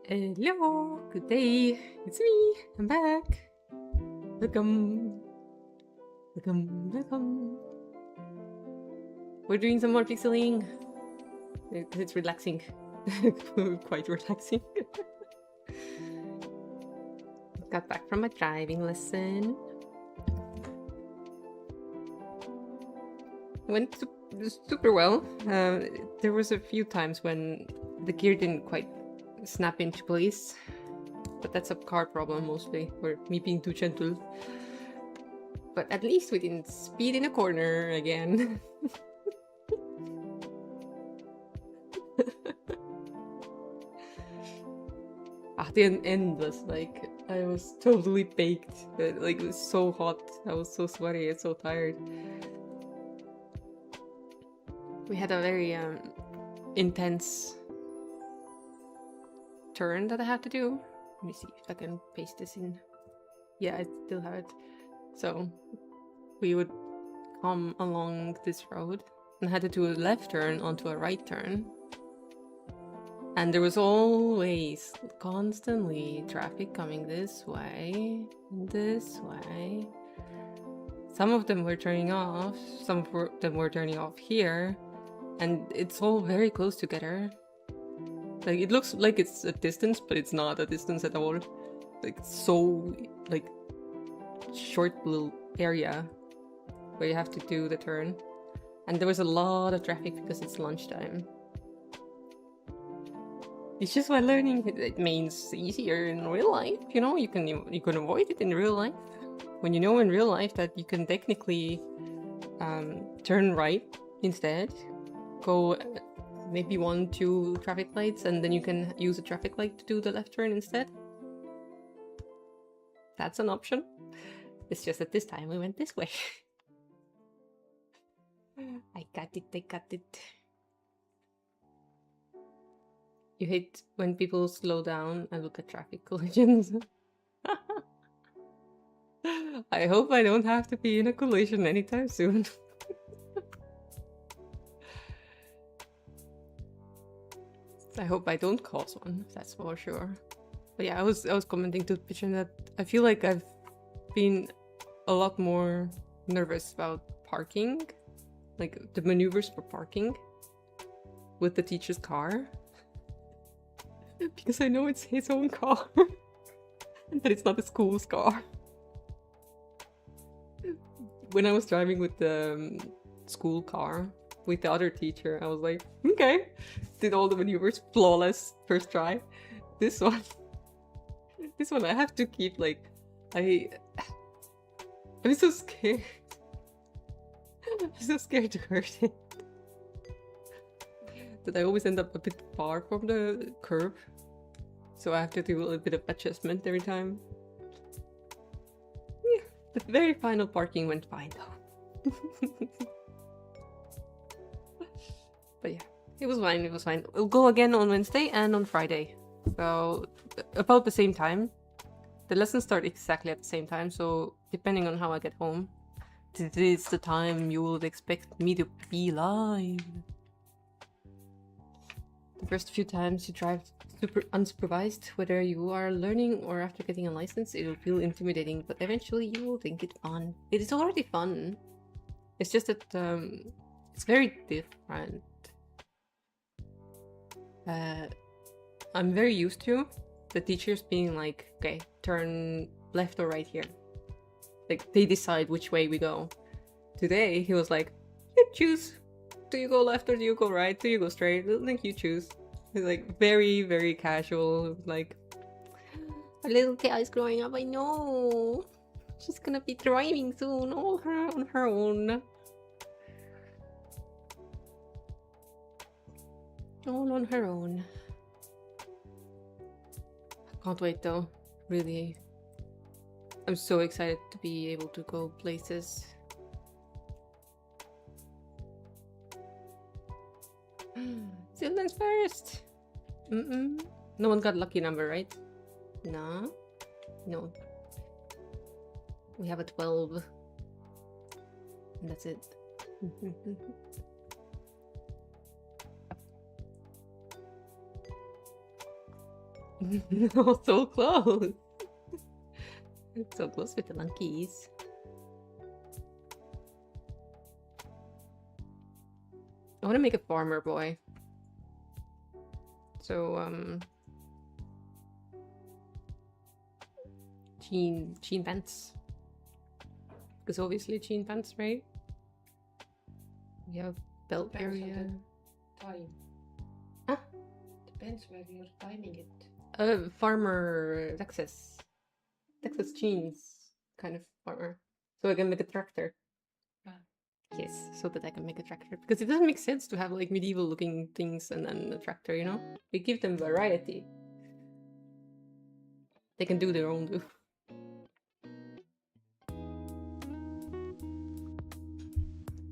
Hello, good day. It's me. I'm back. Welcome. Welcome. We're doing some more pixeling. It's relaxing. Quite relaxing. Got back from my driving lesson. Went super well. There was a few times when the gear didn't quite snap into place, but that's a car problem mostly, or me being too gentle. But at least we didn't speed in a corner again. The end was like, I was totally baked. Like, it was so hot. I was so sweaty and so tired. We had a very intense turn that I had to do. Let me see if I can paste this in. Yeah, I still have it. So we would come along this road and had to do a left turn onto a right turn. And there was always constantly traffic coming this way. Some of them were turning off, some of them were turning off here, and it's all very close together. Like, it looks like it's a distance, but it's not a distance at all. Like, so, like, short little area where you have to do the turn. And there was a lot of traffic because it's lunchtime. It's just while learning, it means easier in real life, you know? You can avoid it in real life. When you know in real life that you can technically turn right instead, go maybe 1-2 traffic lights, and then you can use a traffic light to do the left turn instead. That's an option. It's just that this time we went this way. I got it. You hate when people slow down and look at traffic collisions. I hope I don't have to be in a collision anytime soon. I hope I don't cause one, that's for sure. But yeah, I was commenting to Pigeon that I feel like I've been a lot more nervous about parking, like the maneuvers for parking with the teacher's car. Because I know it's his own car, that it's not the school's car. When I was driving with the school car with the other teacher, I was like, okay, did all the maneuvers flawless first try. This one I have to keep, like, I'm so scared. I'm so scared to hurt it. That I always end up a bit far from the curb. So I have to do a little bit of adjustment every time. Yeah, the very final parking went fine though. But yeah, it was fine. We'll go again on Wednesday and on Friday. So about the same time. The lessons start exactly at the same time, so depending on how I get home, this is the time you will expect me to be live. The first few times you drive super unsupervised, whether you are learning or after getting a license, it will feel intimidating, but eventually you will think it's fun. It is already fun. It's just that it's very different. I'm very used to the teachers being like, okay, turn left or right here. Like, they decide which way we go. Today, he was like, you choose. Do you go left or do you go right? Do you go straight? I think you choose. It's like very, very casual. Like, our little Tia is growing up, I know. She's gonna be driving soon, all on her own. All on her own. Can't wait though, really. I'm so excited to be able to go places. Children's first! No one got lucky number, right? No. We have a 12. And that's it. No, so close. So close with the monkeys. I want to make a farmer boy. So, jean pants. Because obviously jean pants, right? We have belt area. Time. Huh? Depends where you're timing it. Farmer Texas jeans kind of farmer. So I can make a tractor. Yes, so that I can make a tractor. Because it doesn't make sense to have like medieval looking things and then a tractor, you know? We give them variety. They can do their own do.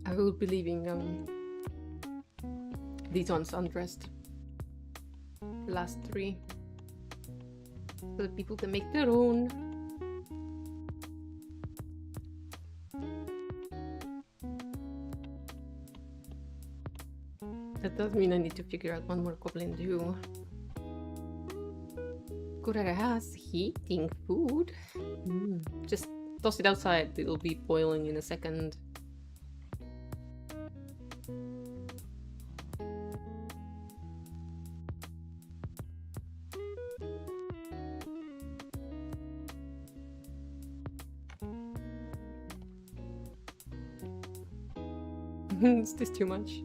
I will be leaving these ones undressed. The last 3. So that people can make their own. That does mean I need to figure out one more goblin do. Kuraga's heating food. Just toss it outside, it'll be boiling in a second. Is this too much?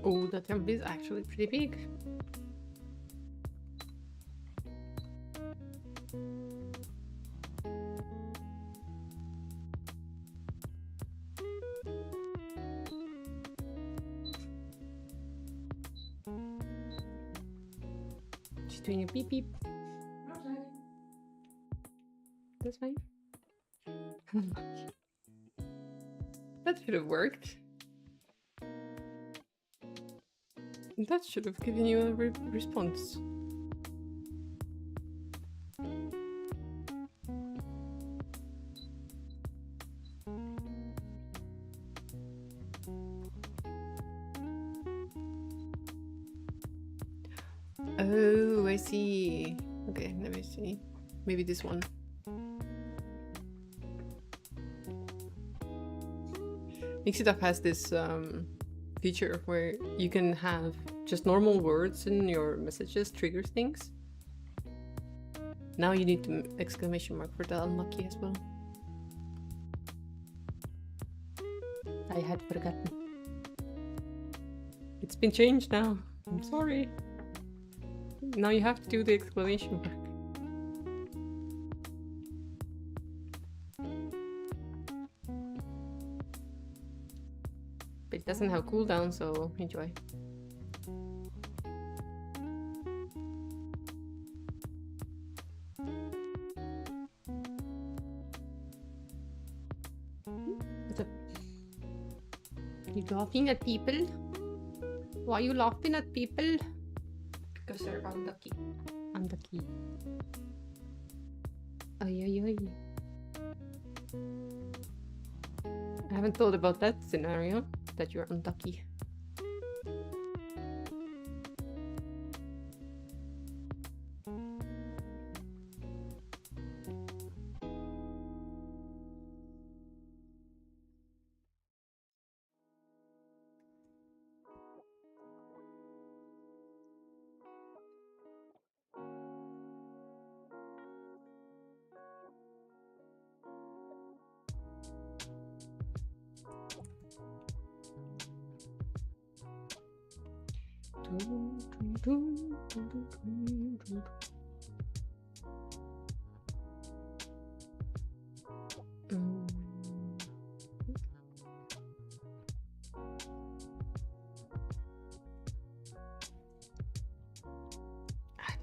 Oh, that temp is actually pretty big. She's doing a beep beep. Okay. That's fine. That should have worked. That should have given you a response. Oh, I see. Okay, let me see. Maybe this one. Mixitup has this feature where you can have just normal words in your messages triggers things. Now you need to exclamation mark for the unlucky as well. I had forgotten. It's been changed now. I'm sorry. Now you have to do the exclamation mark. But it doesn't have cooldown, so enjoy. What's up? You laughing at people? Why are you laughing at people? Because they're unlucky. Unlucky. Ay, ay, ay. I haven't thought about that scenario, that you're unlucky.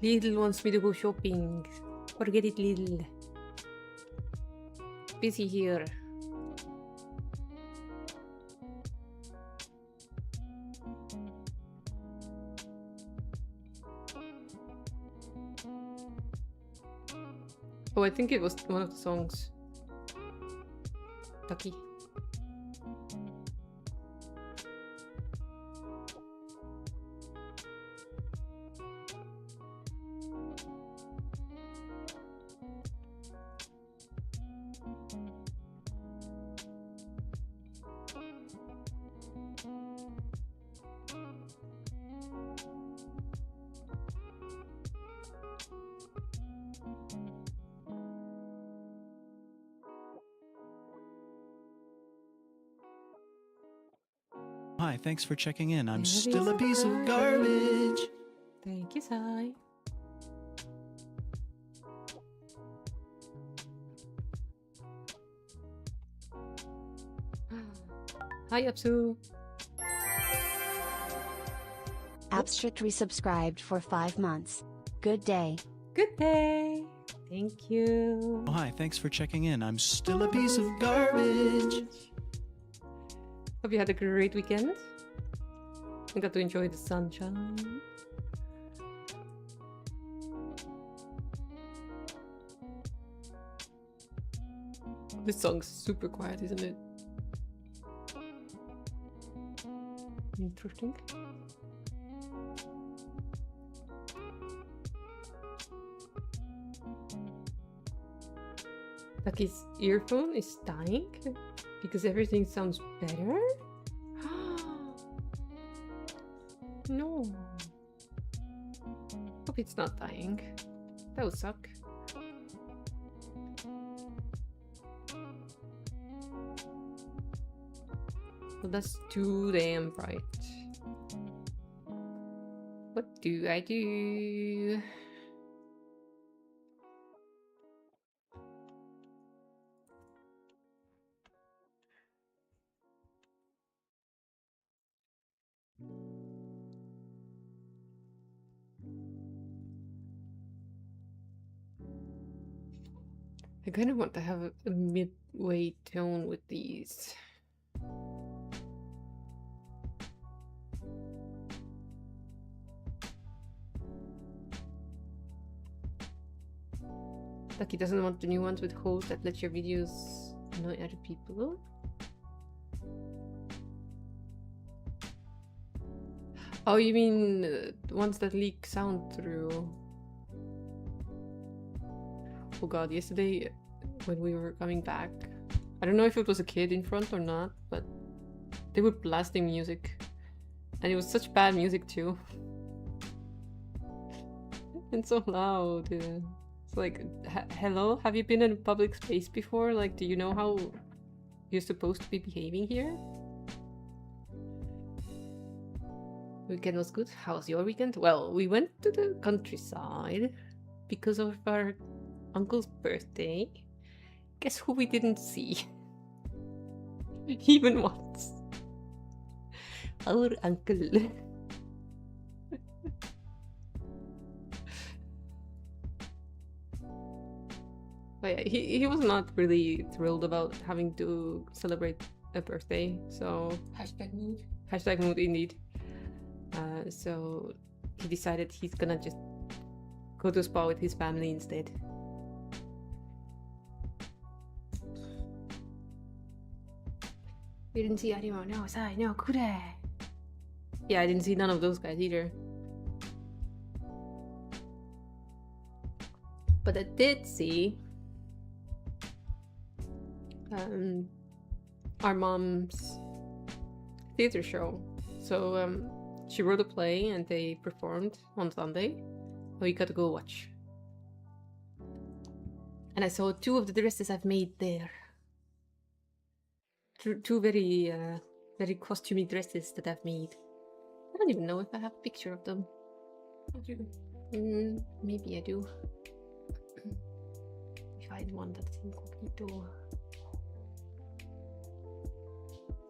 Lidl wants me to go shopping. Forget it, Lidl. busy here. Oh, I think it was one of the songs. Ducky. Hi, thanks for checking in. I'm Very still a piece of surprised. garbage. Thank you, Sai. Hi, Apsu. Abstract resubscribed for 5 months. Good day. Good day. Thank you. Oh, hi, thanks for checking in. I'm still a piece of garbage. Hope you had a great weekend. I got to enjoy the sunshine. This song's super quiet, isn't it? Interesting. Like his earphone is dying because everything sounds better? No. Hope it's not dying. That would suck. Well, that's too damn bright. What do I do? I kind of want to have a midway tone with these. Like he doesn't want the new ones with hosts that let your videos annoy other people. Oh, you mean the ones that leak sound through? Oh god, yesterday when we were coming back, I don't know if it was a kid in front or not, but they were blasting music. And it was such bad music too. And so loud. It's like, hello? Have you been in a public space before? Like, do you know how you're supposed to be behaving here? Weekend was good. How was your weekend? Well, we went to the countryside because of our uncle's birthday. Guess who we didn't see? Even once. Our uncle. But yeah, he was not really thrilled about having to celebrate a birthday, so... Hashtag mood. Hashtag mood indeed. So he decided he's gonna just go to a spa with his family instead. You didn't see anyone? No, Sai, no, Kure. Yeah, I didn't see none of those guys either. But I did see our mom's theater show. So she wrote a play and they performed on Sunday. We got to go watch. And I saw 2 of the dresses I've made there. Two very, very costumey dresses that I've made. I don't even know if I have a picture of them. Maybe I do. Find one that's incognito.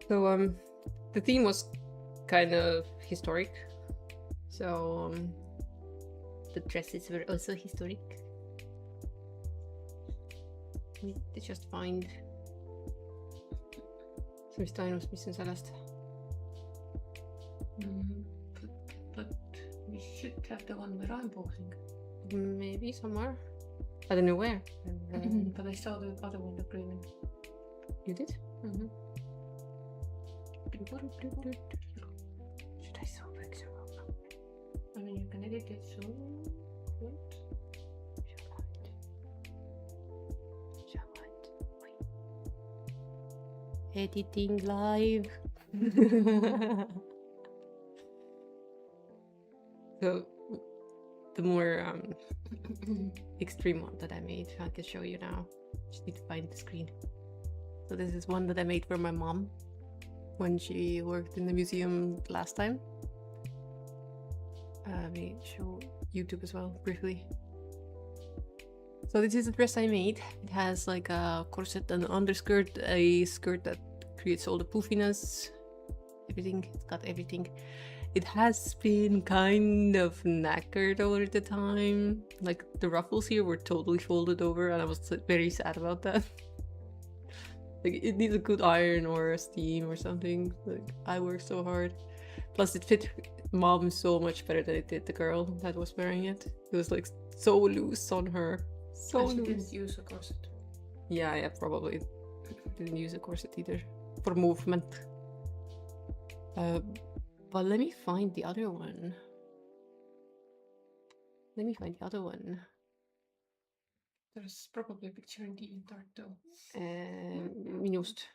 So the theme was kind of historic. So the dresses were also historic. need to just find. see, mis ta ainus, mis on sellest. But we should have the one where I'm posing. Maybe somewhere. I don't know where. But I saw the other one agreement. You did? Mm-hmm. Should I so fix it up? I mean, you can edit it so. What? Editing live. So the more extreme one that I made, I can show you now. Just need to find the screen. So this is one that I made for my mom when she worked in the museum last time. Let me show YouTube as well briefly. So this is the dress I made. It has like a corset and an underskirt, a skirt that creates all the poofiness, everything. It's got everything. It has been kind of knackered over the time. Like the ruffles here were totally folded over and I was very sad about that. Like it needs a good iron or a steam or something. Like I worked so hard. Plus it fit mom so much better than it did the girl that was wearing it. It was like so loose on her. So And she loose. didn't use a corset. Yeah, probably didn't use a corset either for movement. But let me find the other one. There's probably a picture in the art though. Minust.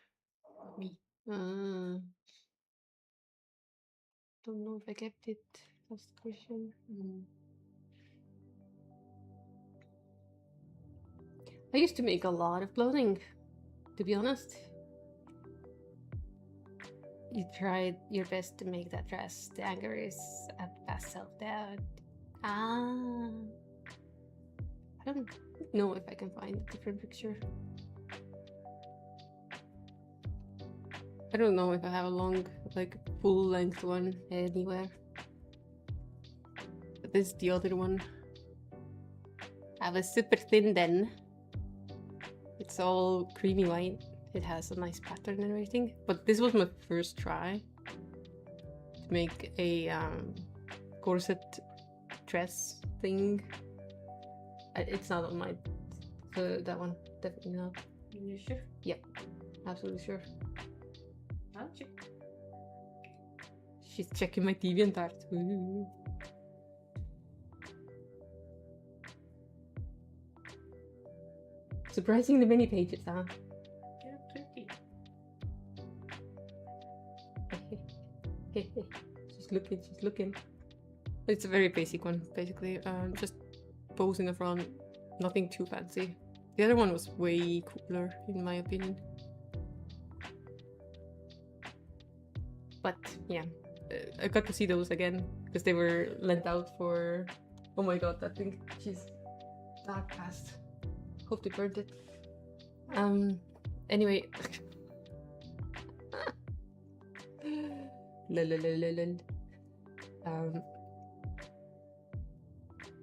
Me. Don't know if I kept it. That's the question. I used to make a lot of clothing, to be honest. You tried your best to make that dress. The anger is a past self-doubt. I don't know if I can find a different picture. I don't know if I have a long, like, full-length one anywhere. But this is the other one. I was super thin then. It's all creamy white. It has a nice pattern and everything. But this was my first try to make a corset dress thing. It's not on my... that one, definitely not. You sure? Yep, absolutely sure. I'll check. She's checking my DeviantArt. Ooh. Surprisingly many pages, huh? Yeah, plenty. She's looking. It's a very basic one, basically. Just pose in the front, nothing too fancy. The other one was way cooler, in my opinion. But yeah, I got to see those again because they were lent out for. Oh my god, that thing! She's that fast. Hope they burned it. Anyway.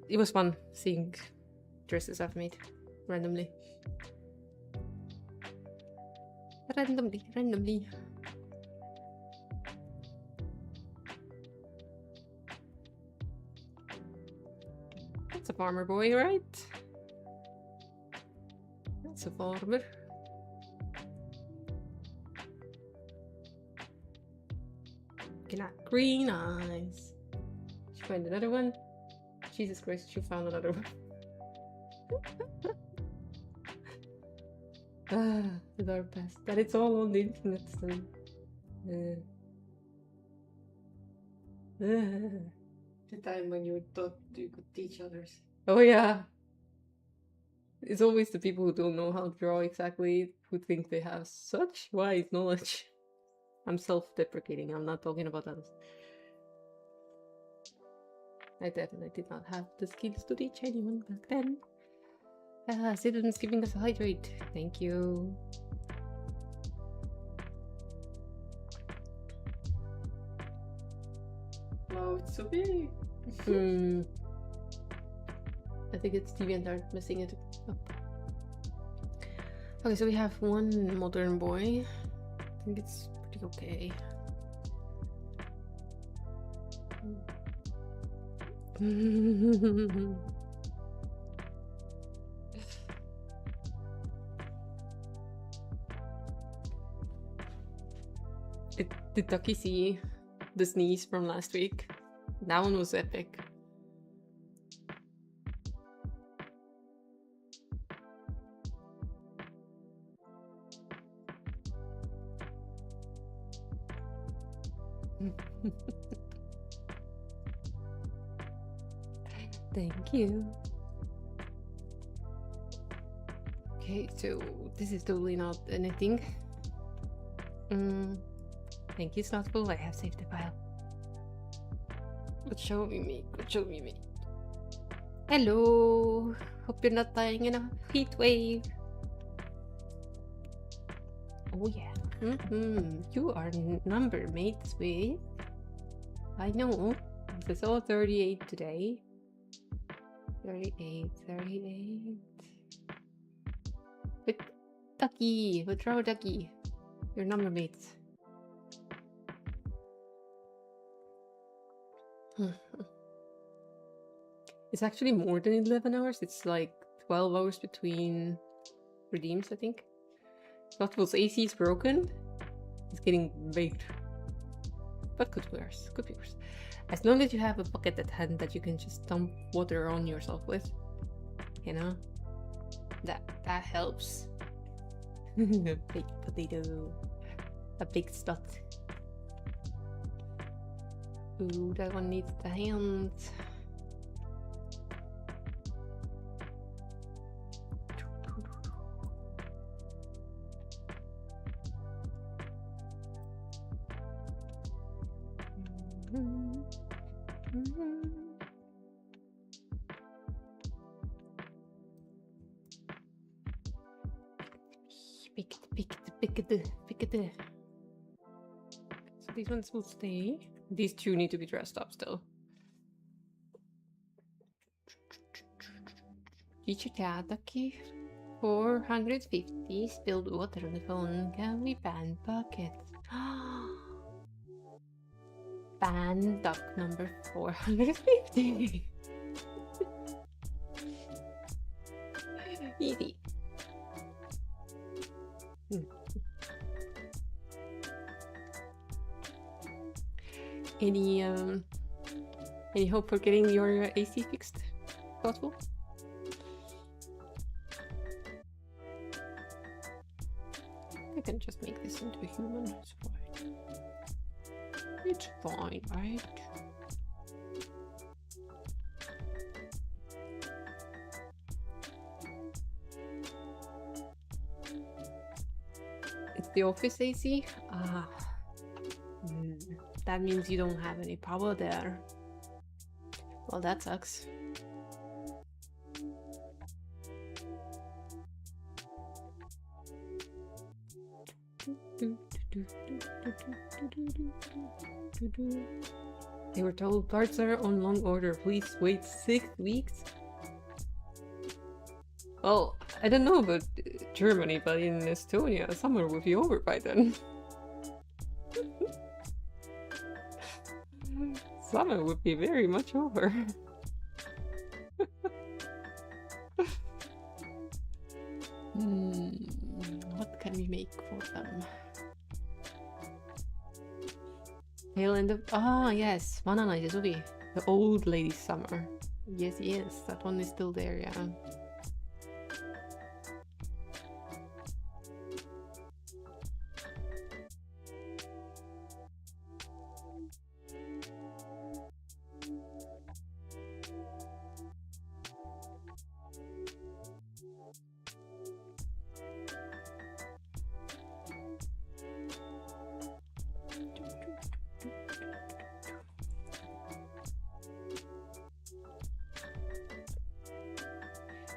It was fun seeing dresses I've made randomly. Randomly. That's a farmer boy, right? That's a farmer. Got green eyes. She find another one. Jesus Christ, she found another one. The dark past. That it's all on the internet still. The time when you thought you could teach others. Oh yeah. It's always the people who don't know how to draw exactly who think they have such wide knowledge. I'm self-deprecating, I'm not talking about others. I definitely did not have the skills to teach anyone back then. Citizens giving us a hydrate. Thank you. Wow, it's so big. I think it's DeviantArt messing it up. Okay, so we have one modern boy. I think it's pretty okay. Did Ducky see the sneeze from last week? That one was epic. Thank you. Okay, so this is totally not anything. Thank you, Slothful. I have saved the file. Good show me. Good show me. Hello. Hope you're not dying in a heat wave. Oh yeah. You are number mates with. I know. It's all 38 today. 38. With Ducky. With Row Ducky. Your number mates. It's actually more than 11 hours. It's like 12 hours between redeems, I think. Notful's AC is broken. It's getting baked. But could be worse. Could be worse. As long as you have a bucket at hand that you can just dump water on yourself with. You know? That helps. Baked potato. A big spot. Ooh, that one needs the hand. Pick it. So these ones will stay. These two need to be dressed up still. Teacher Ducky. 450 spilled water on the phone. Can we ban buckets? Ban duck number 450. Easy. Any hope for getting your AC fixed? Possible? I can just make this into a human. It's fine. It's fine, right? It's the office AC? That means you don't have any power there. Well, that sucks. They were told parts are on long order. Please wait 6 weeks. Well, I don't know about Germany, but in Estonia, summer will be over by then. Summer would be very much over. What can we make for them? Tail end of... yes, Vananaise Suvi. The old lady's summer. Yes, that one is still there, yeah.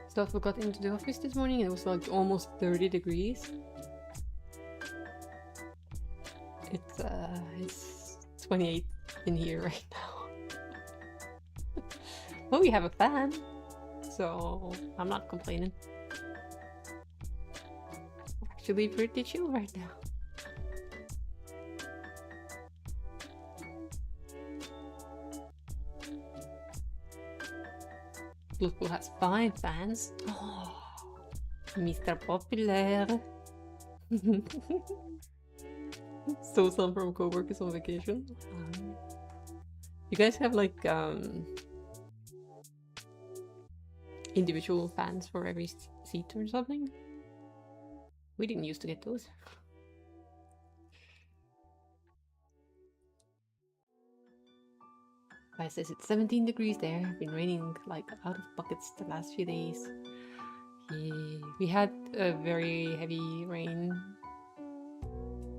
Stuff got into the office this morning and it was like almost 30 degrees. It's 28 in here right now. Well, we have a fan, so I'm not complaining. actually pretty chill right now. Look who has 5 fans. Oh, Mr. Popular. So some from coworkers on vacation. You guys have like individual fans for every seat or something? We didn't used to get those. Guy says it's 17 degrees there. Been raining like out of buckets the last few days. We had a very heavy rain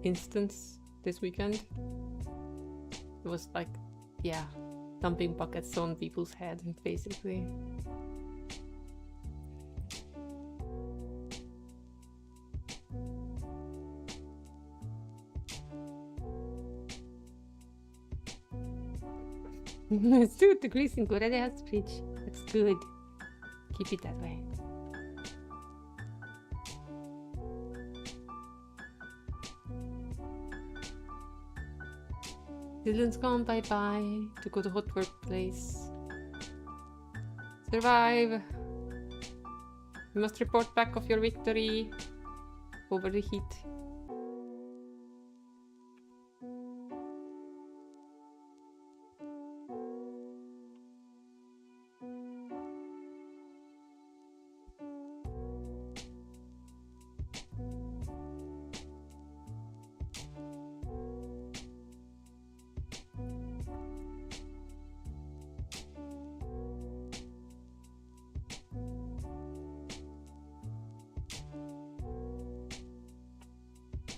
instance this weekend. It was like, yeah, dumping buckets on people's heads, basically. It's 2 degrees in Korea's fridge. That's good. Keep it that way. Dylan's gone bye-bye to go to hot workplace. Survive! You must report back of your victory over the heat.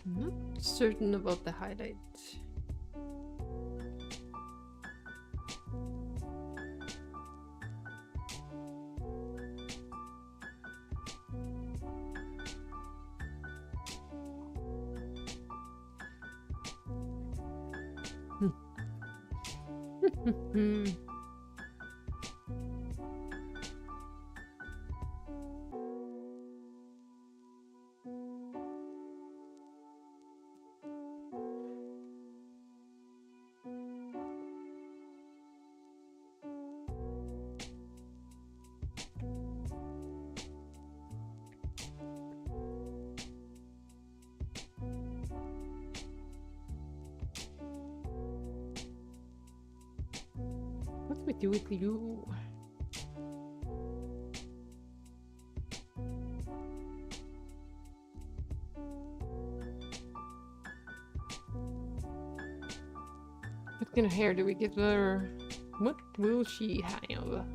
I'm not certain about the highlight. What do we do with you? What kind of hair do we give her? What will she have?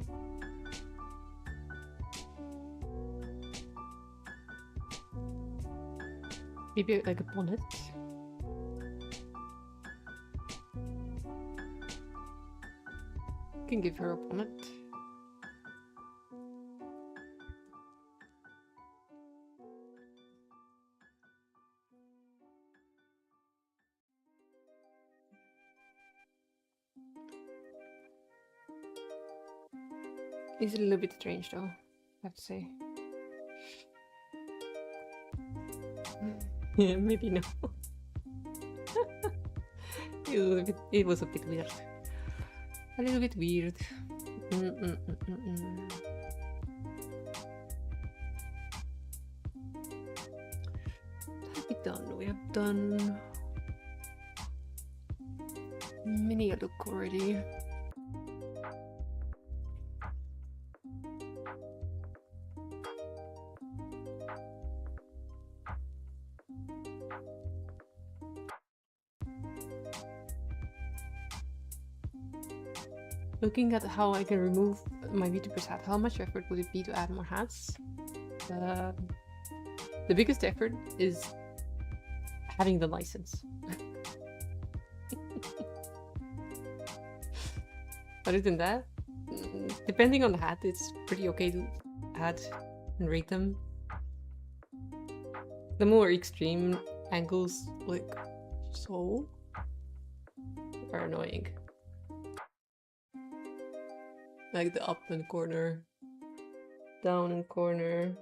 Maybe like a bonnet? Can give her a bonnet. It's a little bit strange though, I have to say. Yeah, maybe no. It was a bit weird. A little bit weird. What have we done? We have done many a look already. Looking at how I can remove my VTubers hat, how much effort would it be to add more hats? The biggest effort is having the license. Other than that, depending on the hat, it's pretty okay to add and rate them. The more extreme angles, like so, are annoying. Like the up in corner, down in corner.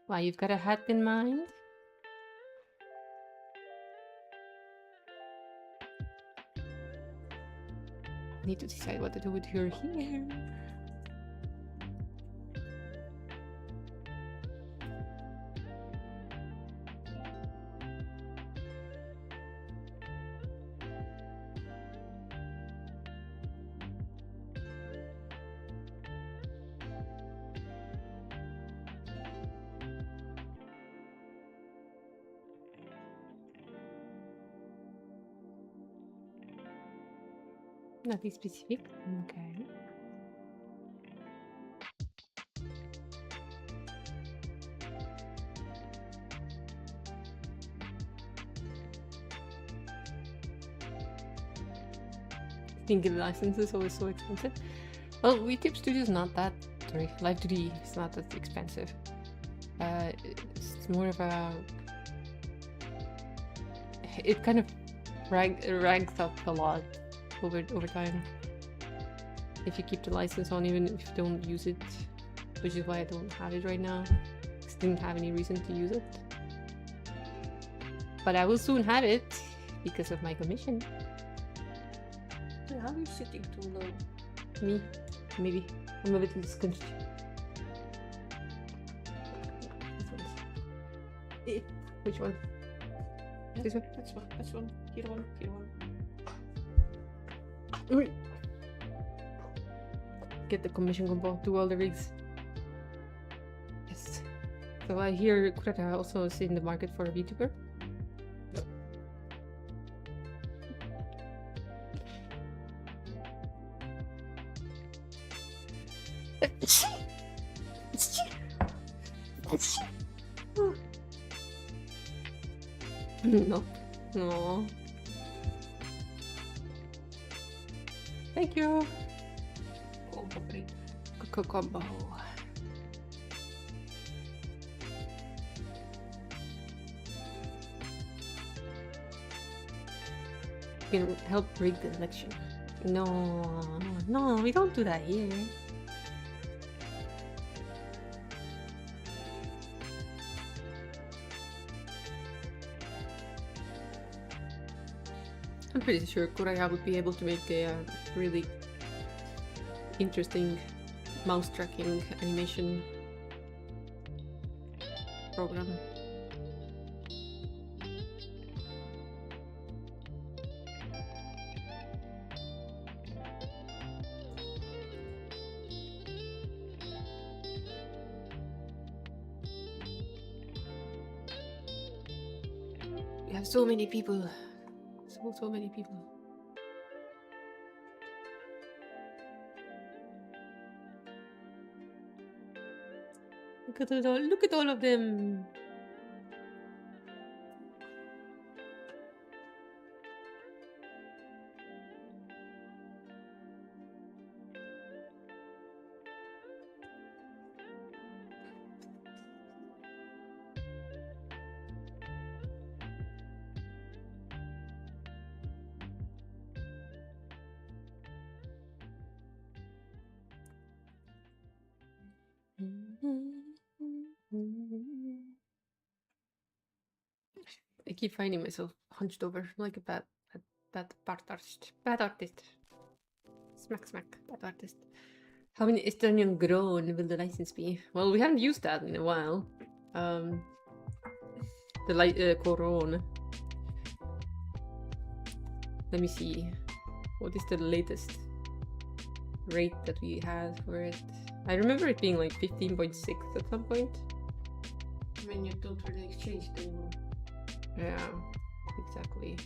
Why, you've got a hat in mind? Need to decide what to do with your hair. Nothing specific. Okay. I think the license is always so expensive. Well, VTube Studio is not that. Sorry, Live 2D is not that expensive. It's more of a. It kind of ranks up a lot over time. If you keep the license on, even if you don't use it, which is why I don't have it right now. I didn't have any reason to use it. But I will soon have it because of my commission. How are you sitting too low? Me, maybe. I'm a bit squished. Which one? Yeah, This one? That's one. That's one. Here one. Here one. Get the commission combo, do all the rigs. Yes. So I hear Kurata also is in the market for a VTuber. No. No. Thank you. Combo break. Combo. You can help rig the election. No, no, we don't do that here. I'm pretty sure Kuraya would be able to make a really interesting mouse tracking animation program. We have so many people. So many people. Look at all of them. I keep finding myself hunched over like a bad artist. Bad artist. Smack, bad artist. How many Estonian grown will the license be? Well, we haven't used that in a while. The Coron. Let me see. What is the latest rate that we had for it? I remember it being like 15.6 at some point. When you don't really exchange it anymore. Yeah, exactly.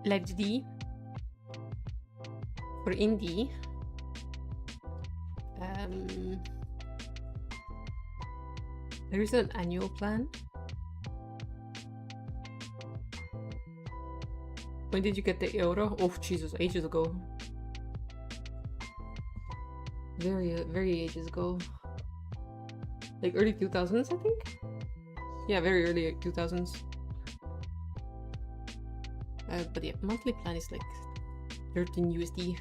Live D for indie. There is an annual plan. When did you get the euro? Oh, Jesus, ages ago. Very ages ago. Like early 2000s, I think? Yeah, very early 2000s. But yeah, monthly plan is like 13 USD.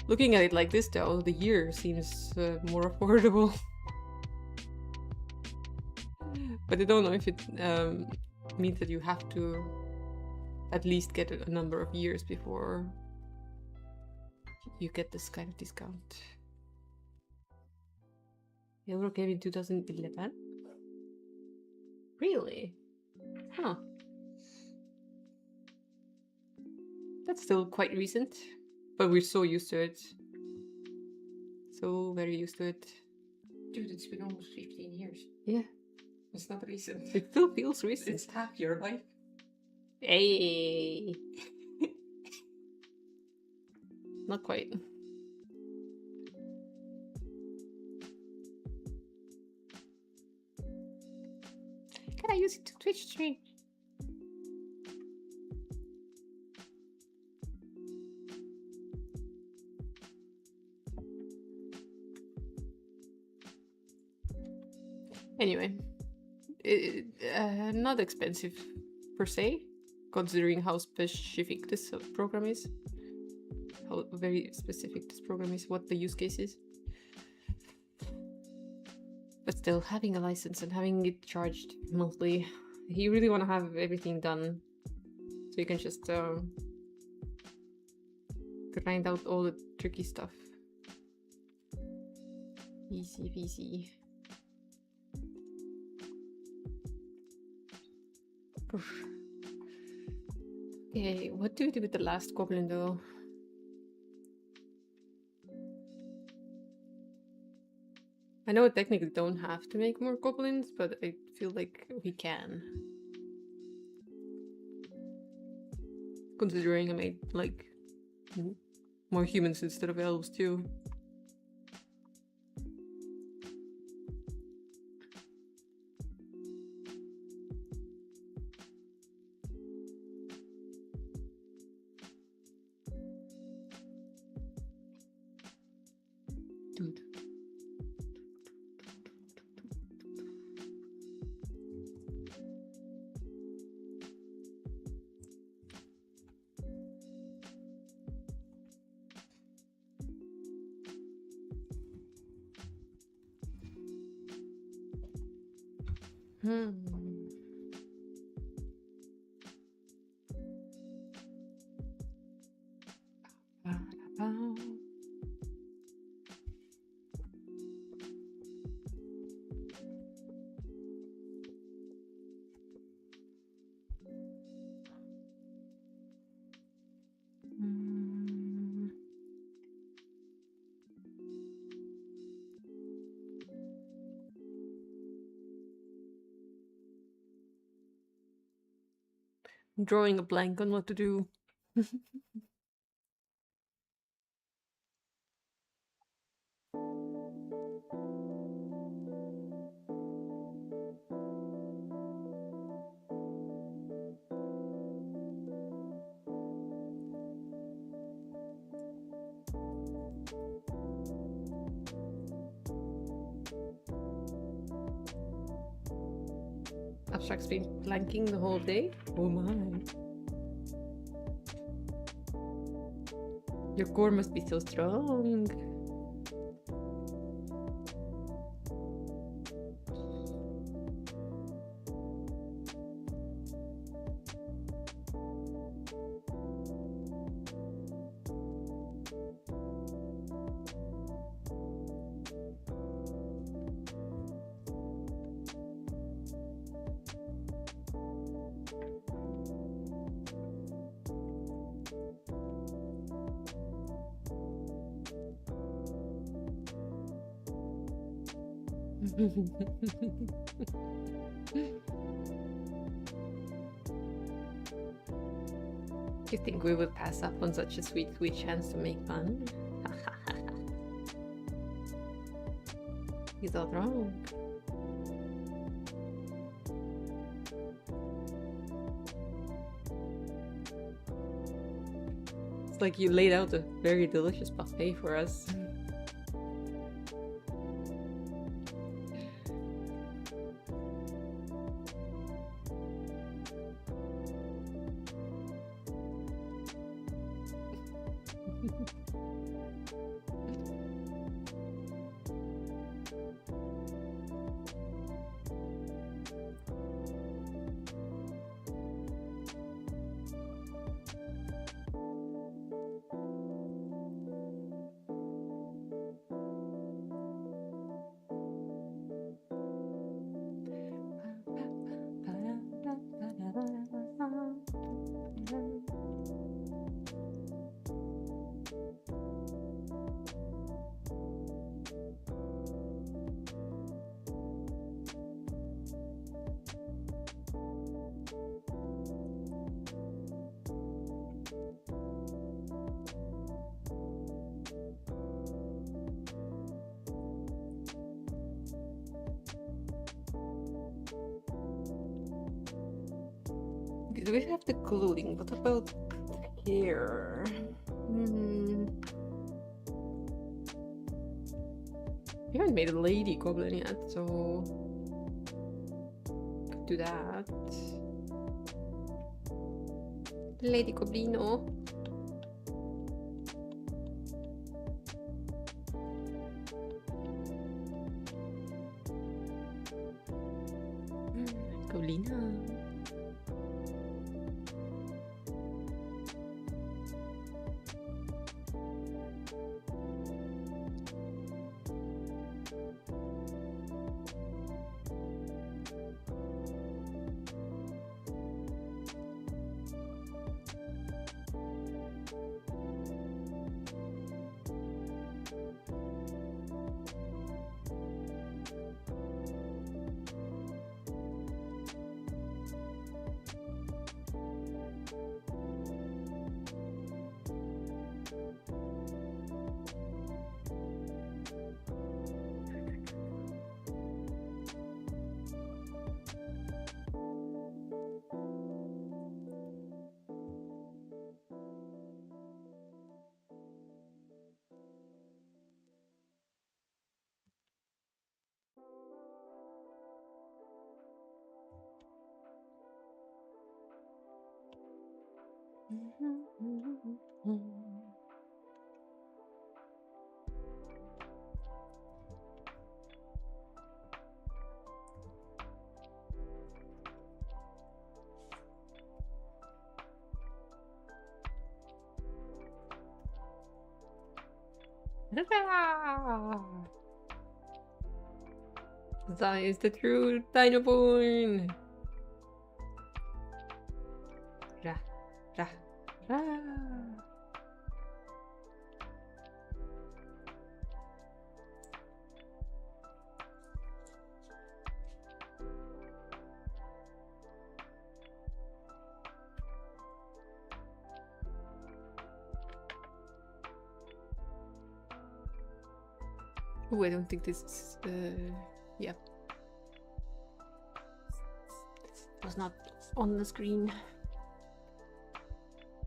Looking at it like this though, the year seems more affordable. But I don't know if it means that you have to at least get a number of years before you get this kind of discount. Euro came in 2011? Really? Huh. That's still quite recent, but we're so used to it. So very used to it. Dude, it's been almost 15 years. Yeah. It's not recent. It still feels recent. It's half your life. Hey. Not quite. Can I use it to Twitch stream? Anyway, not expensive per se, considering how specific this program is. How very specific this program is, what the use case is. But still, having a license and having it charged monthly, you really want to have everything done so you can just grind out all the tricky stuff. Easy peasy. Okay, what do we do with the last goblin though? I know I technically don't have to make more goblins, but I feel like we can. Considering I made like more humans instead of elves too. Dude. I'm drawing a blank on what to do. Abstract's been blanking the whole day? Oh my. Your core must be so strong. You think we would pass up on such a sweet chance to make fun? He's all wrong. like you laid out a very delicious buffet for us. Do we have the clothing? What about here? We haven't made a lady goblin yet, so could do that. Lady Goblino. Goblina. That is the true Dinoborn. Ra, ra, ra. Oh, I don't think this is, yeah. It was not on the screen.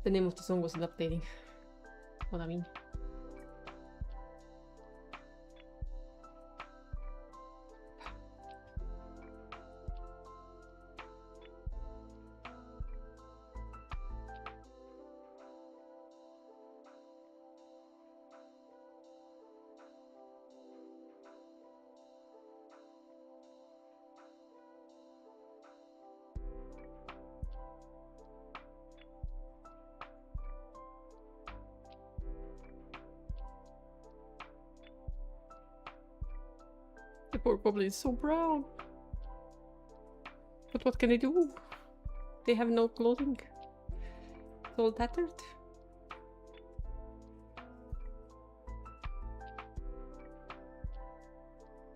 The name of the song wasn't updating. What I mean. The poor goblin is so brown. But what can they do? They have no clothing. It's all tattered.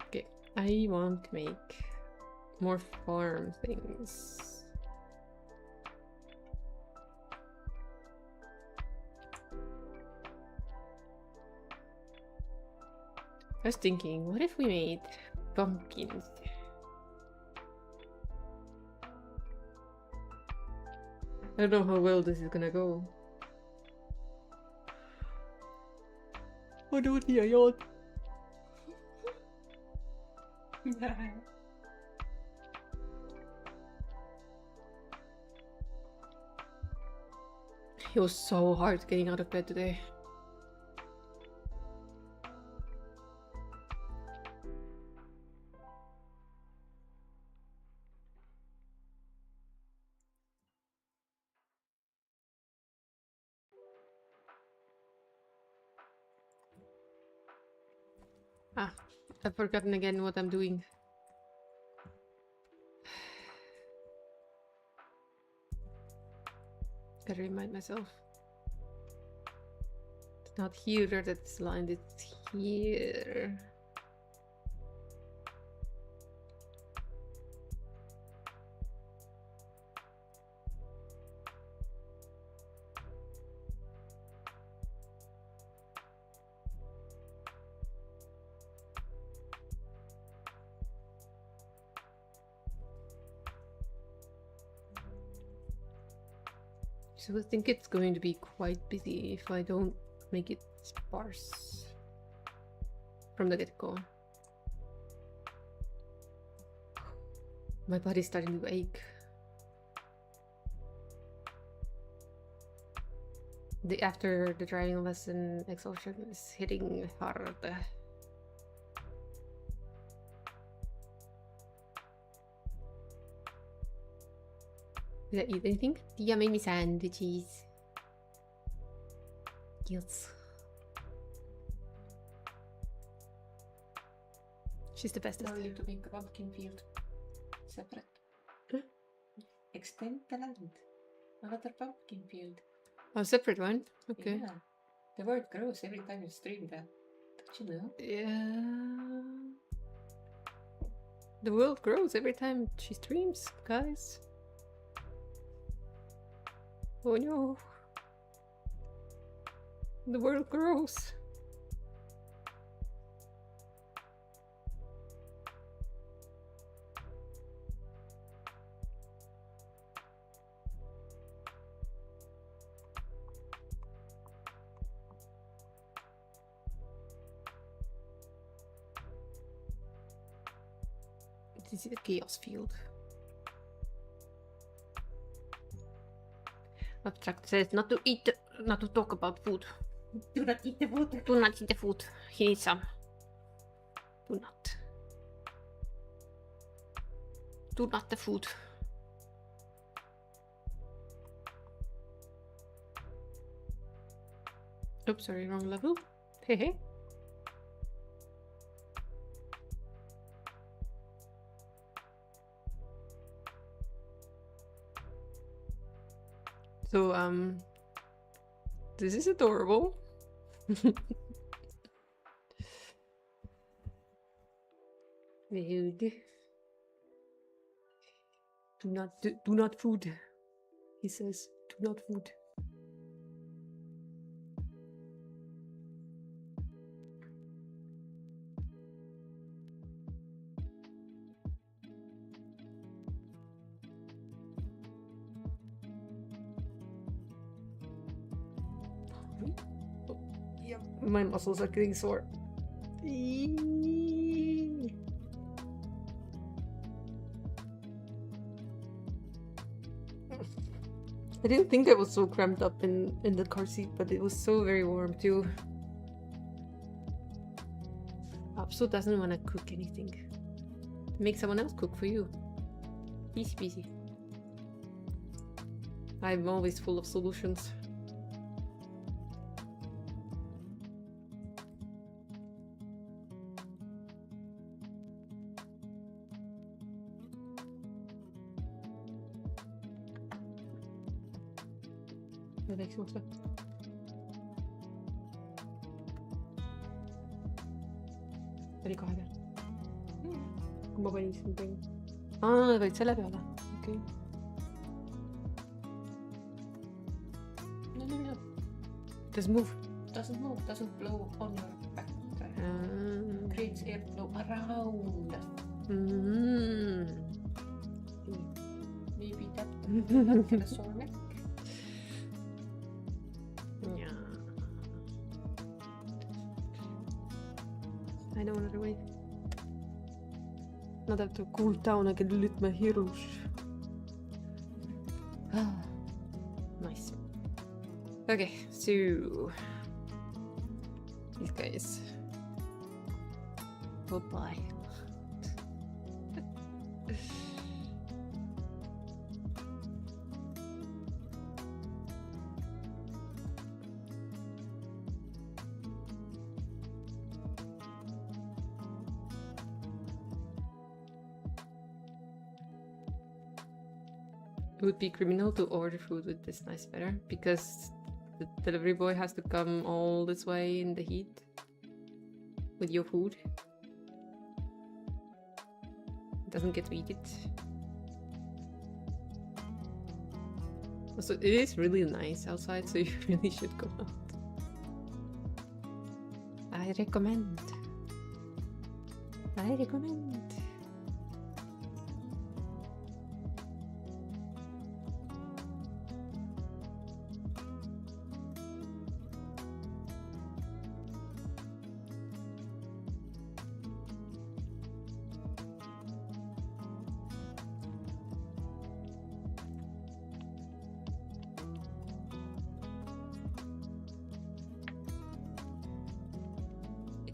Okay, I want to make more farm things. I was thinking, what if we made pumpkins? I don't know how well this is gonna go. มาดูที่ยศ It was so hard getting out of bed today. Ah, I've forgotten again what I'm doing. Gotta remind myself. It's not here that's lined, it's here. So I think it's going to be quite busy if I don't make it sparse from the get-go. My body's starting to ache. After the driving lesson, exhaustion is hitting hard. Did I eat anything? Tia made me sandwiches. Yes. She's the bestest. Now you need to make a pumpkin field separate. Huh? Extend the land. Another pumpkin field. Oh, separate one? Okay. Yeah. The word grows every time you stream that. Don't you know? Yeah. The world grows every time she streams, guys. Oh no. The world grows. This is a chaos field. Abstract says not to eat, not to talk about food. Do not eat the food. Do not eat the food. He needs some. Do not. Do not the food. Oops, sorry, wrong level. Hey, hey. So, this is adorable. Food. Do not food. He says, do not food. Yep, my muscles are getting sore. I didn't think I was so cramped up in the car seat, but it was so very warm too. Apsu doesn't want to cook anything. Make someone else cook for you. Easy peasy. I'm always full of solutions. Växer också. Oli kohe peal. Kui ma panin siin peale. Võid selle peale. Okei. No. Doesn't move. Doesn't move. Doesn't blow on your back. Creates airflow around. Maybe that. A sore neck. Now that I have to cool down, I can lit my heroes. Nice. Okay, so these guys. Oh boy. It would be criminal to order food with this nice weather because the delivery boy has to come all this way in the heat with your food. Doesn't get to eat it. Also, it is really nice outside, so you really should go out. I recommend. I recommend.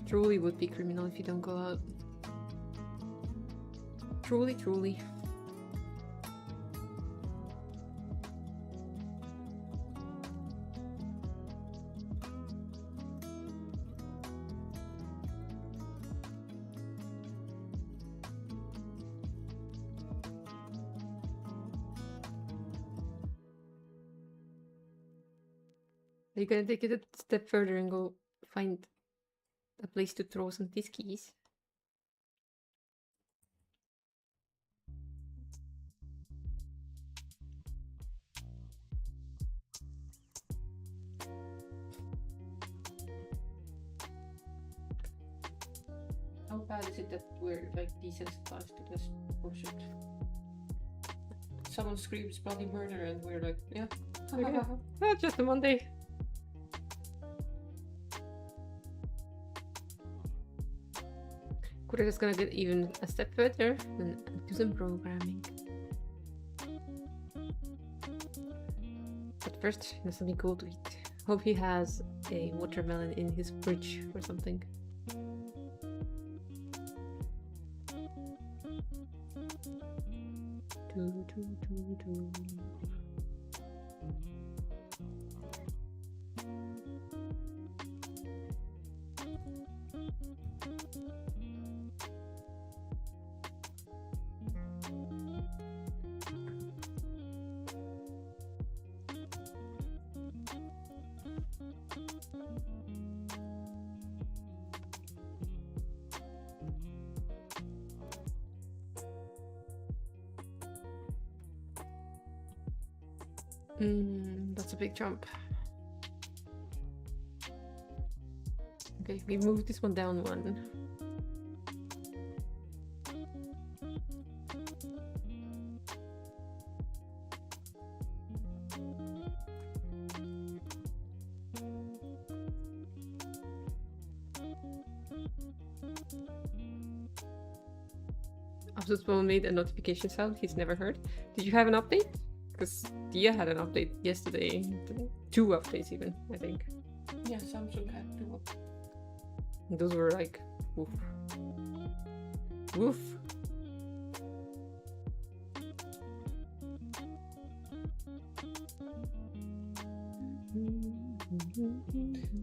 Truly would be criminal if you don't go out. Truly, truly. Are you gonna take it a step further and go find a place to throw some tiskies? How bad is it that we're like desensitized to this bullshit? Someone screams bloody murder and we're like, yeah. Okay. Oh, just a Monday. We're just gonna get even a step further and do some programming. But first, there's something cool to eat. Hope he has a watermelon in his fridge or something. That's a big jump. Okay, we move this one down one. Absolute made a notification sound he's never heard. Did you have an update? Because Dia had an update yesterday. 2 updates even, I think. Yeah, Samsung had 2. Those were like, woof. Woof.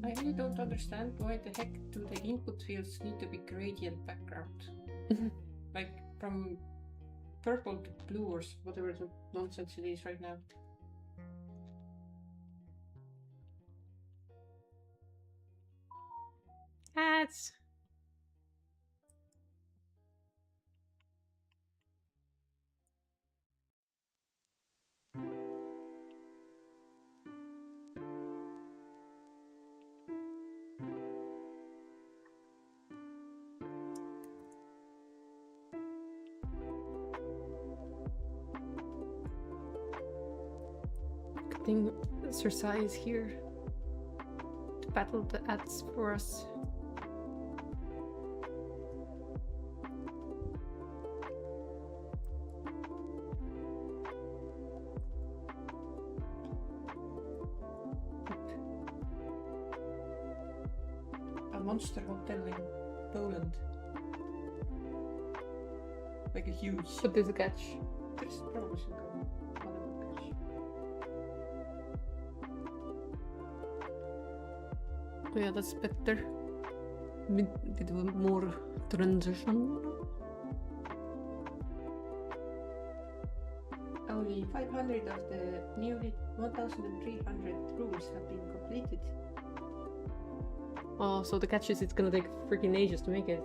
I really don't understand why the heck do the input fields need to be gradient background? Like from purple to blue or whatever the nonsense it is right now. Hats. Good thing Cersei is here to battle the ads for us. monster hotel in Poland. Like a huge. But there's a catch. There's probably some other catch. Oh yeah, that's better. Did more transition. Only 500 of the nearly 1,300 rooms have been completed. Oh, so the catch is it's gonna take freaking ages to make it.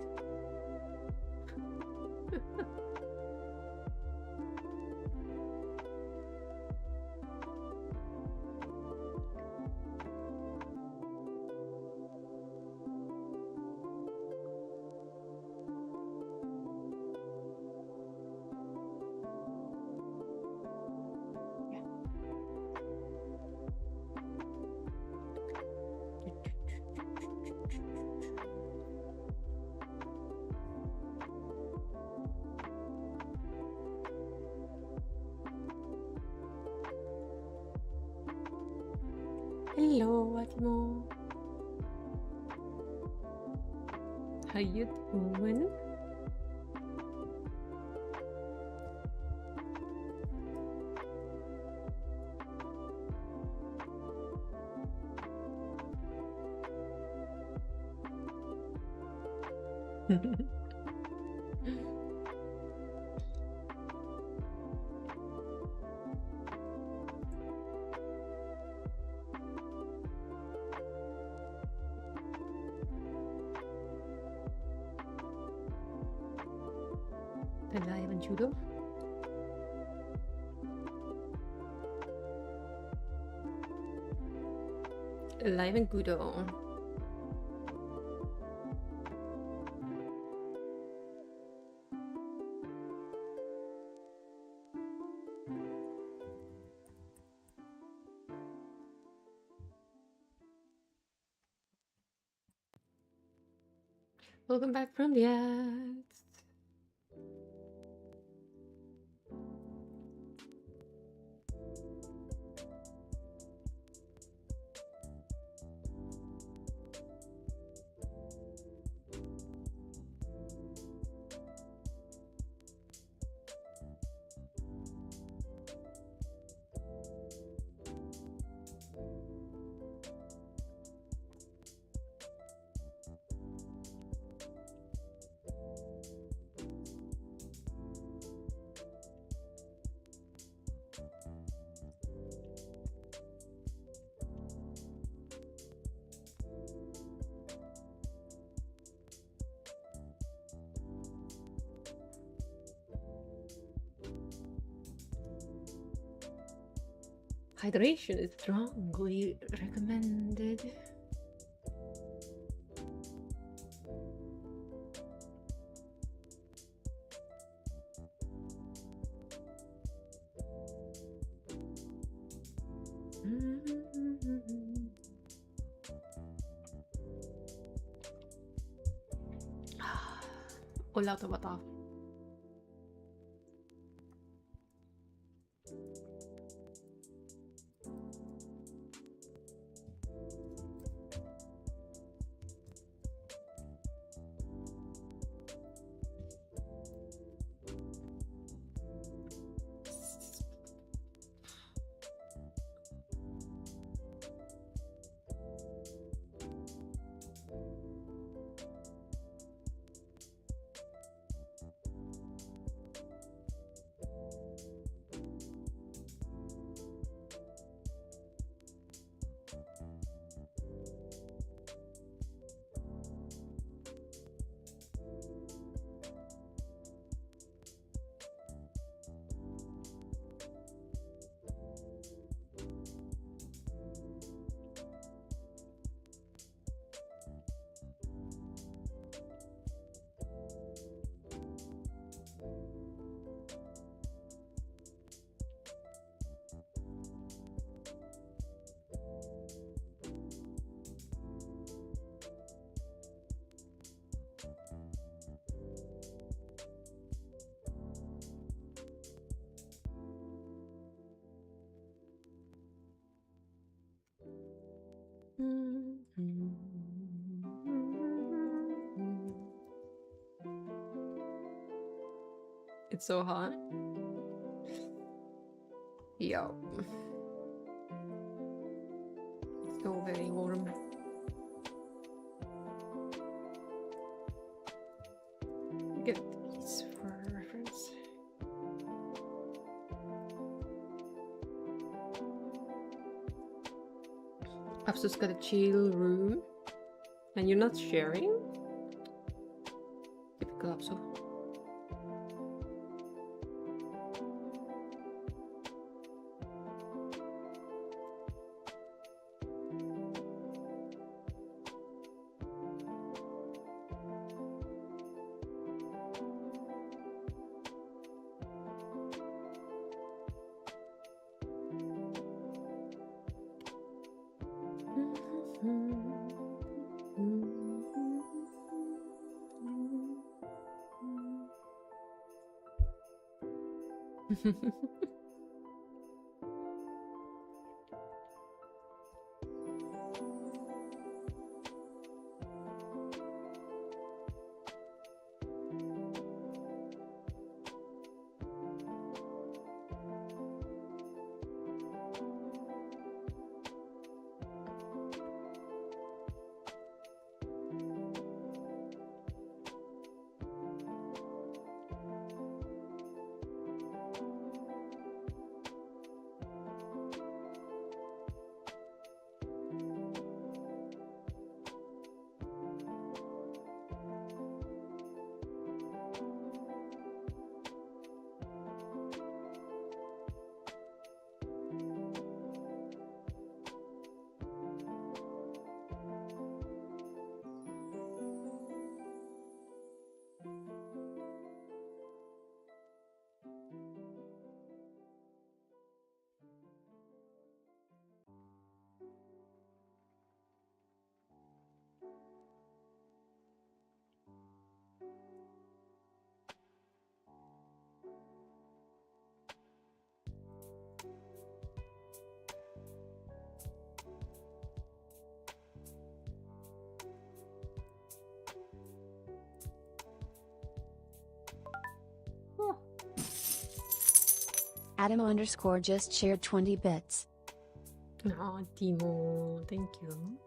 Hello, Atmo. How you doing? Alive and judo. Alive and Gudo. Welcome back from the ads. Hydration is strongly recommended. Ho lato bata. It's so hot. Yo. It's so very warm. Get these for reference. I've just got a chill room. And you're not sharing? Typical Apsu. Adam underscore just shared 20 bits. Oh, Timo, thank you.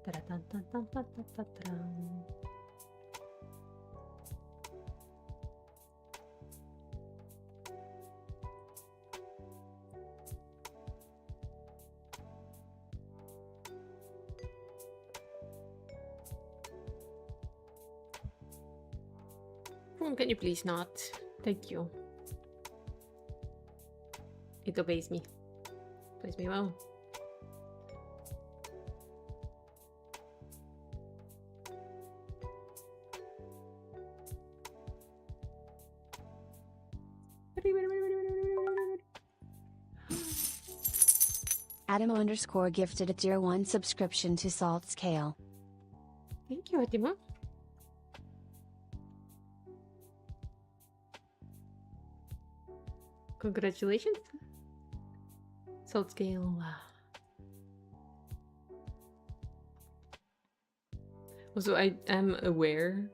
Ta-da-dun-dun-dun-dun-dun-dun. Can you please not? Thank you. It obeys me. Plays me well. Adam underscore gifted a tier 1 subscription to Salt Scale. Thank you, Atimo. Congratulations. Salt scale. Also, I am aware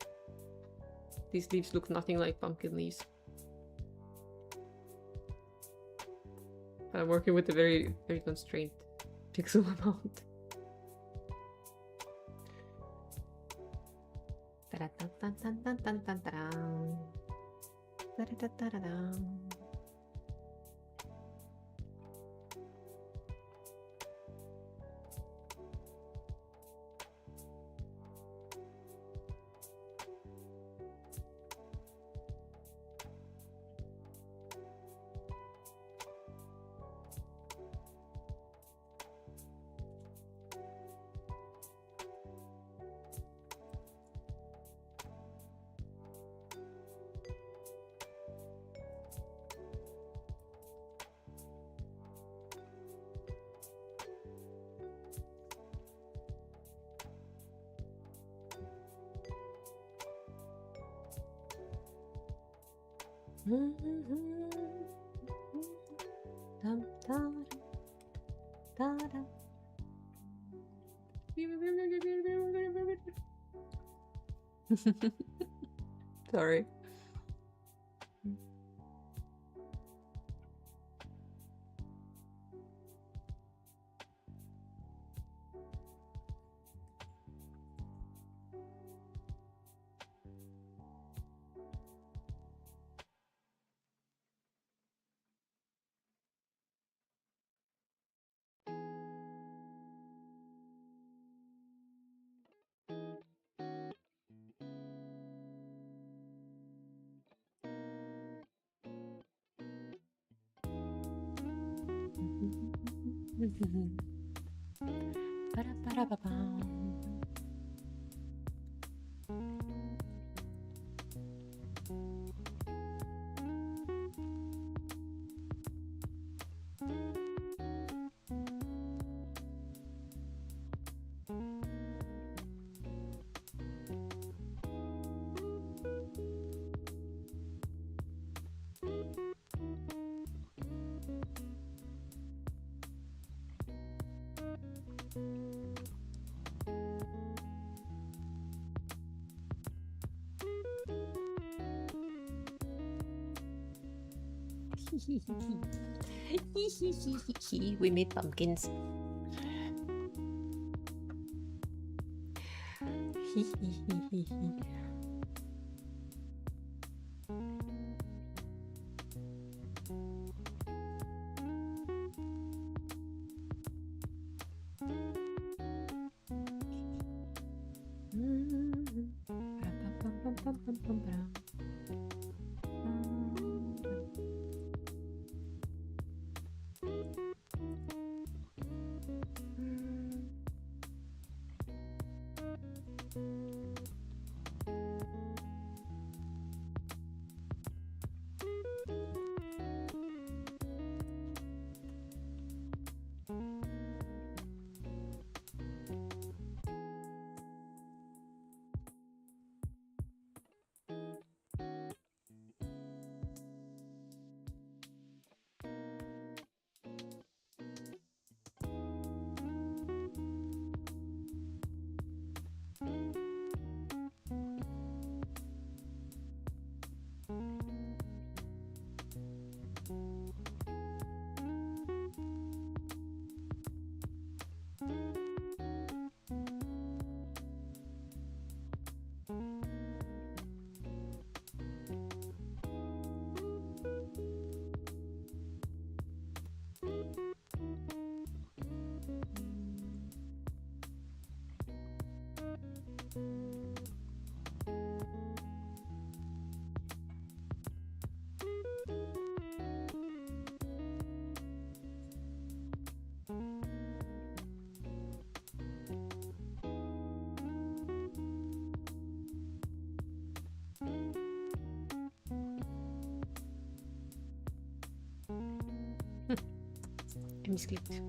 these leaves look nothing like pumpkin leaves. I'm working with a very, very constrained pixel amount. Sorry. We made pumpkins. I misclicked.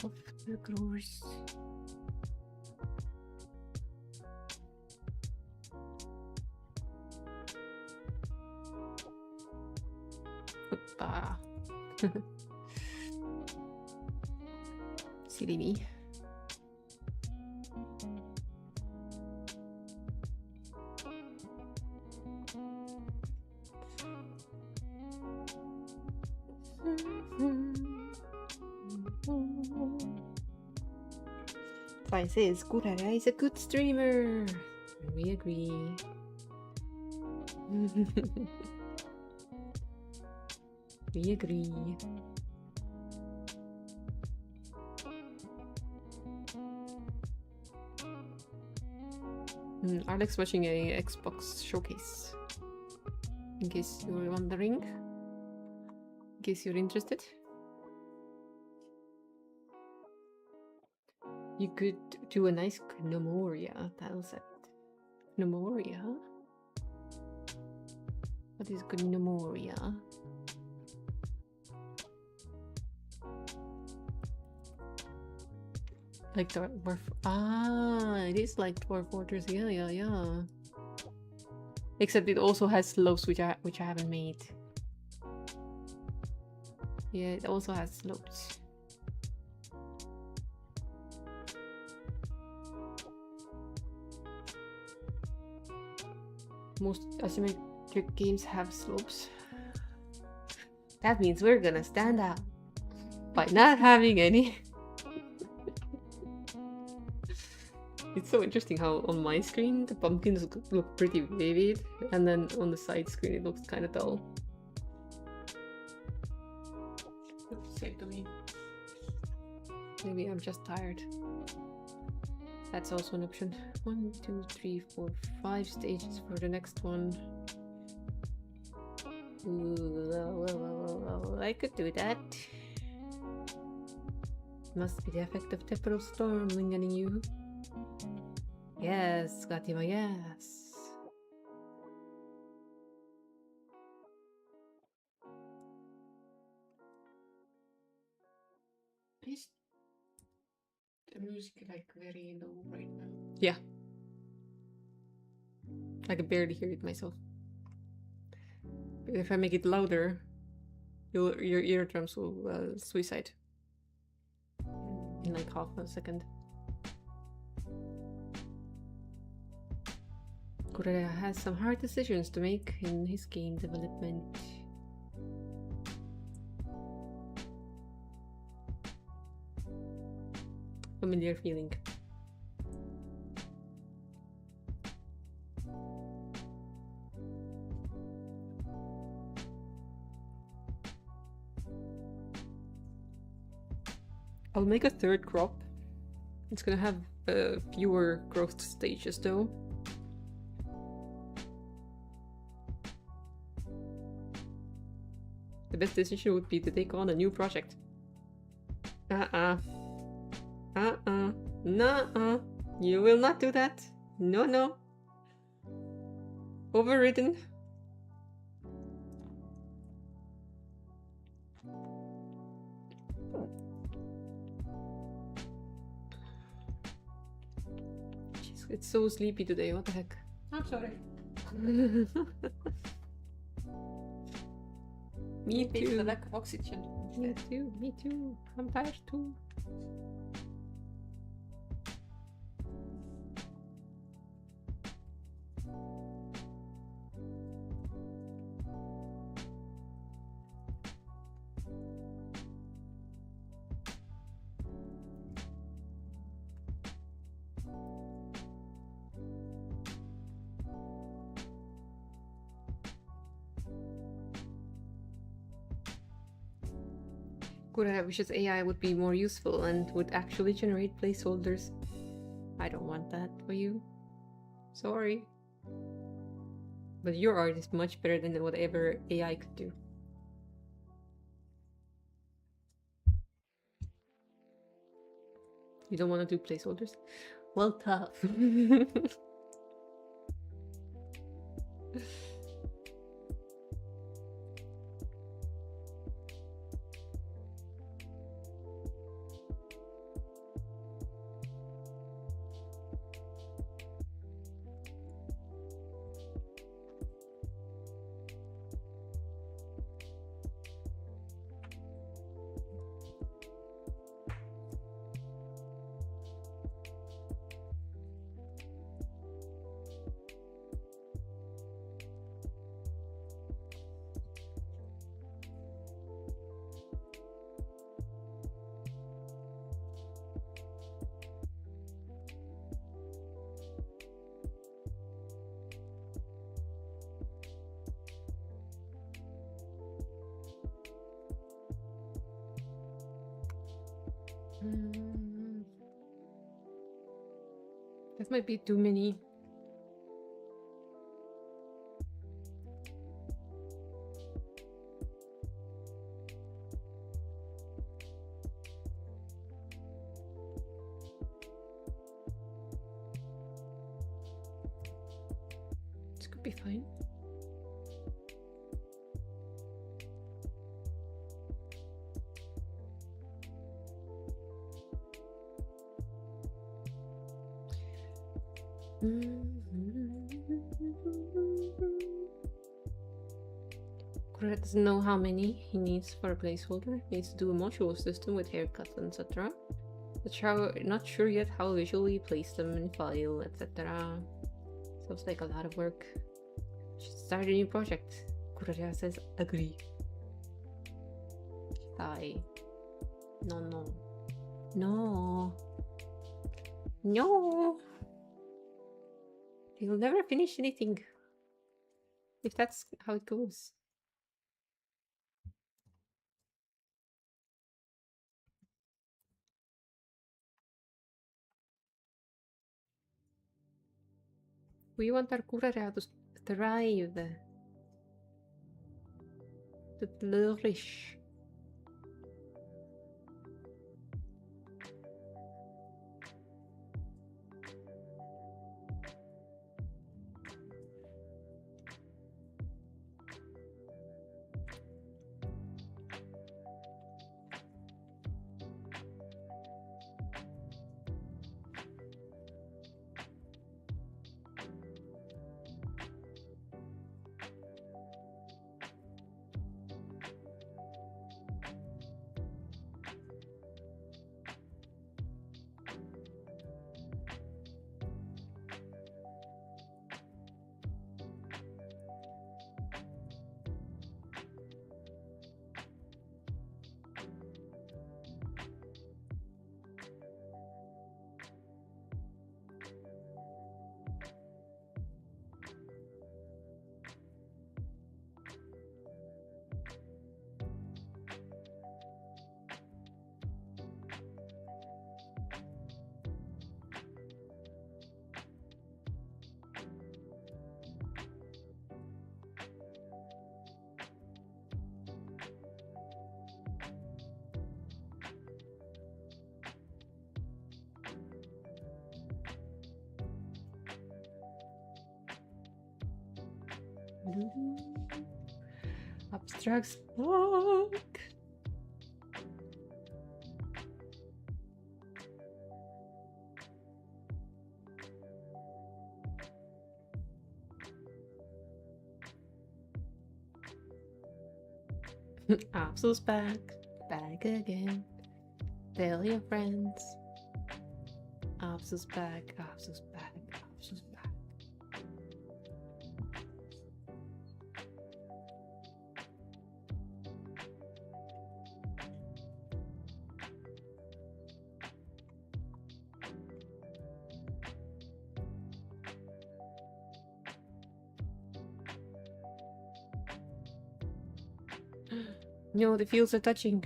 Of the growers. Hoppa. Silly me. Sai says Kurara is a good streamer. We agree. We agree. Alex watching a Xbox showcase. In case you're wondering. In case you're interested. You could do a nice Gnomoria tile set. Gnomoria? What is Gnomoria? Like Dwarf. Ah, it is like Dwarf Fortress. Yeah. Except it also has slopes, which I haven't made. Yeah, it also has slopes. Most isometric games have slopes. That means we're gonna stand out by not having any. It's so interesting how on my screen the pumpkins look pretty vivid, and then on the side screen it looks kind of dull. Looks the same to me. Maybe I'm just tired. That's also an option. 1, 2, 3, 4, 5 stages for the next one. Ooh, I could do that. Must be the effect of temporal storm lingering you. Yes, Gatima, yes. Is the music like very low right now? Yeah. I can barely hear it myself. But if I make it louder, your eardrums will suicide in like half a second. Correa has some hard decisions to make in his game development. Familiar feeling. I'll make a third crop. It's gonna have fewer growth stages though. The best decision would be to take on a new project. Nuh-uh. You will not do that. No. Overridden. Jeez, it's so sleepy today. What the heck? I'm sorry. Me Maybe it's the too. lack of oxygen. Me too. I'm tired too. Kurara wishes AI would be more useful and would actually generate placeholders. I don't want that for you. Sorry. But your art is much better than whatever AI could do. You don't want to do placeholders? Well, tough. That might be too many. This could be fine. Kura doesn't know how many he needs for a placeholder. He needs to do a module system with haircuts, etc. Not sure yet how visually place them in file, etc. Sounds like a lot of work. Should start a new project. Kuraya says agree. Sigh. No. He'll never finish anything. If that's how it goes. We want our Kuraya to thrive. To flourish. Abstract spark. Absol's back again. Tell your friends. Absol's back. Absol's back. No, the fields are touching.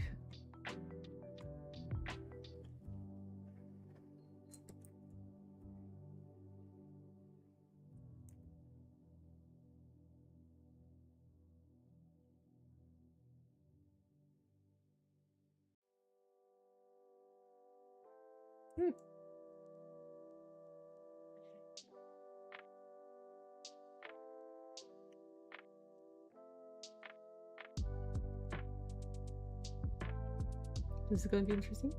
This is going to be interesting.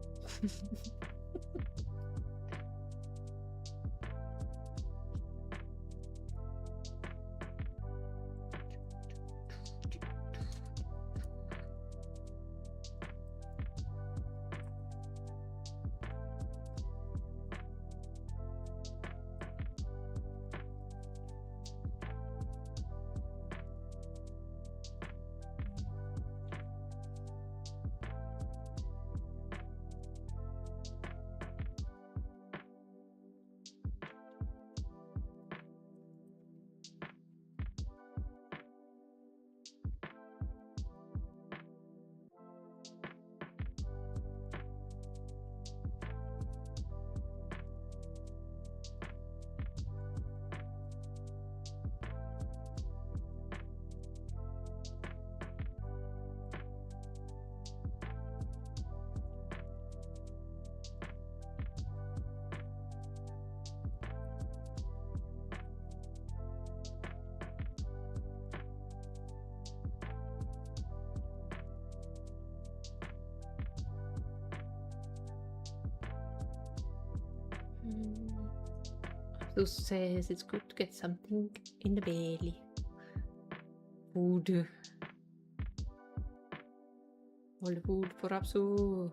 Who says it's good to get something in the belly? Food. All the food for Apsu.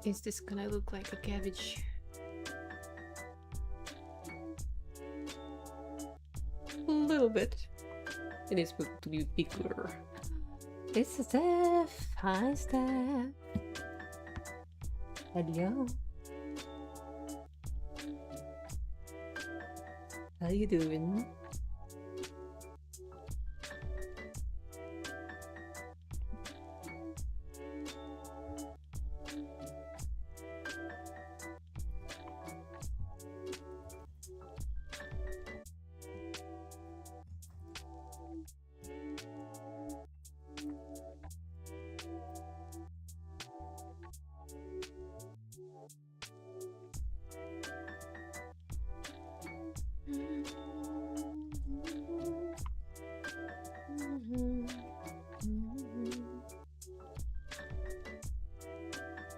Is this gonna look like a cabbage? A little bit. It is going to be bigger. This is Steph. Hi, Steph. Hello. How you doing?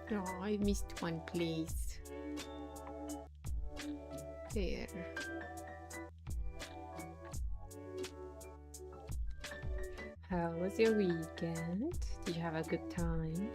Oh, I missed one place. There. How was your weekend? Did you have a good time?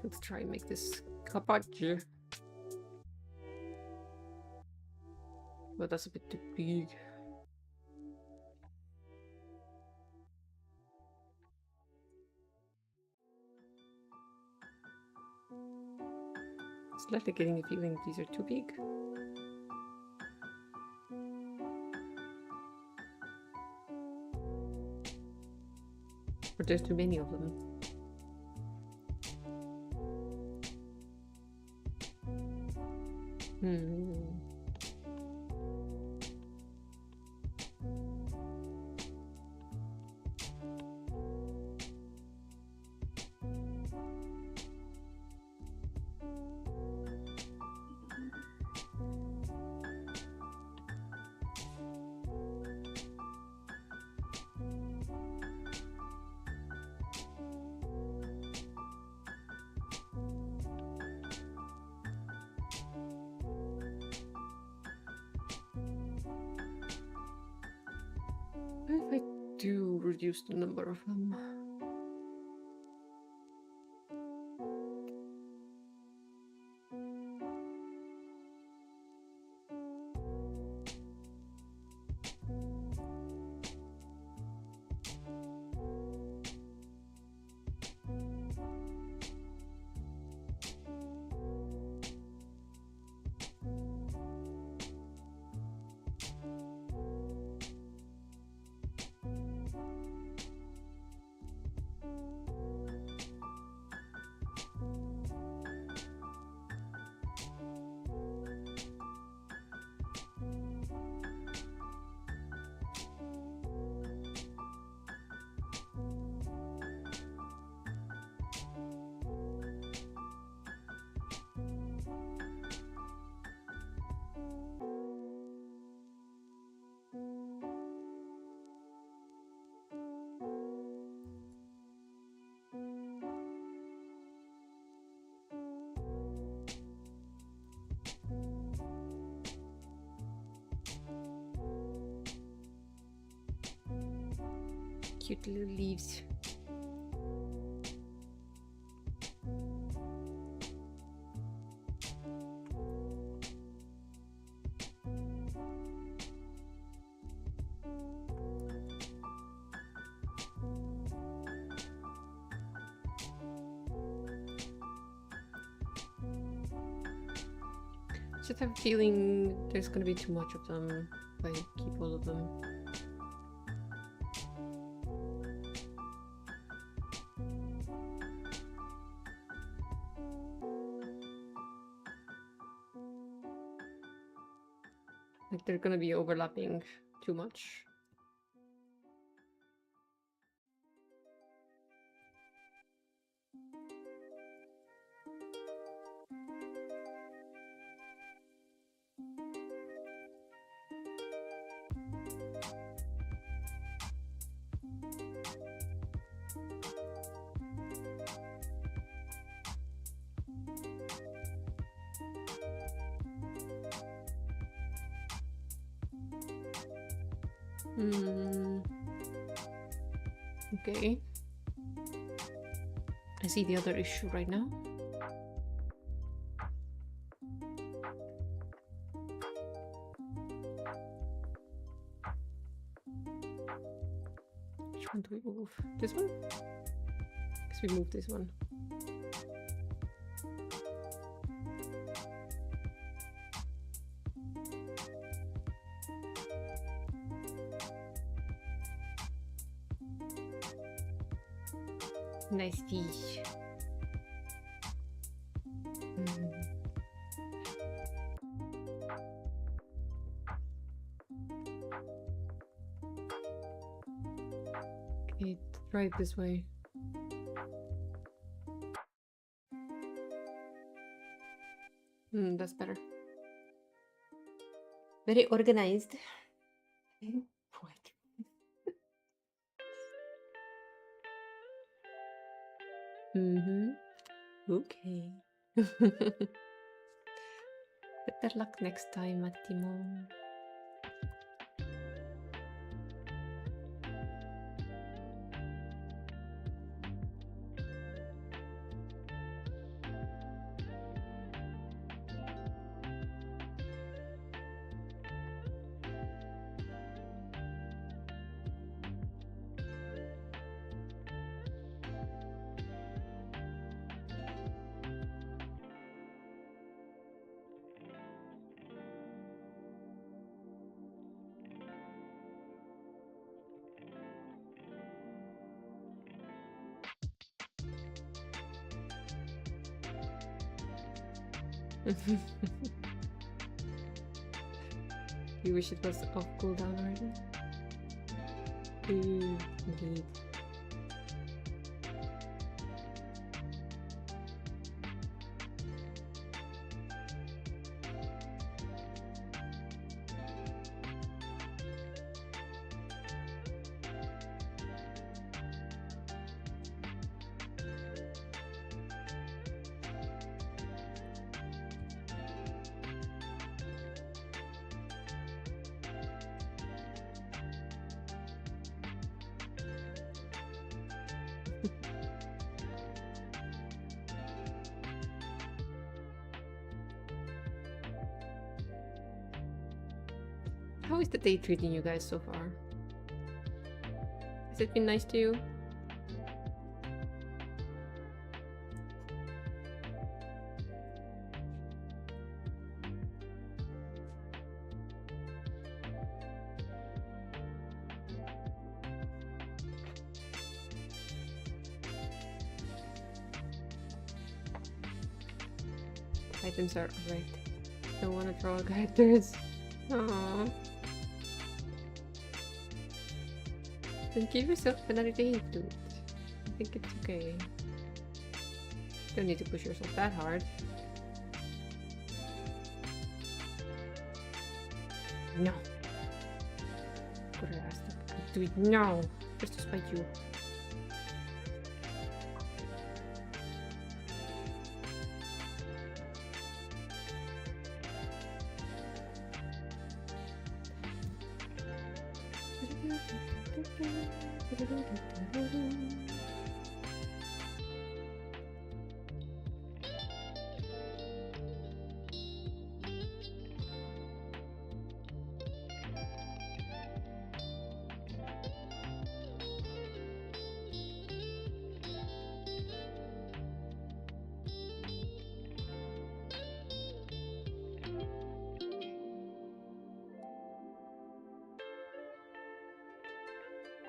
Let's try and make this carpaccio. But that's a bit too big. Slightly getting the feeling these are too big. Or there's too many of them. do reduce the number of them. Cute little leaves. Just have a feeling there's gonna be too much of them if I keep all of them. Like they're gonna be overlapping too much. Okay. I see the other issue right now. Which one do we move? This one? Because we moved this one. Nice fish. Okay, try it this way. That's better. Very organized. What? Okay. Better luck next time, Mattimo. You wish it was off cooldown already? Indeed. How is the day treating you guys so far? Has it been nice to you? Items are right. Don't want to draw characters. Aww. Then give yourself another day to do it. I think it's okay. Don't need to push yourself that hard. No. Could have asked them to do it now. Just to spite you.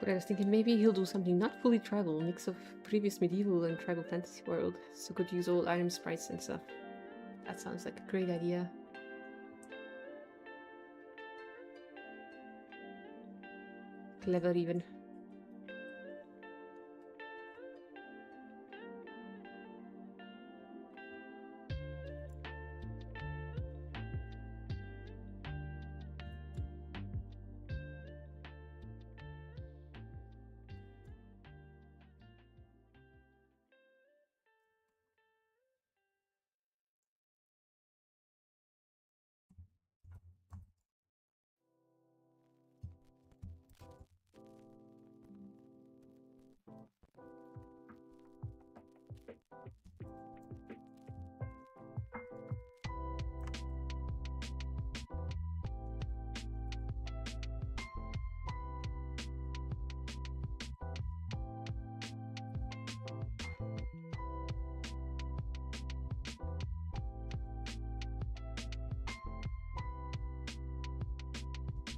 I was thinking maybe he'll do something not fully tribal, mix of previous medieval and tribal fantasy world, so could use old item sprites and stuff. That sounds like a great idea. Clever even.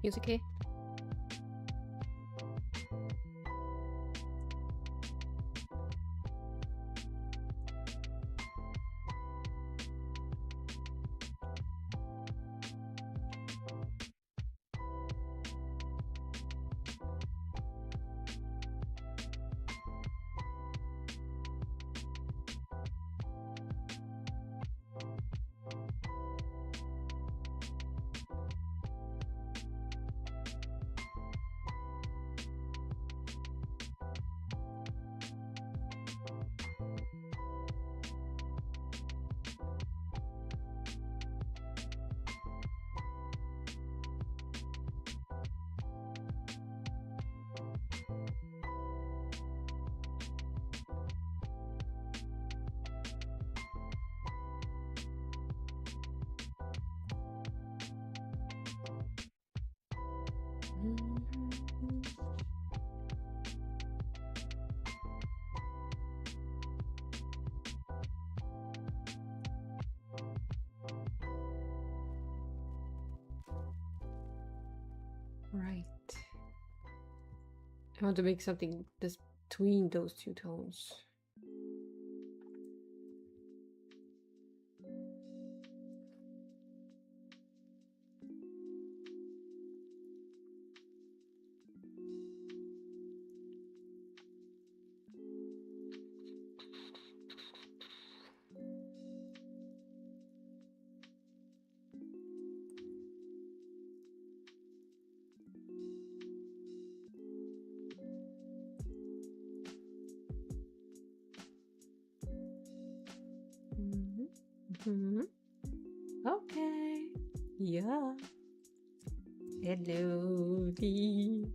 Music here? Right. I want to make something that's between those two tones. Okay. Yeah. Hello, Lee.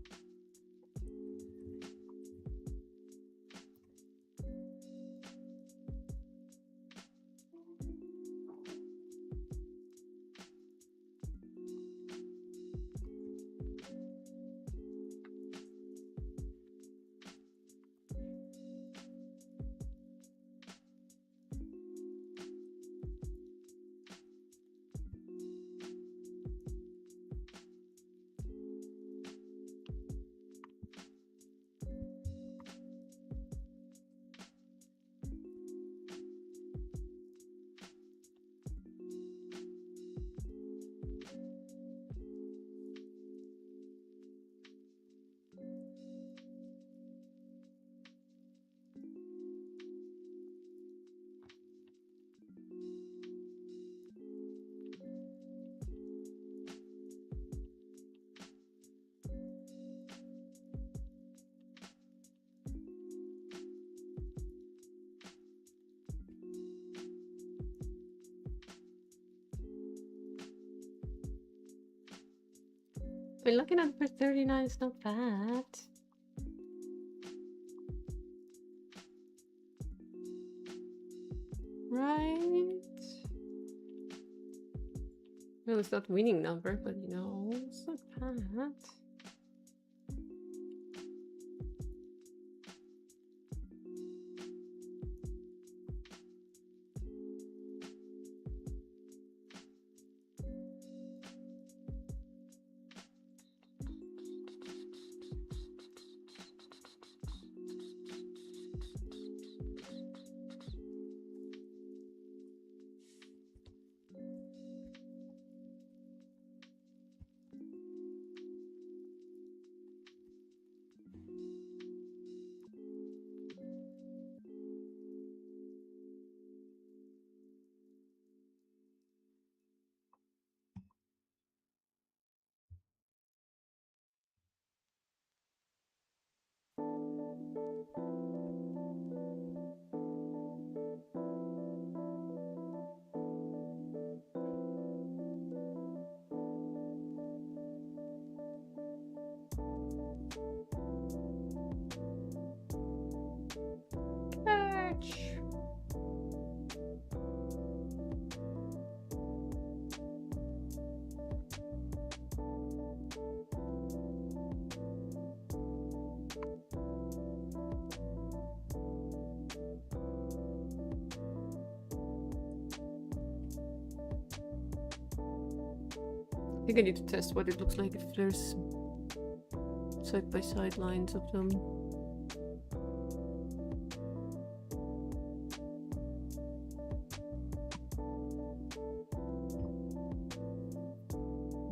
So we're looking at for 39, it's not bad. Right. Well, it's not winning number, but you know, it's not bad. Catch. I think I need to test what it looks like if there's side-by-side lines of them.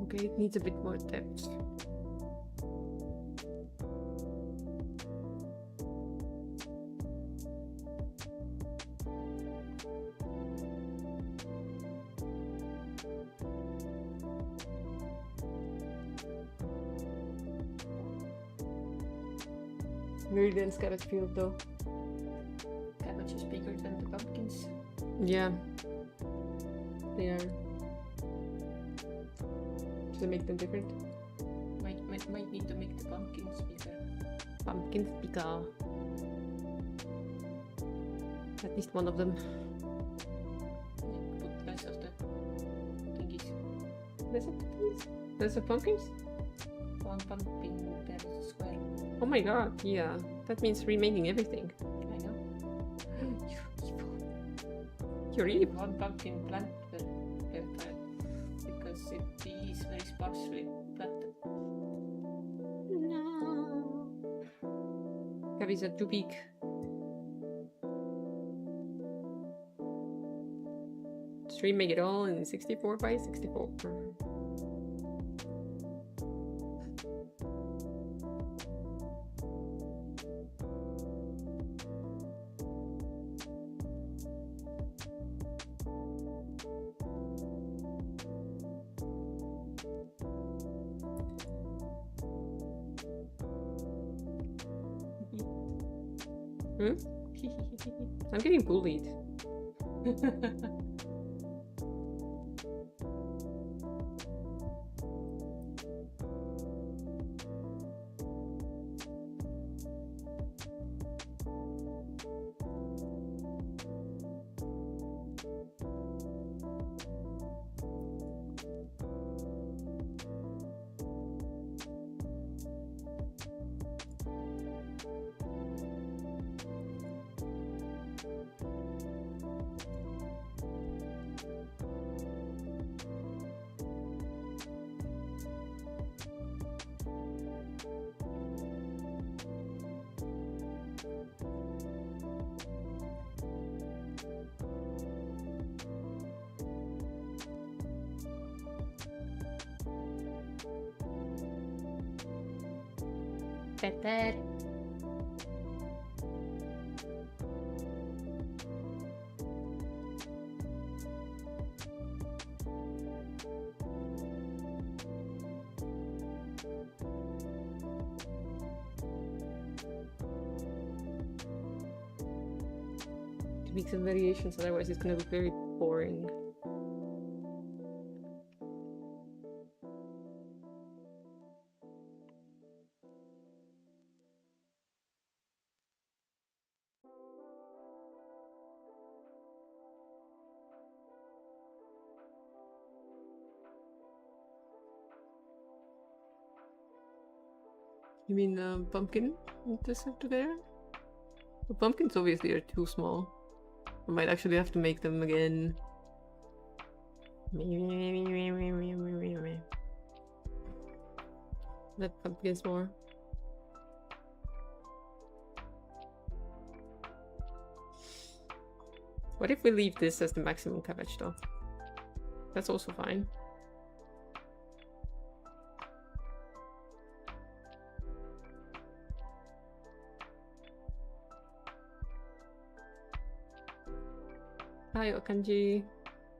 Okay, it needs a bit more depth. Very dense cabbage field though. Cabbage is bigger than the pumpkins. Yeah. They are. Does it make them different? Might need to make the pumpkins bigger. Pumpkins bigger. At least one of them. Put less of the thingies. Less of pumpkins? Less of pumpkins? One pumpkin per square. Oh my god, yeah. That means remaking everything. I know. You're evil. One pumpkin plant per tile. Because it is very sparsely planted. No. Cabbies are too big. Just remake it all in 64 by 64. Hmm? I'm getting bullied. Better. To make some variations, otherwise it's gonna look very boring. You mean the pumpkin this after there? The pumpkins obviously are too small. I might actually have to make them again. That pumpkins more. What if we leave this as the maximum cabbage though? That's also fine. Hi Okanji.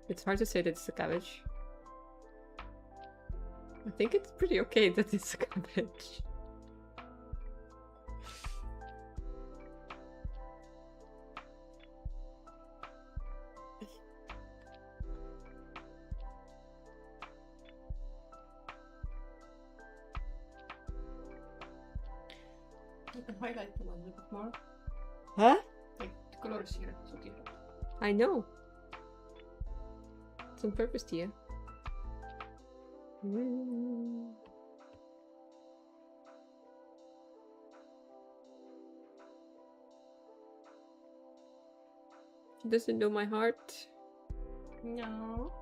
It's hard to say that it's a cabbage. I think it's pretty okay that it's a cabbage. You can highlight them a little bit more. Huh? Like the colors here, so different. I know. It's on purpose, Tia. She doesn't know my heart. No.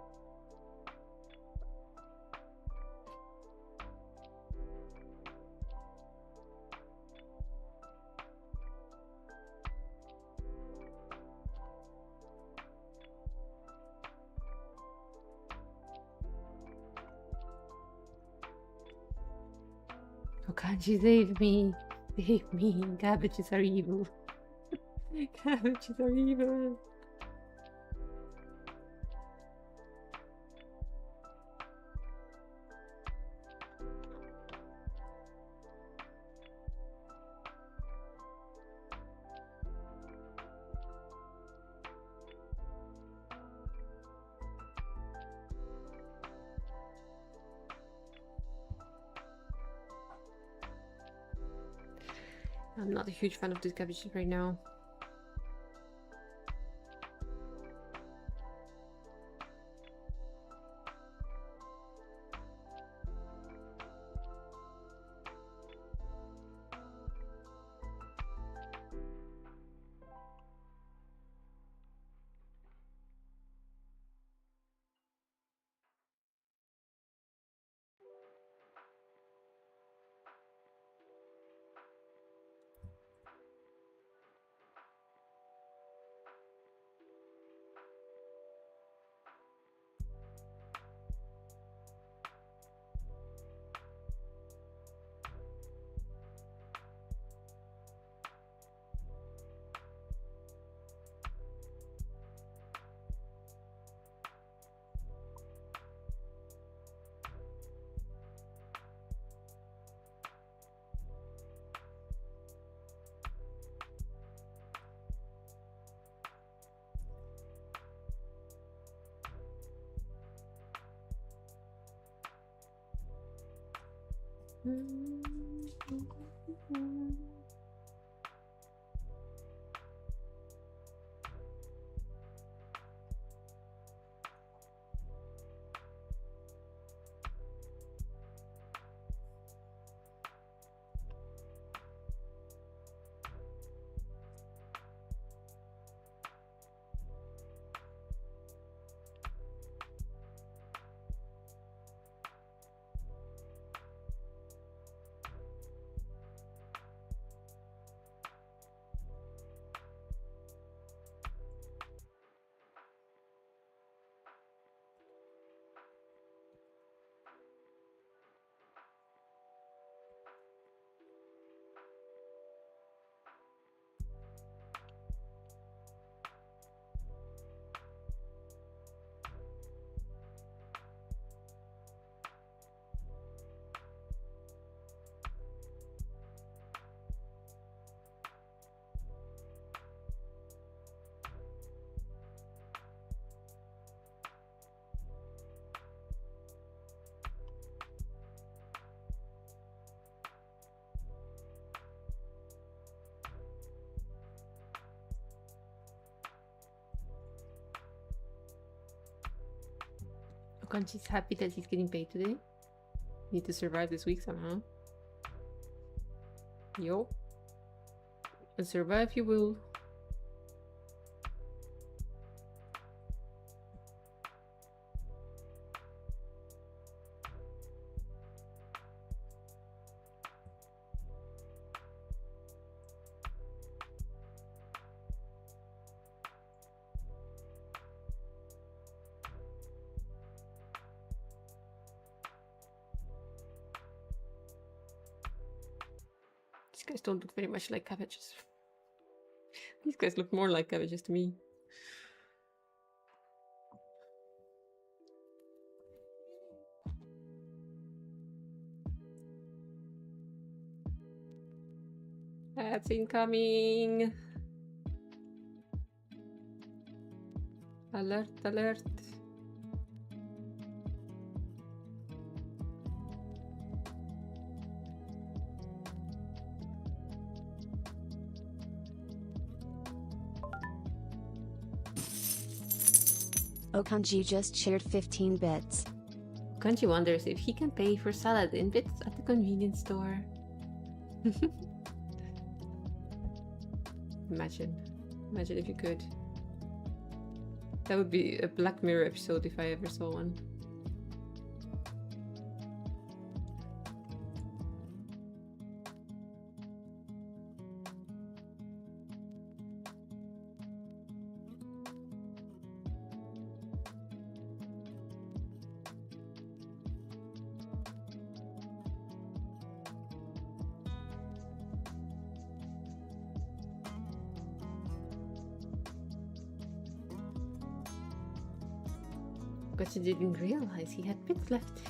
Okanji, save me. Save me. Cabbages are evil. Cabbages are evil. I'm not a huge fan of these cabbages right now. Okanji's happy that he's getting paid today. Need to survive this week somehow. Yo. And survive you will. These guys don't look very much like cabbages. These guys look more like cabbages to me. That's incoming. Alert, alert. Okanji just shared 15 bits. Kanji wonders if he can pay for salad in bits at the convenience store. Imagine if you could. That would be a Black Mirror episode if I ever saw one. Because he didn't realize he had bits left.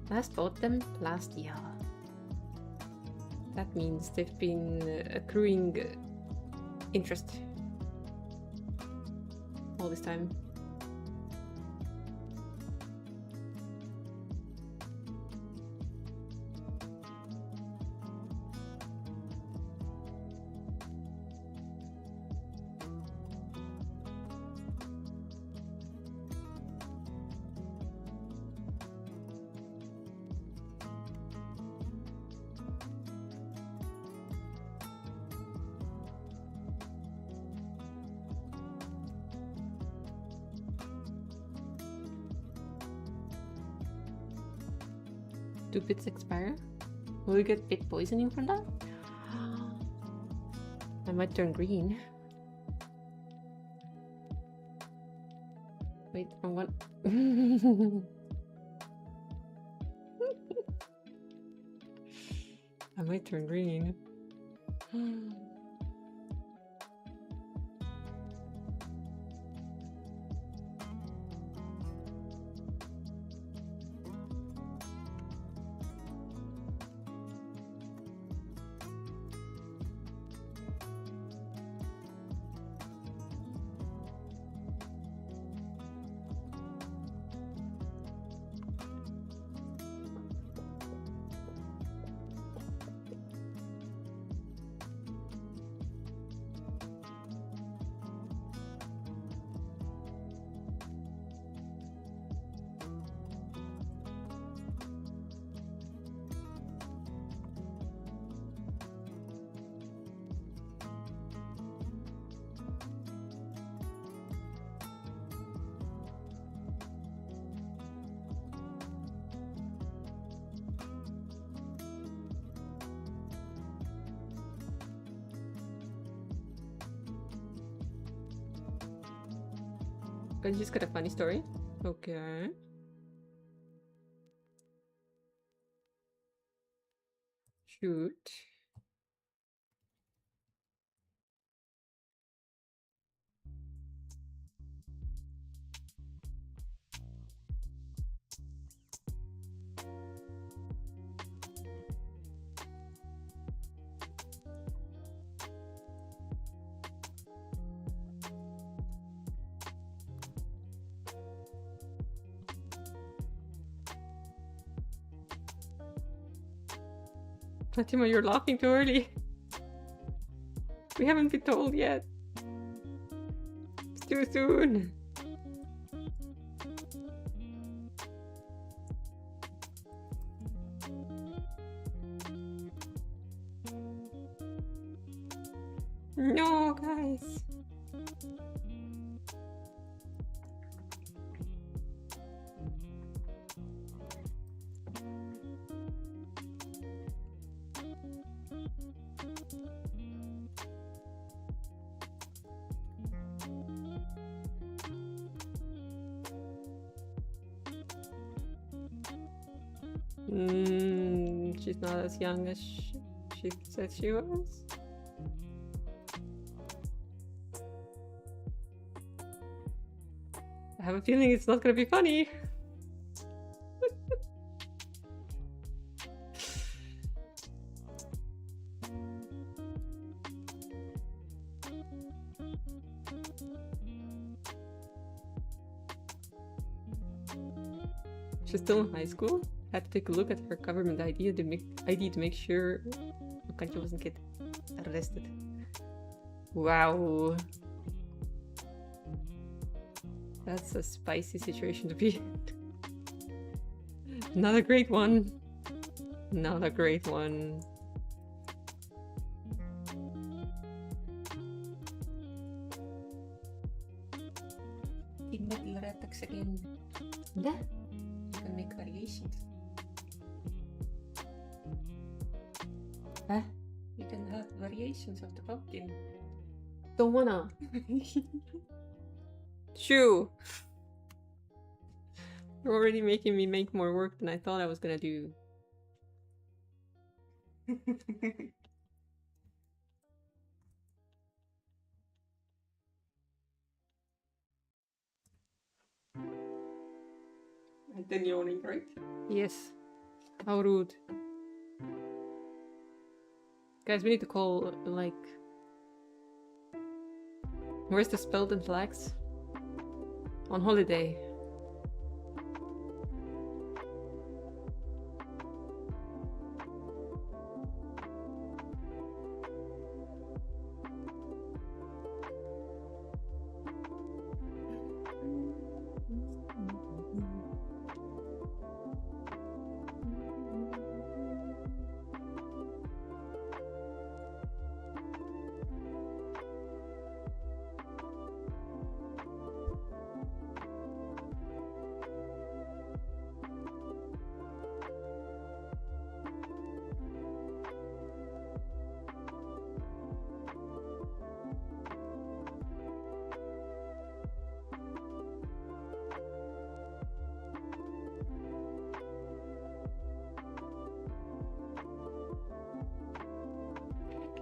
Last bought them last year. That means they've been accruing interest all this time. Do bits expire? Will you get bit poisoning from that? I might turn green. Wait, wrong one. I might turn green. I just got a funny story. Okay. Shoot. Fatima, you're laughing too early. We haven't been told yet. It's too soon. No, guys. She's not as young as she said she was. I have a feeling it's not gonna be funny. She's still in high school. Had to take a look at her government ID to make sure Kantje wasn't get arrested. Wow. That's a spicy situation to be in. Not a great one. Not a great one. Inmettelrätteks again. Yeah. You can make variations. Huh? You can have variations of the pumpkin. Don't wanna. Shoo! You're already making me make more work than I thought I was gonna do. And then yawning, right? Yes. How rude. Guys, we need to call, like... Where's the spelled and flags? On holiday.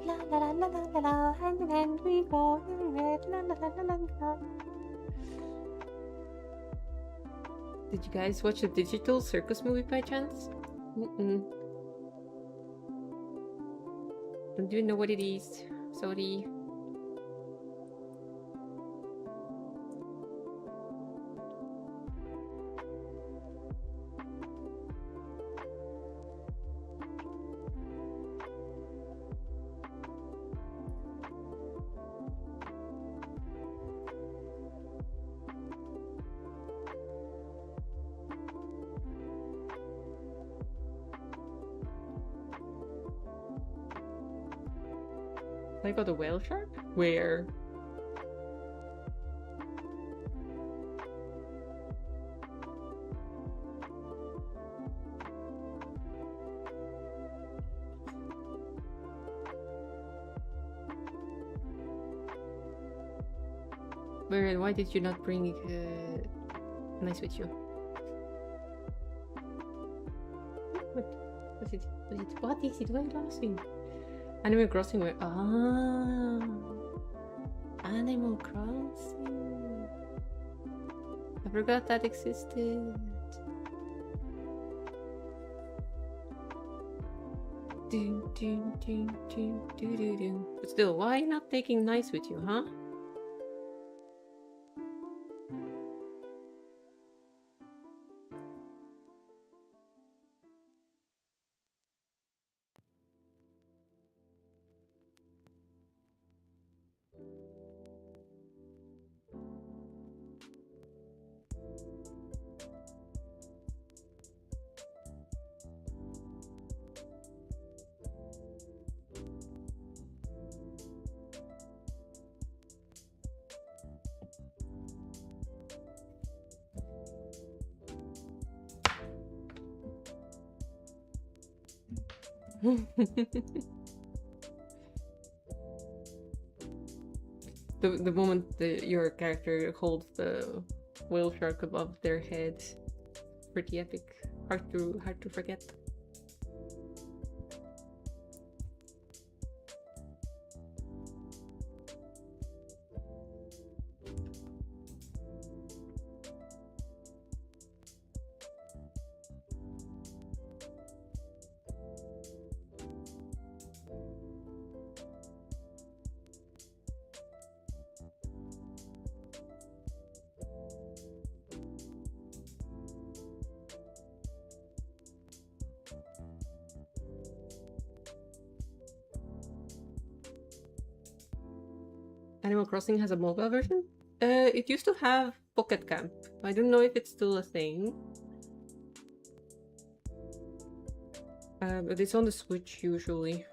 La la la la la la la, and we go red, la la la la la. Did you guys watch the digital circus movie by chance? Don't even know what it is. Sorry. Like about the whale shark? Where? Where and why did you not bring Nice with you? What was it? What is it? Why are you laughing? Animal Crossing where Animal Crossing. I forgot that existed. But still, why not taking Nice with you, huh? The moment your character holds the whale shark above their head, pretty epic. Hard to forget. Animal Crossing has a mobile version? It used to have Pocket Camp. I don't know if it's still a thing. But it's on the Switch usually.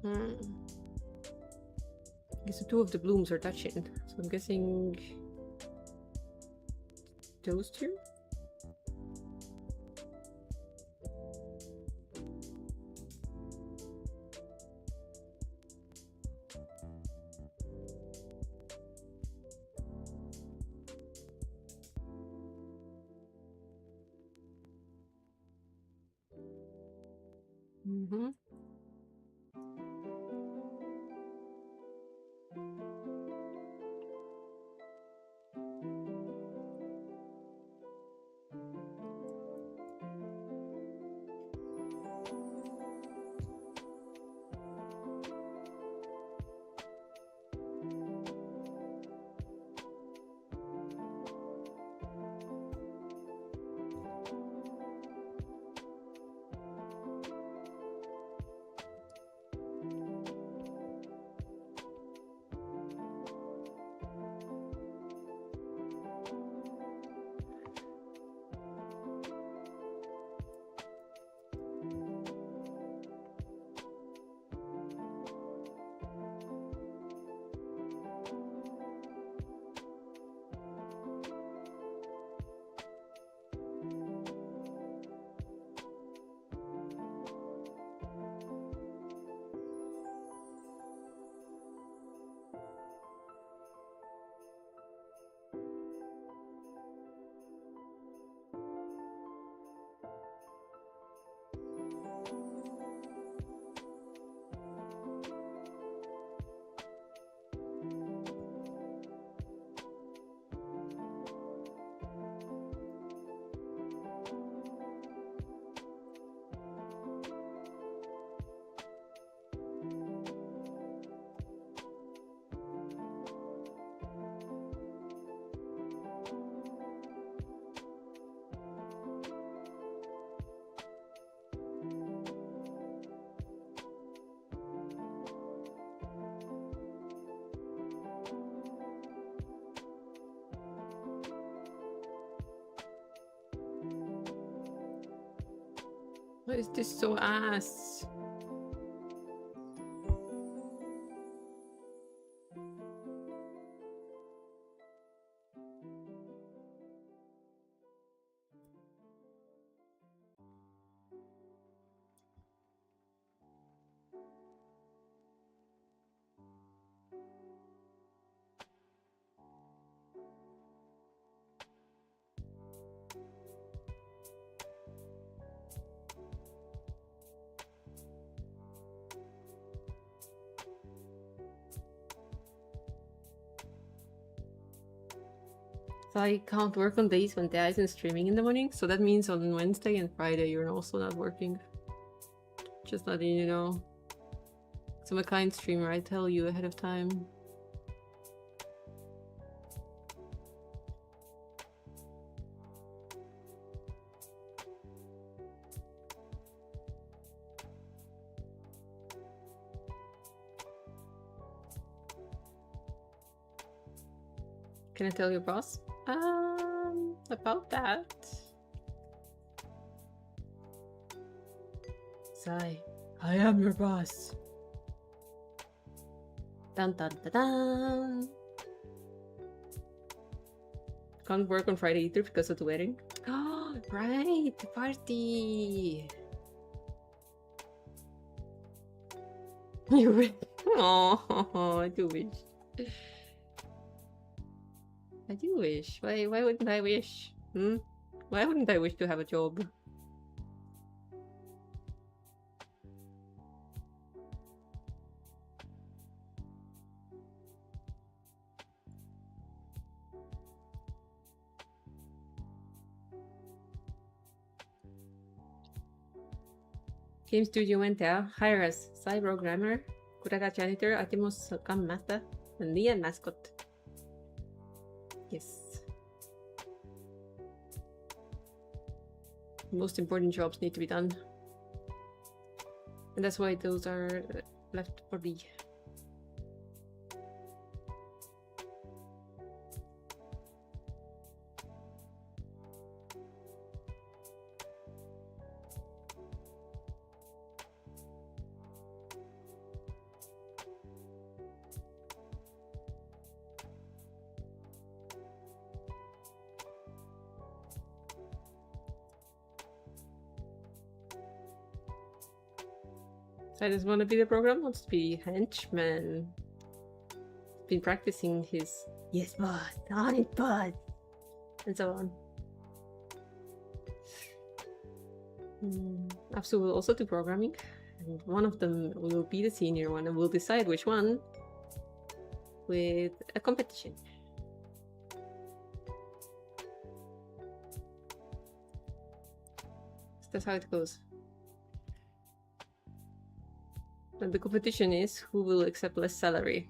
I guess the two of the blooms are touching, so I'm guessing those two? Mm-hmm. Why is this so ass? So I can't work on days when Dad isn't streaming in the morning, so that means on Wednesday and Friday you're also not working. Just letting you know. So I'm a kind streamer, I tell you ahead of time. Can I tell your boss? About that. Sigh. I am your boss. Dun dun dun dun. Can't work on Friday either because of the wedding. Oh, right, the party. You wish. Oh, I do wish. I do wish. Why wouldn't I wish? Why wouldn't I wish to have a job? Game studio went there. Hire us. Sai programmer. Kuraga janitor. Atimos scrum master. And Nia mascot. Yes. Most important jobs need to be done. And that's why those are left for the... I just want to be the program, wants to be henchman. Been practicing his yes boss, on it boss, and so on. Apsu will also do programming, and one of them will be the senior one, and we'll decide which one with a competition. So that's how it goes. And the competition is who will accept less salary.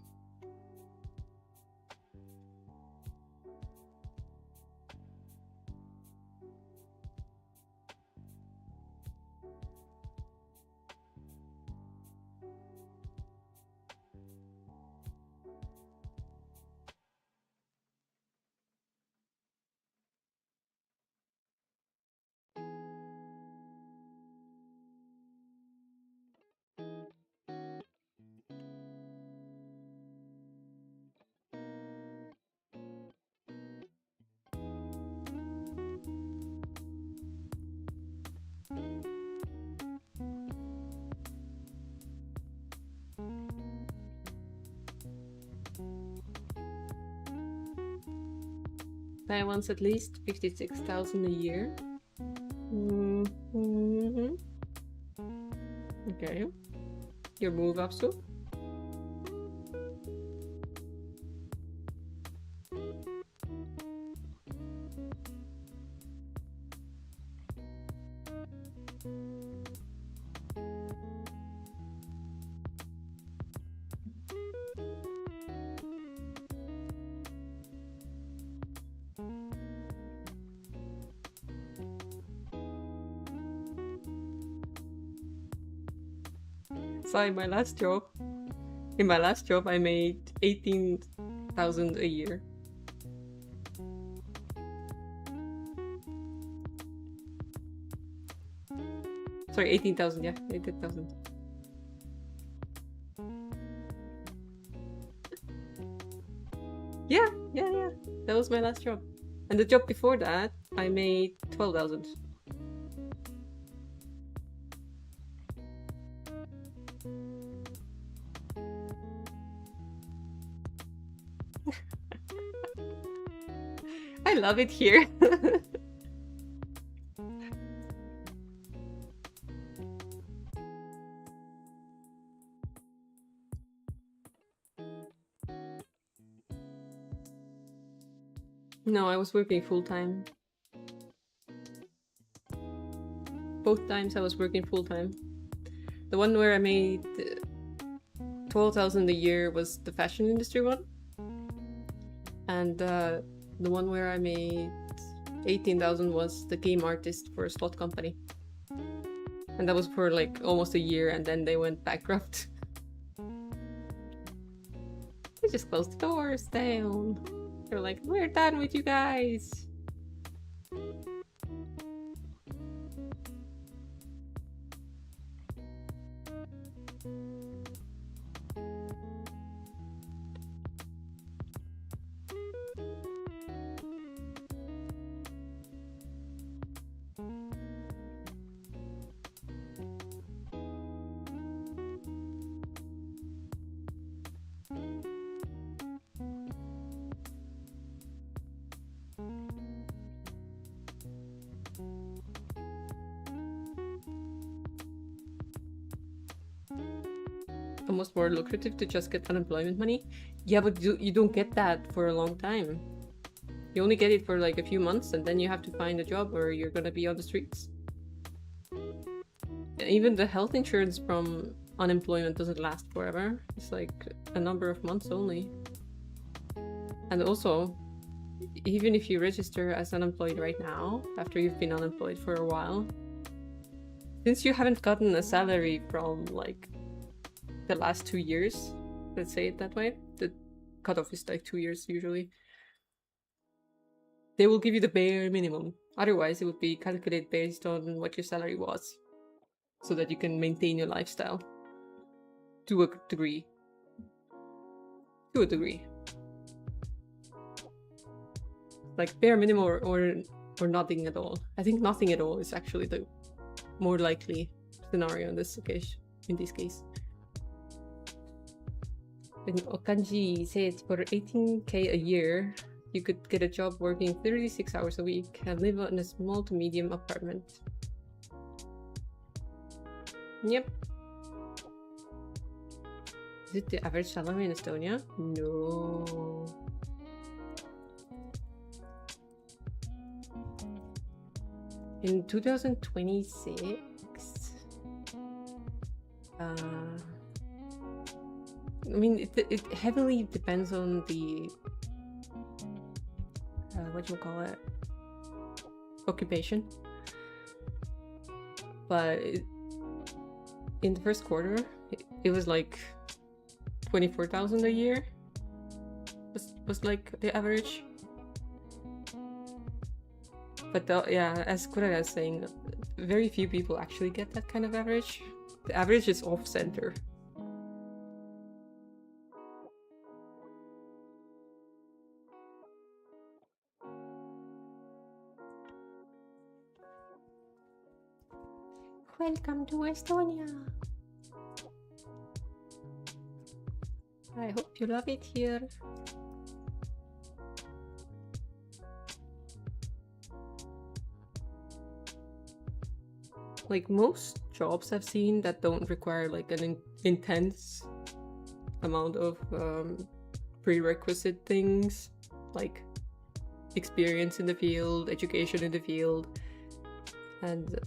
I wants at least 56,000 a year. Okay. Your move, Apsu? So in my last job, I made 18,000 a year. Sorry, 18,000, yeah, 18,000. Yeah. That was my last job. And the job before that, I made 12,000. I love it here. No, I was working full-time. Both times I was working full-time. The one where I made 12,000 a year was the fashion industry one. And the one where I made 18,000 was the game artist for a slot company. And that was for like almost a year, and then they went bankrupt. They just closed the doors down. They're like, we're done with you guys. Almost more lucrative to just get unemployment money. Yeah, but you don't get that for a long time. You only get it for like a few months, and then you have to find a job or you're gonna be on the streets. Even the health insurance from unemployment doesn't last forever. It's like a number of months only. And also, even if you register as unemployed right now, after you've been unemployed for a while, since you haven't gotten a salary from like the last 2 years, let's say it that way, the cutoff is like 2 years usually, they will give you the bare minimum. Otherwise, it would be calculated based on what your salary was, so that you can maintain your lifestyle to a degree. To a degree. Like bare minimum or nothing at all. I think nothing at all is actually the more likely scenario in this case. And Okanji says for 18k a year, you could get a job working 36 hours a week and live in a small to medium apartment. Yep. Is it the average salary in Estonia? No. In 2026, I mean, it heavily depends on the what you call it, occupation. But in the first quarter, it was like 24,000 a year. Was like the average. But yeah, as Kurara is saying, very few people actually get that kind of average. The average is off-center. Welcome to Estonia. I hope you love it here. Like most jobs I've seen that don't require like an intense amount of prerequisite things, like experience in the field, education in the field, and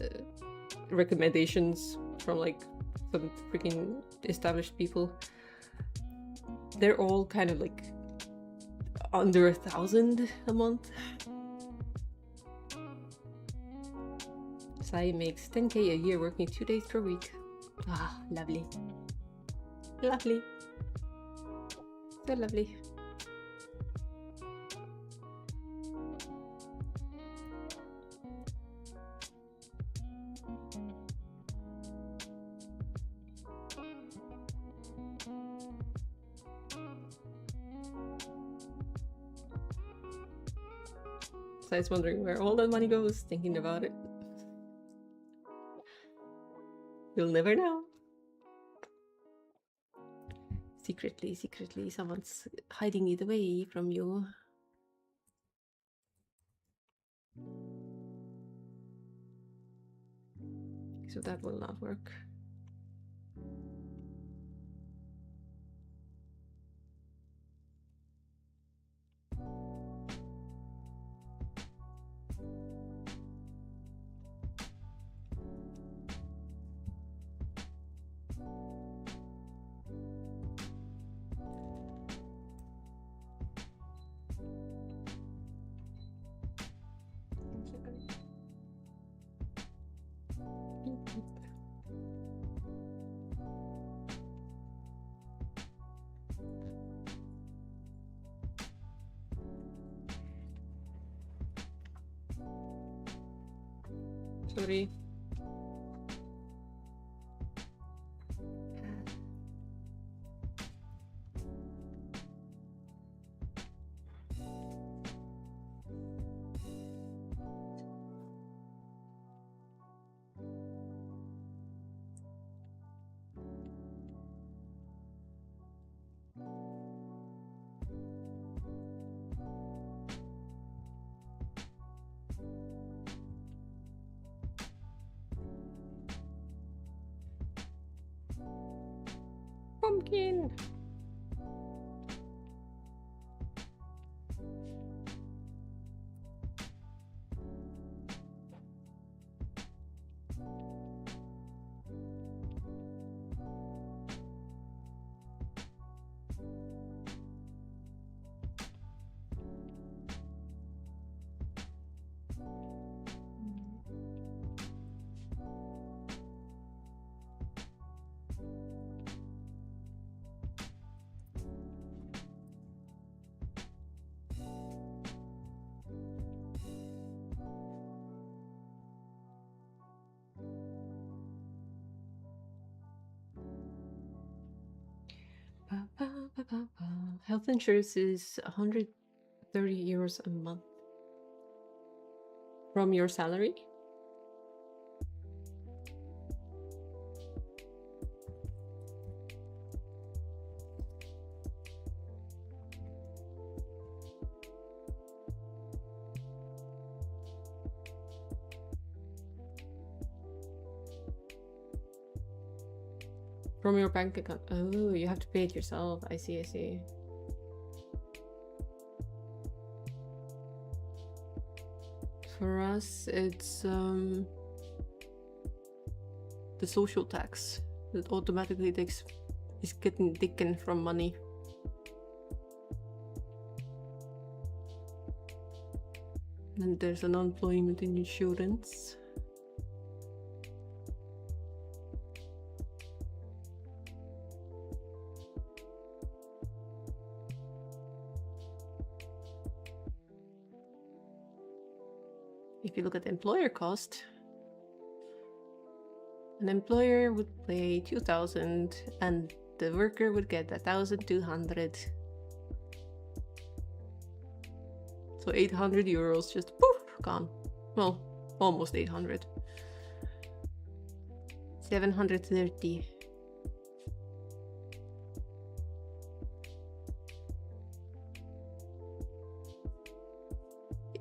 recommendations from like some freaking established people. They're all kind of like under 1,000 a month. Sai makes 10k a year working 2 days per week. Ah, lovely. Lovely. So lovely. Sai's wondering where all that money goes, thinking about it. You'll never know. Secretly, someone's hiding it away from you. So that will not work. Sorry. Pumpkin. Health insurance is 130 euros a month from your salary. From your bank account. Oh, you have to pay it yourself. I see, I see. For us, it's the social tax that automatically is getting taken from money. And there's an unemployment insurance. If you look at the employer cost, an employer would pay 2,000 and the worker would get 1,200. So 800 euros just poof, gone. Well, almost 800. 730.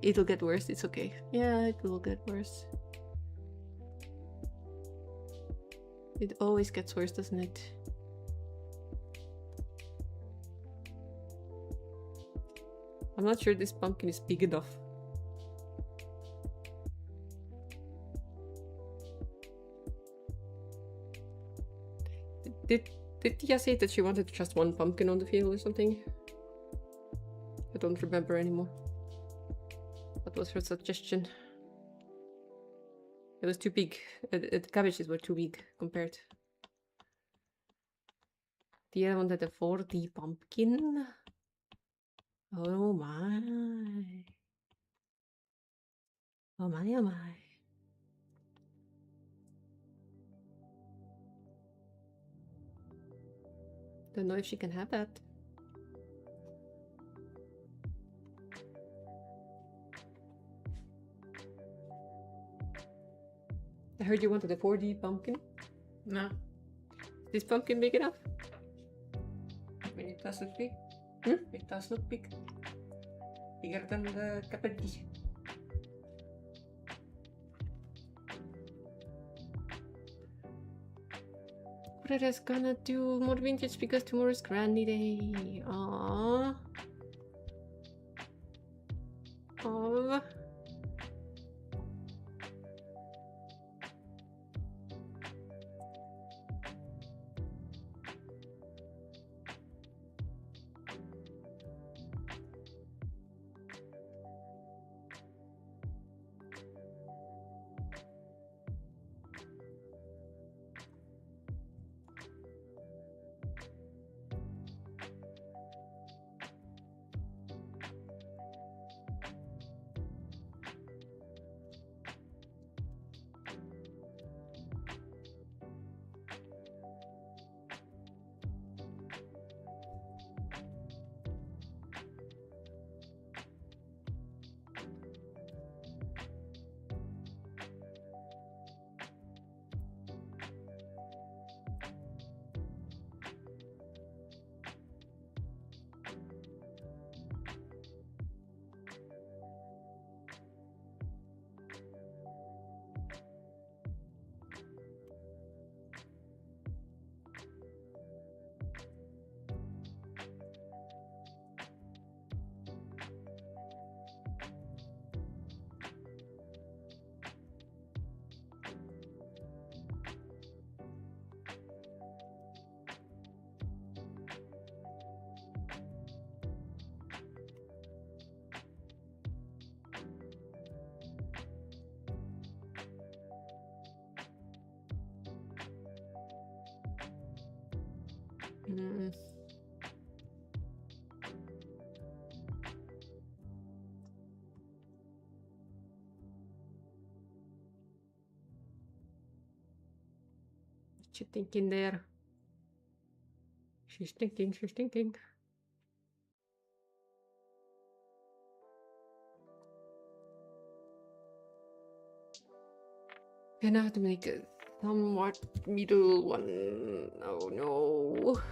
It'll get worse, it's okay. Yeah, it will get worse. It always gets worse, doesn't it? I'm not sure this pumpkin is big enough. Did Tia say that she wanted just one pumpkin on the field or something? I don't remember anymore. What was her suggestion? It was too big. The cabbages were too big compared. Tia wanted a 4D pumpkin. Oh my. Oh my, oh my. Don't know if she can have that. I heard you wanted a 4D pumpkin. No, Is this pumpkin big enough? I mean it does look big. Hmm? It does look big. Bigger than the cabbage. Brother's gonna do more vintage because tomorrow's Granny Day. Aww. Oh. Mm. What's she thinking there? She's thinking, she's thinking. And I have to make a somewhat middle one. Oh no.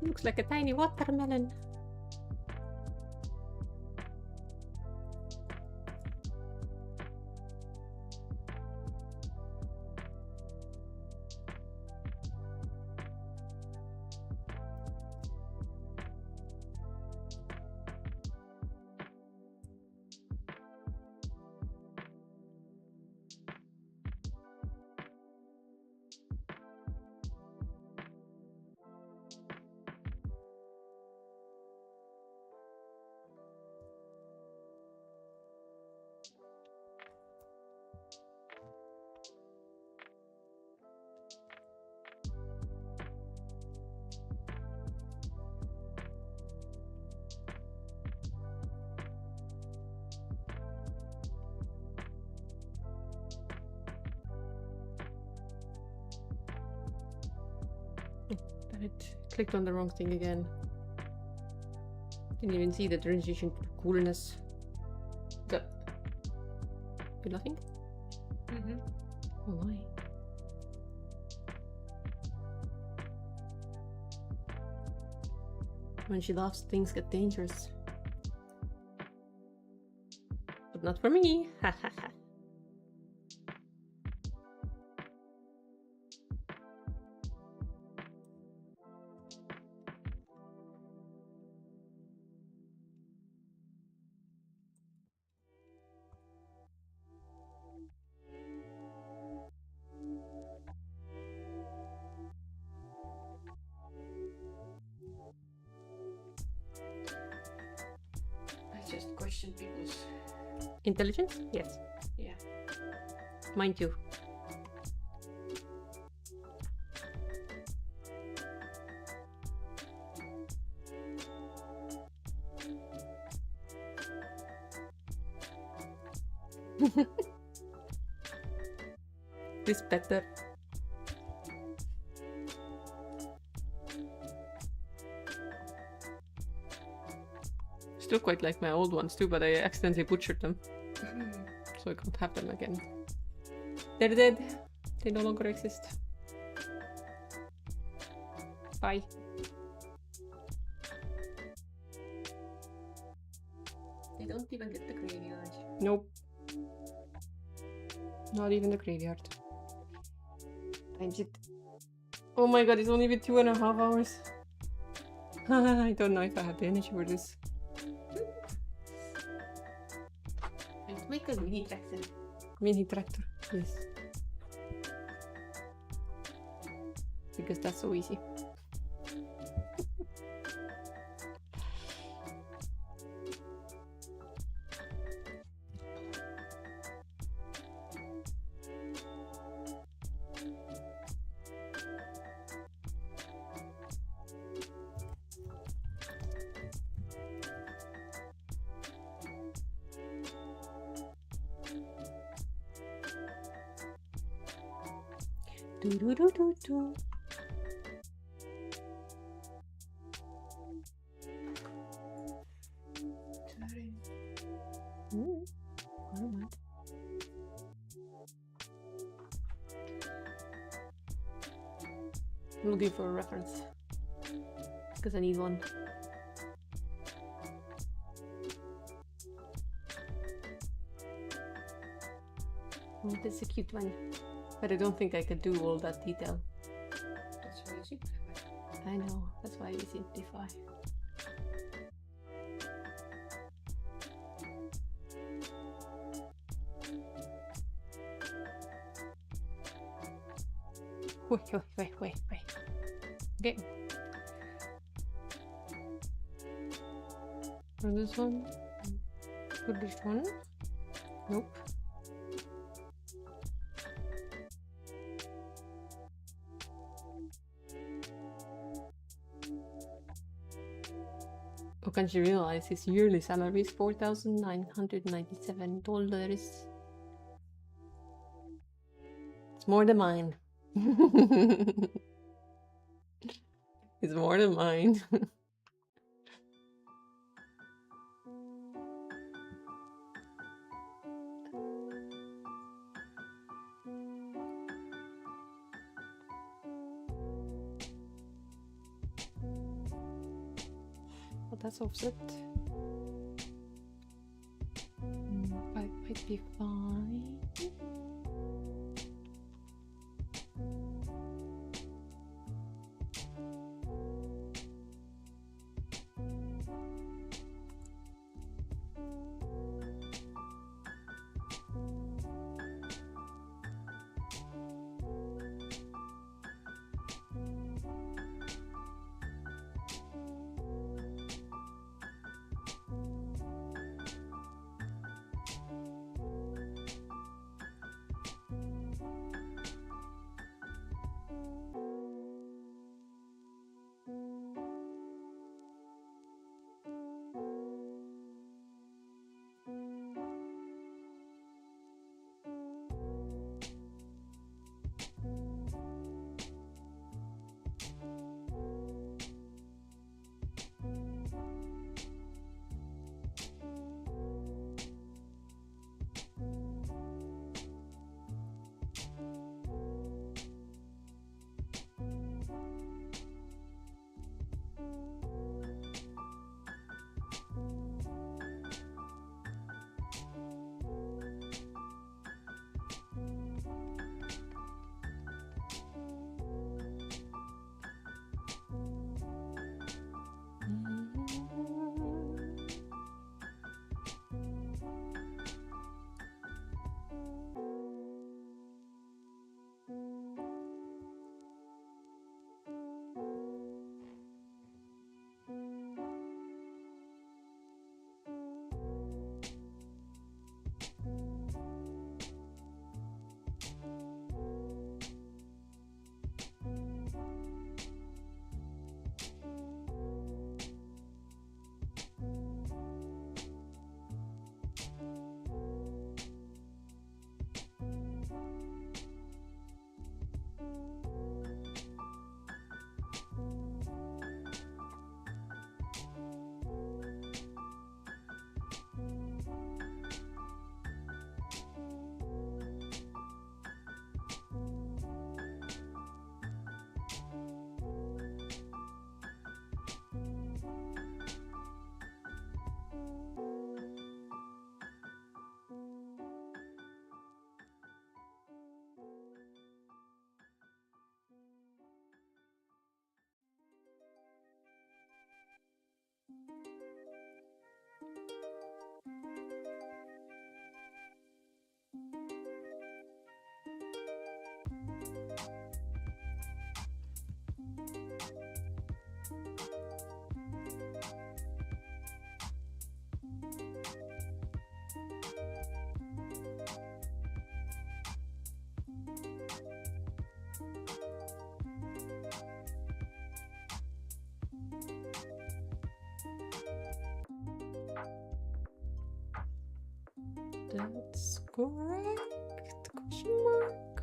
Looks like a tiny watermelon. It clicked on the wrong thing again. Didn't even see the transition to coolness. That did nothing? Mm-hmm. Oh my. When she laughs, things get dangerous. But not for me. Ha ha ha. I just question people's. Intelligence? Yes. Yeah. Mine too. This better. Still quite like my old ones too, but I accidentally butchered them. So I can't have them again. They're dead. They no longer exist. Bye. They don't even get the graveyard. Nope. Not even the graveyard. Times it. Oh my god, it's only been 2.5 hours. I don't know if I have the energy for this. Let's make a mini tractor. Mini tractor, yes. Because that's so easy. Do do do do do. I don't mind. I'm looking for a reference because I need one. Oh, that's a cute one, but I don't think I could do all that detail. That's why you simplify. I know, that's why we simplify. Wait. Okay. For this one, for this one, nope. Oh, can't you realize his yearly salary is $4,997? It's more than mine. It's more than mine. Well, that's offset. Might be fine. That's correct? Question mark.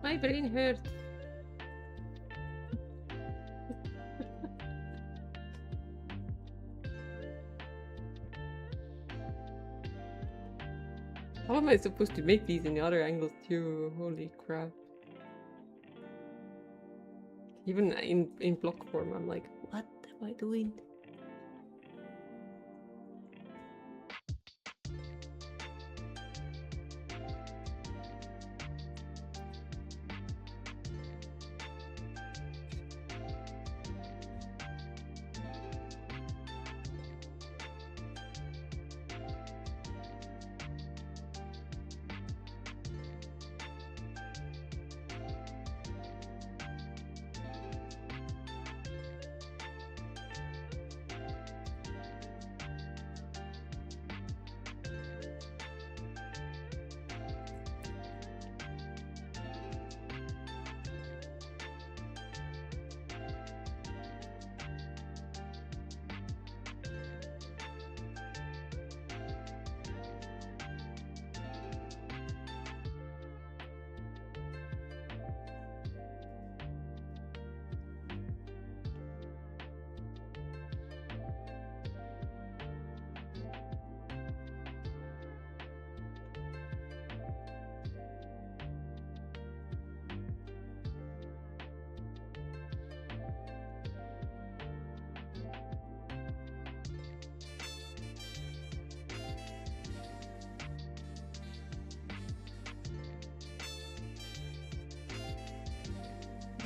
My brain hurts. How am I supposed to make these in the other angles too? Holy crap. Even in block form, I'm like, what am I doing?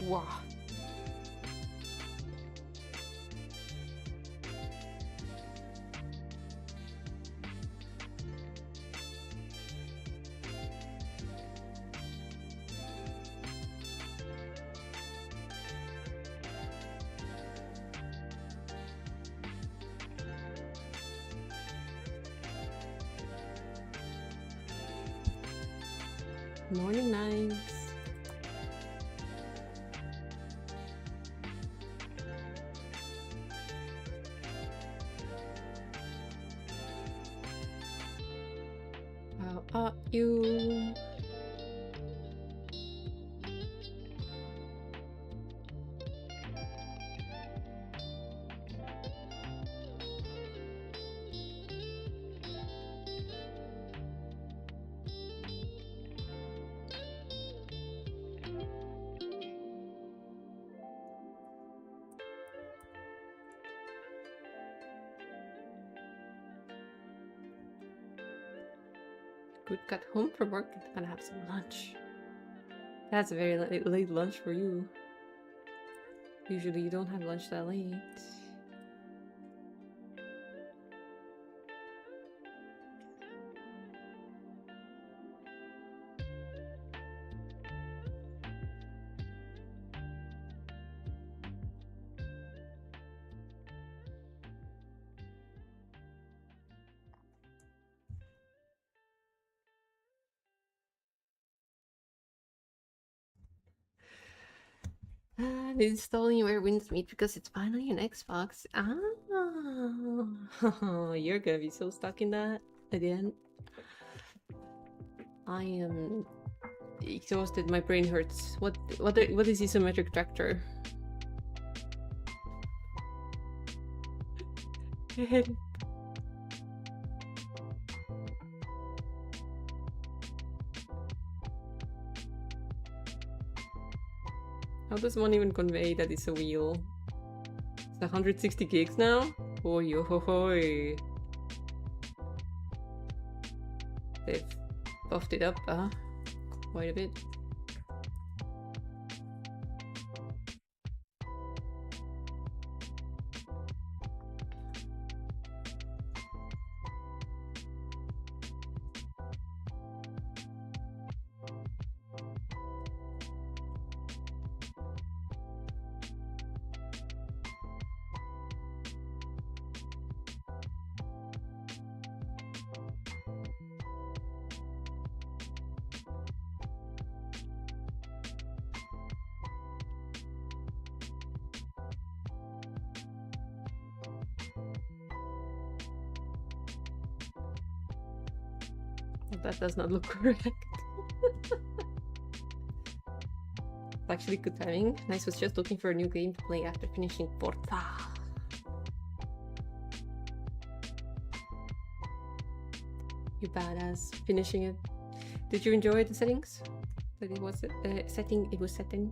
Wow. Morning nights. How are you? Good, got home from work and gonna have some lunch. That's a very late lunch for you. Usually you don't have lunch that late. I'm installing Where Winds Meet because it's finally an Xbox. Ah, you're gonna be so stuck in that again. I am exhausted. My brain hurts. What is isometric tractor? How does one even convey that it's a wheel? It's 160 gigs now? Oh yo ho hoi. They've buffed it up, quite a bit. That does not look correct. Actually, good timing. Nice was just looking for a new game to play after finishing Porta. You badass. Finishing it. Did you enjoy the settings? That it was setting it was set in?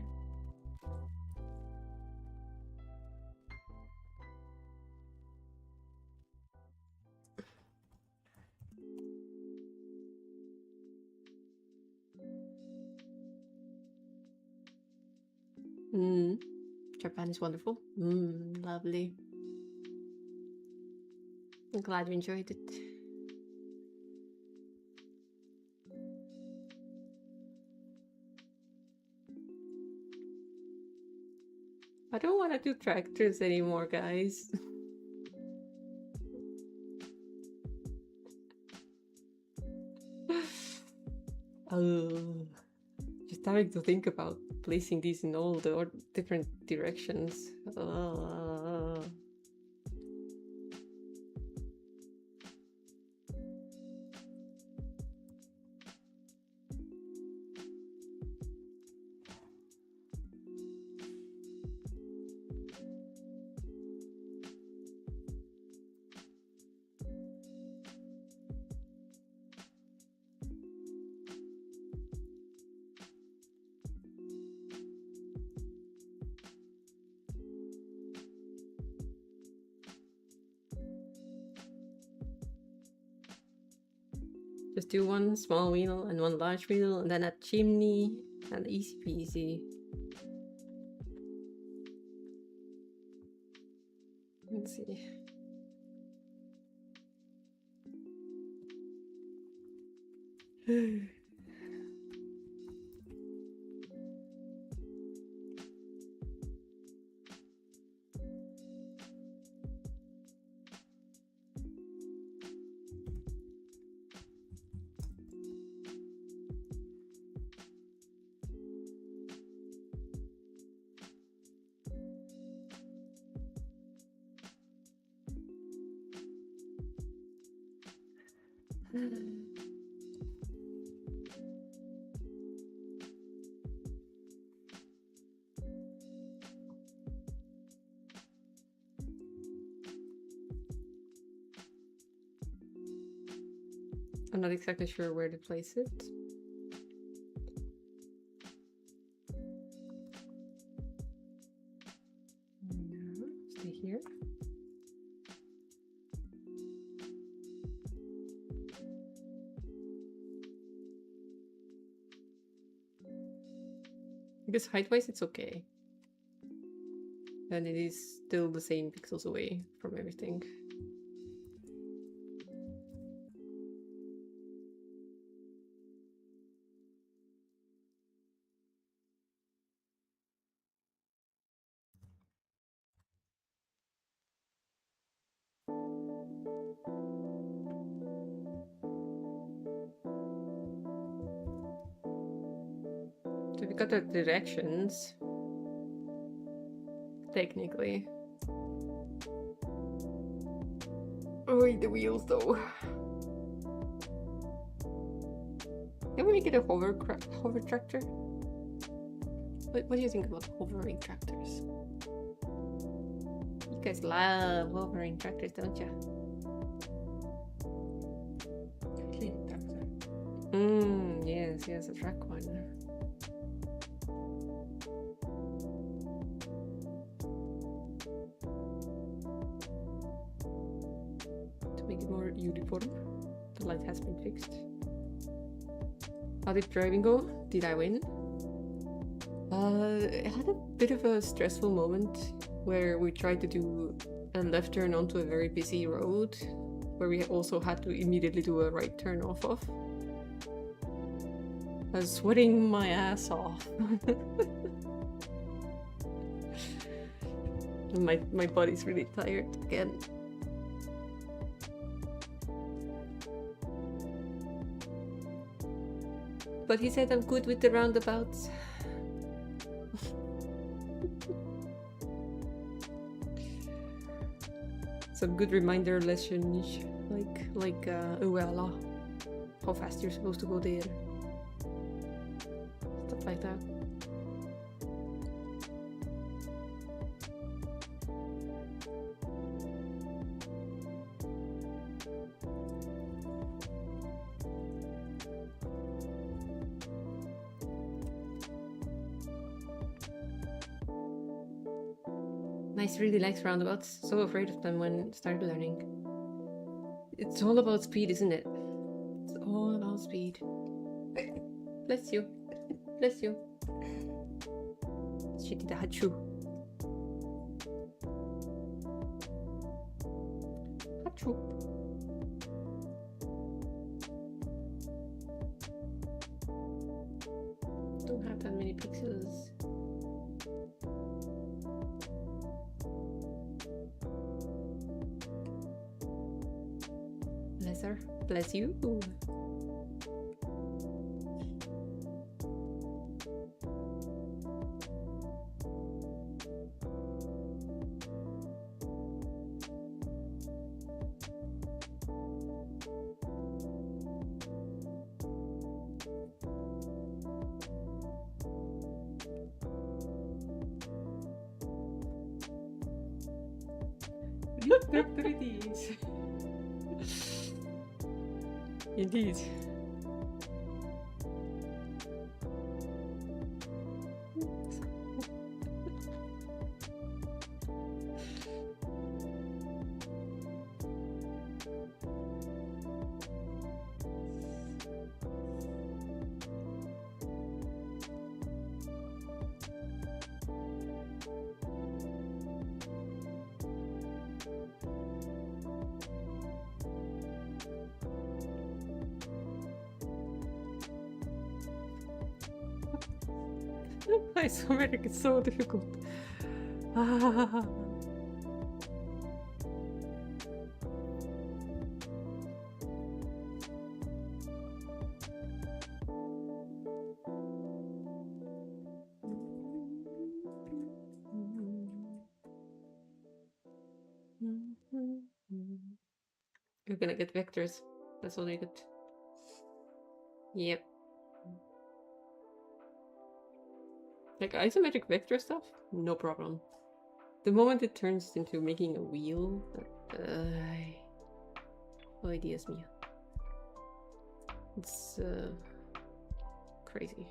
Japan is wonderful. Lovely. I'm glad you enjoyed it. I don't want to do tractors anymore, guys. Just having to think about placing these in all the different directions. Just do one small wheel and one large wheel, and then a chimney, and easy peasy. Let's see. I'm not exactly sure where to place it. No, stay here. I guess height-wise it's okay. And it is still the same pixels away from everything. So we got the directions, technically. Oh, the wheels though. Can we make it a hover tractor? What do you think about hovering tractors? You guys love hovering tractors, don't you? Clean tractor. Yes, a track one. To make it more uniform, the light has been fixed. How did driving go? Did I win? It had a bit of a stressful moment where we tried to do a left turn onto a very busy road, where we also had to immediately do a right turn off of. I was sweating my ass off. And my body's really tired again. But he said I'm good with the roundabouts. Some good reminder lessons, like Uella. how fast you're supposed to go there. Stuff like that. Nice, really likes roundabouts. So afraid of them when started learning. It's all about speed, isn't it? It's all about speed. Bless you. Bless you. She did a hachu. Hachu. Don't have that many pixels. Bless her. Bless you. There it is. Indeed. Isometric is so difficult. Ah. You're gonna get vectors. That's all you get. Yep. Like isometric vector stuff, no problem. The moment it turns into making a wheel, oh, Dios mío. It's crazy.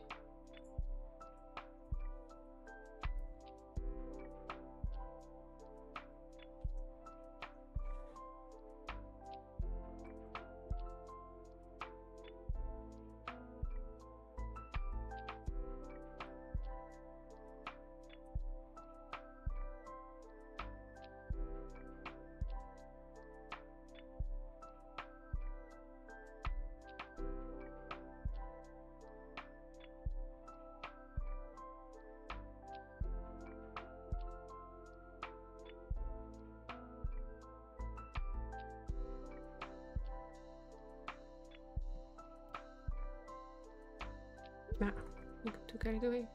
Nah, I got too carried away.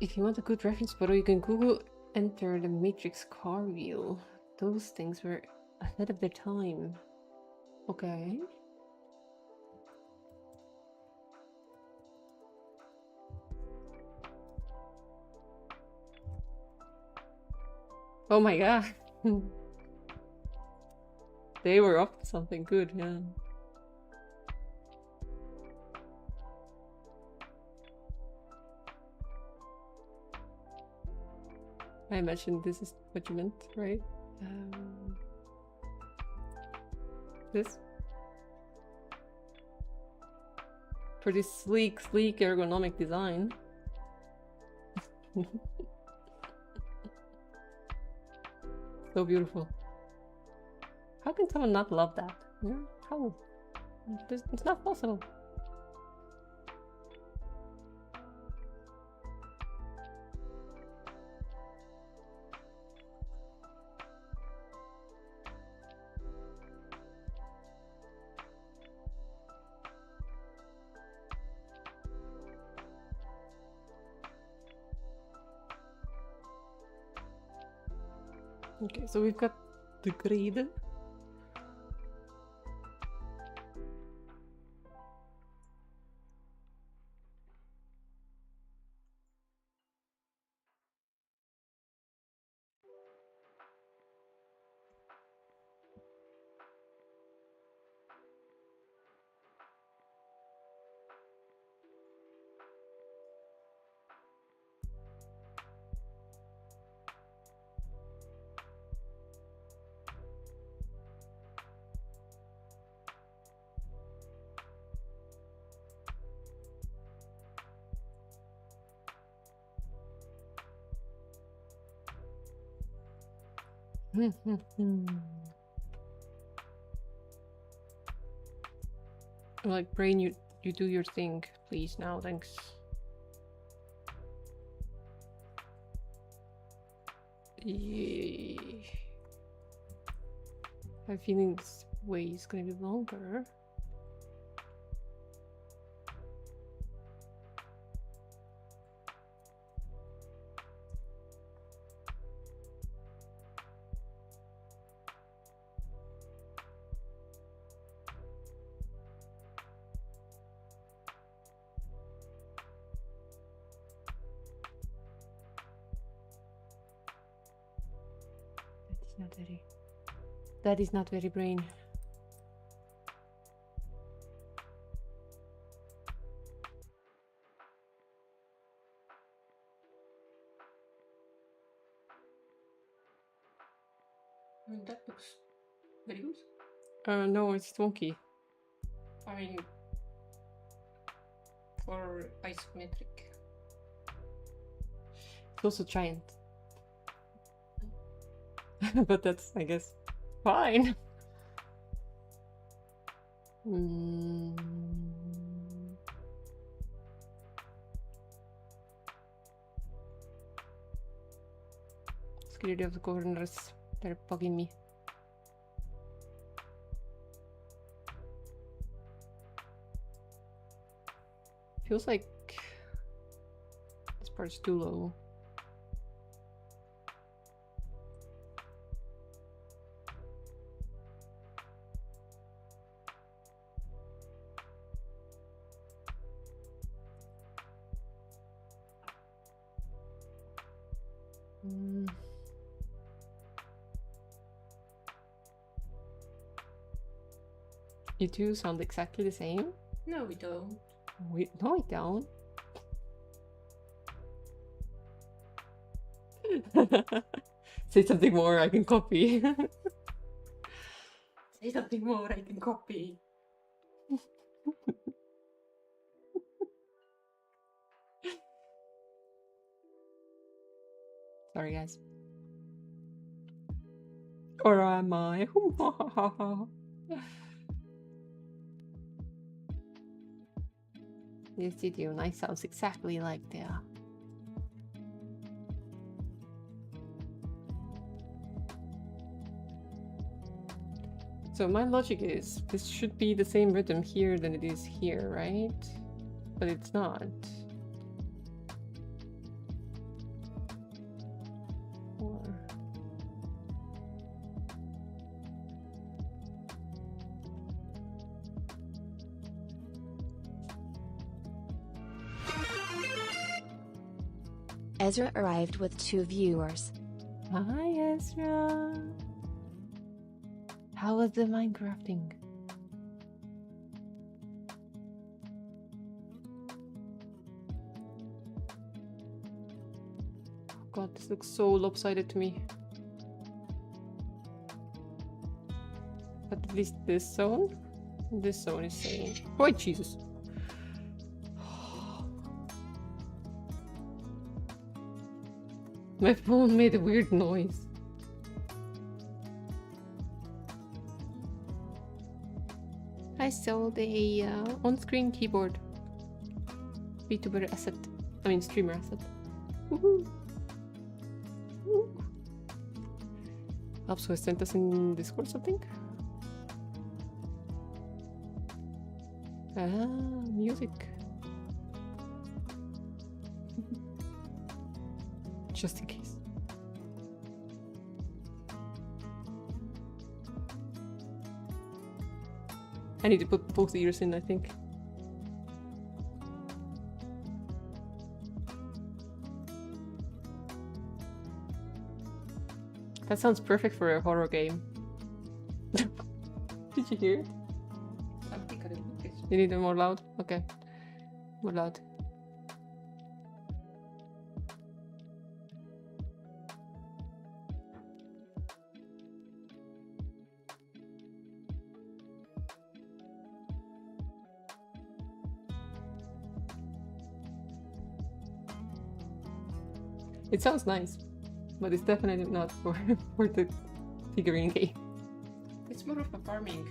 If you want a good reference photo, you can Google enter the Matrix car wheel. Those things were ahead of their time. Okay. Oh my god. They were up to something good, yeah. I imagine this is what you meant, right? This? Pretty sleek ergonomic design. So beautiful. How can someone not love that? Yeah, how? It's not possible. Okay, so we've got the grid. Like, brain, you do your thing, please, now, thanks. Yay. I have a feeling this way is gonna be longer. That is not very brain. I mean, that looks very good. No, it's wonky. I mean, for isometric. It's also giant. But that's, I guess, fine. Scared of the corners. They're bugging me. Feels like this part's too low. You two sound exactly the same. No, we don't. No, I don't. Say something more, I can copy. Say something more, I can copy. Sorry, guys. Or am I? Yes, you do. Nice sounds exactly like they are. So my logic is this should be the same rhythm here than it is here, right? But it's not. Ezra arrived with 2 viewers. Hi, Ezra. How was the Minecrafting? Oh God, this looks so lopsided to me. But at least this zone is sane. Oh, Jesus. My phone made a weird noise. I sold a on-screen keyboard. VTuber asset. I mean streamer asset. Woohoo! Woo. Apps has sent us in Discord something. Ah, music. Just in case. I need to put both ears in, I think. That sounds perfect for a horror game. Did you hear it? Something I don't know. You need it more loud? Okay. More loud. It sounds nice, but it's definitely not for, for the figurine game. It's more of a farming.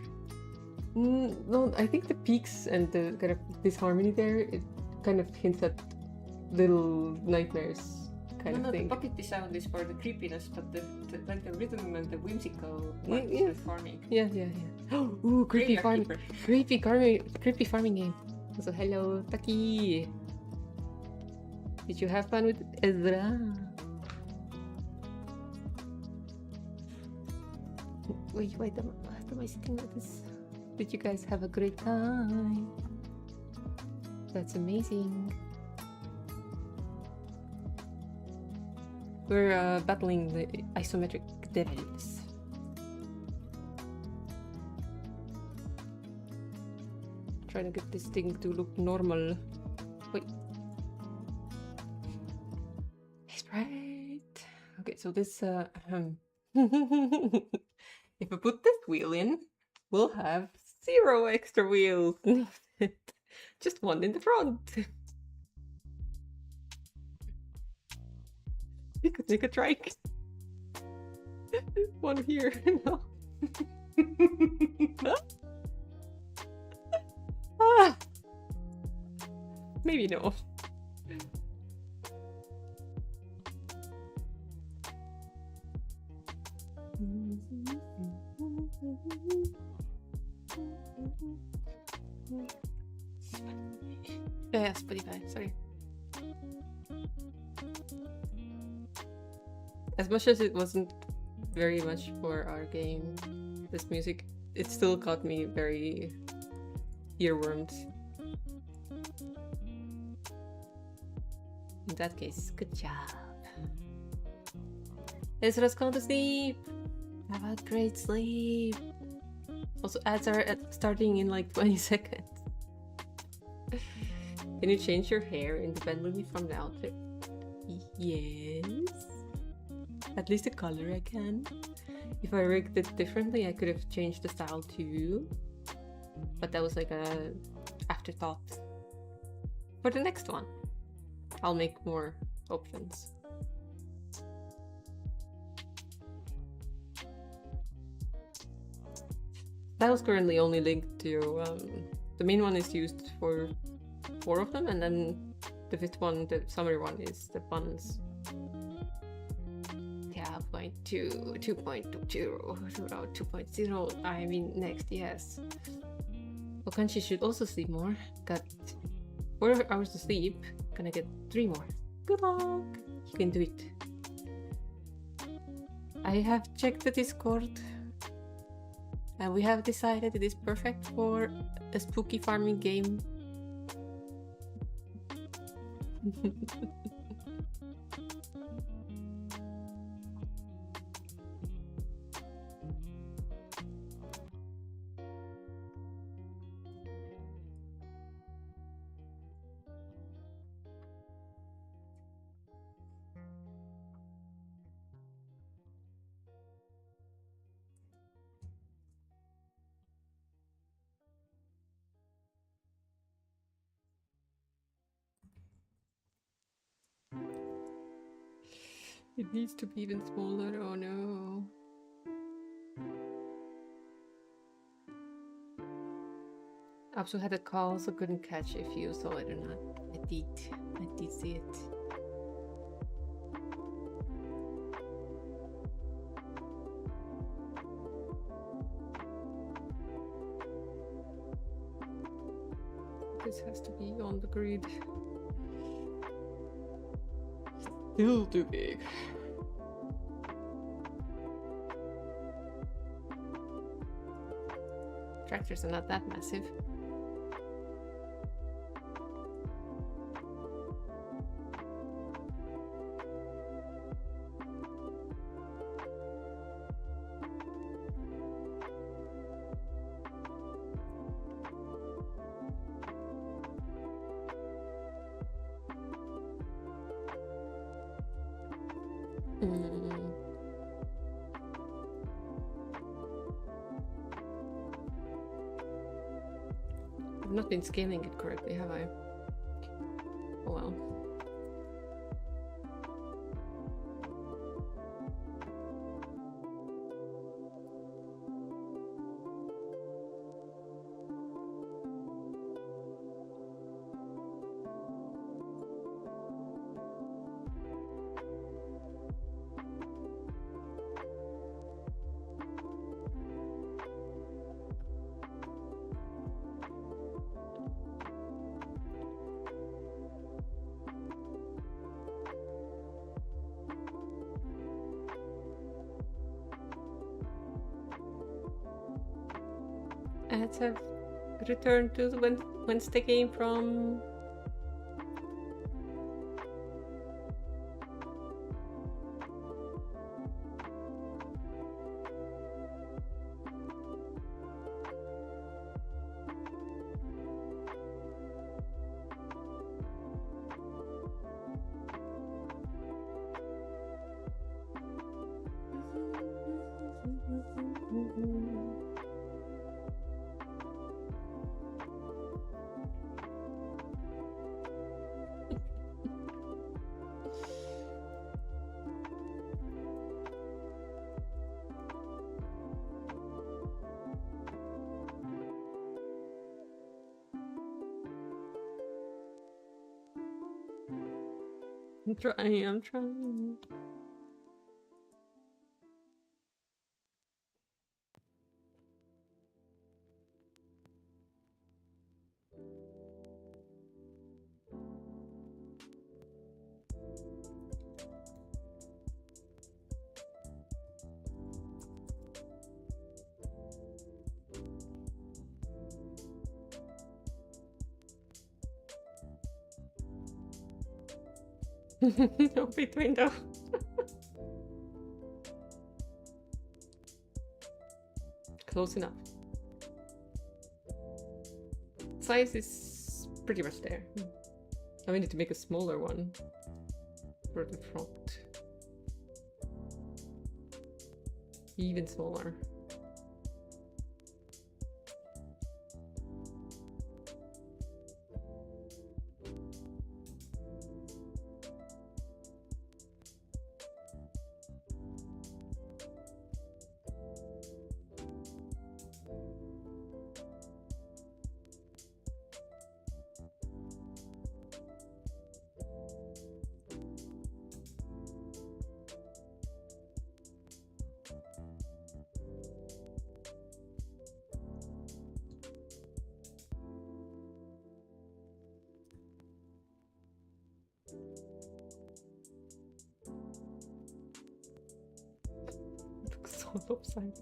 No, I think the peaks and the kind of disharmony there, it kind of hints at little nightmares kind No, of the thing. puppety sound is for the creepiness, but the like the rhythm and the whimsical Yeah, part yeah. is the farming. Yeah. Ooh, creepy Graveyard farming, Keeper. creepy farming game. So hello, Taki. Did you have fun with Ezra? Wait, why am I sitting like this? Did you guys have a great time? That's amazing. We're battling the isometric devils. Trying to get this thing to look normal. Wait. He's right. Okay, so this if I put this wheel in, we'll have 0 extra wheels. Just one in the front. You could make a trike. One here. No. Ah. Maybe no. Yeah, Spotify, sorry. As much as it wasn't very much for our game, this music, it still got me very earwormed. In that case, good job. Ezra's gone to sleep. Have a great sleep. Also, ads are starting in like 20 seconds. Can you change your hair independently from the outfit? Yes. At least the color I can. If I rigged it differently, I could have changed the style too. But that was like a afterthought. For the next one, I'll make more options. That was currently only linked to the main one is used for 4 of them, and then the 5th one, the summary one, is the buns. Yeah, 2.2, 2.0, I mean next, yes. Okanshi should also sleep more. Got 4 hours to sleep, gonna get 3 more. Good luck! You can do it. I have checked the Discord. And we have decided it is perfect for a spooky farming game. It needs to be even smaller, oh no. Apsu had a call, so couldn't catch if you saw it or not. I did see it. This has to be on the grid. Still too big. Tractors are not that massive. I've not been scaling it correctly, have I? Oh well. Ads have returned to the whence they came from. I'm trying. No big window. Close enough. Size is pretty much there. Now we need to make a smaller one for the front. Even smaller. Looks so lopsided.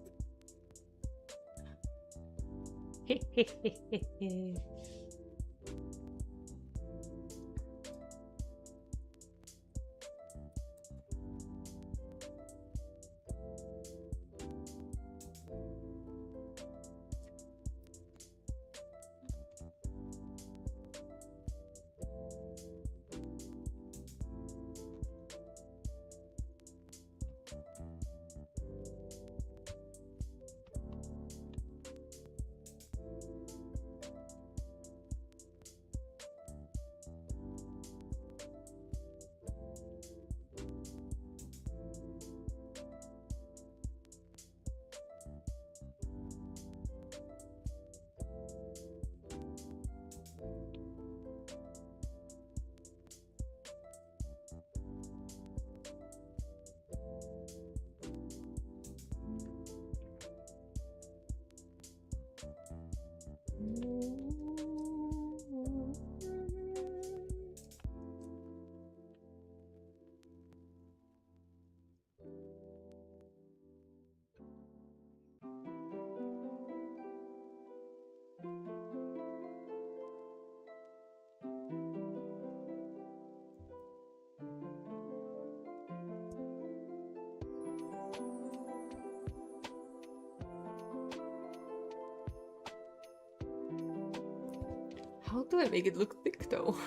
How do I make it look thick though?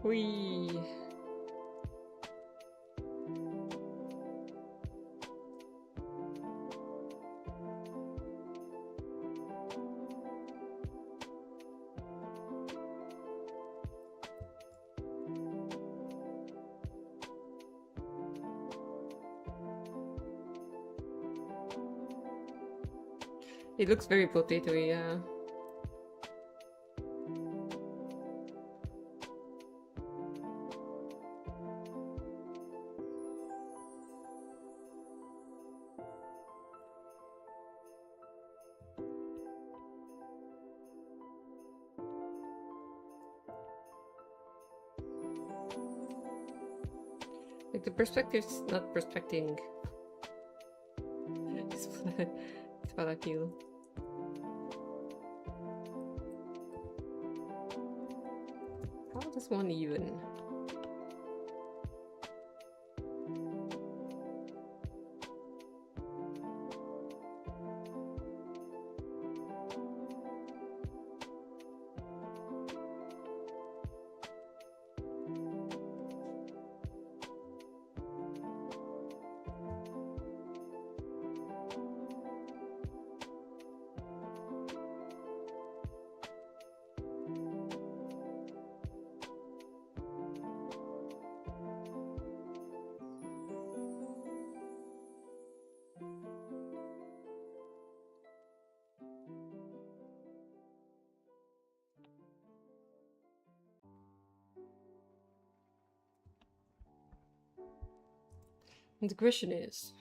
Whee! It looks very potato-y, yeah. Like the perspective's not perspecting. It's what I feel. How does one even? And the question is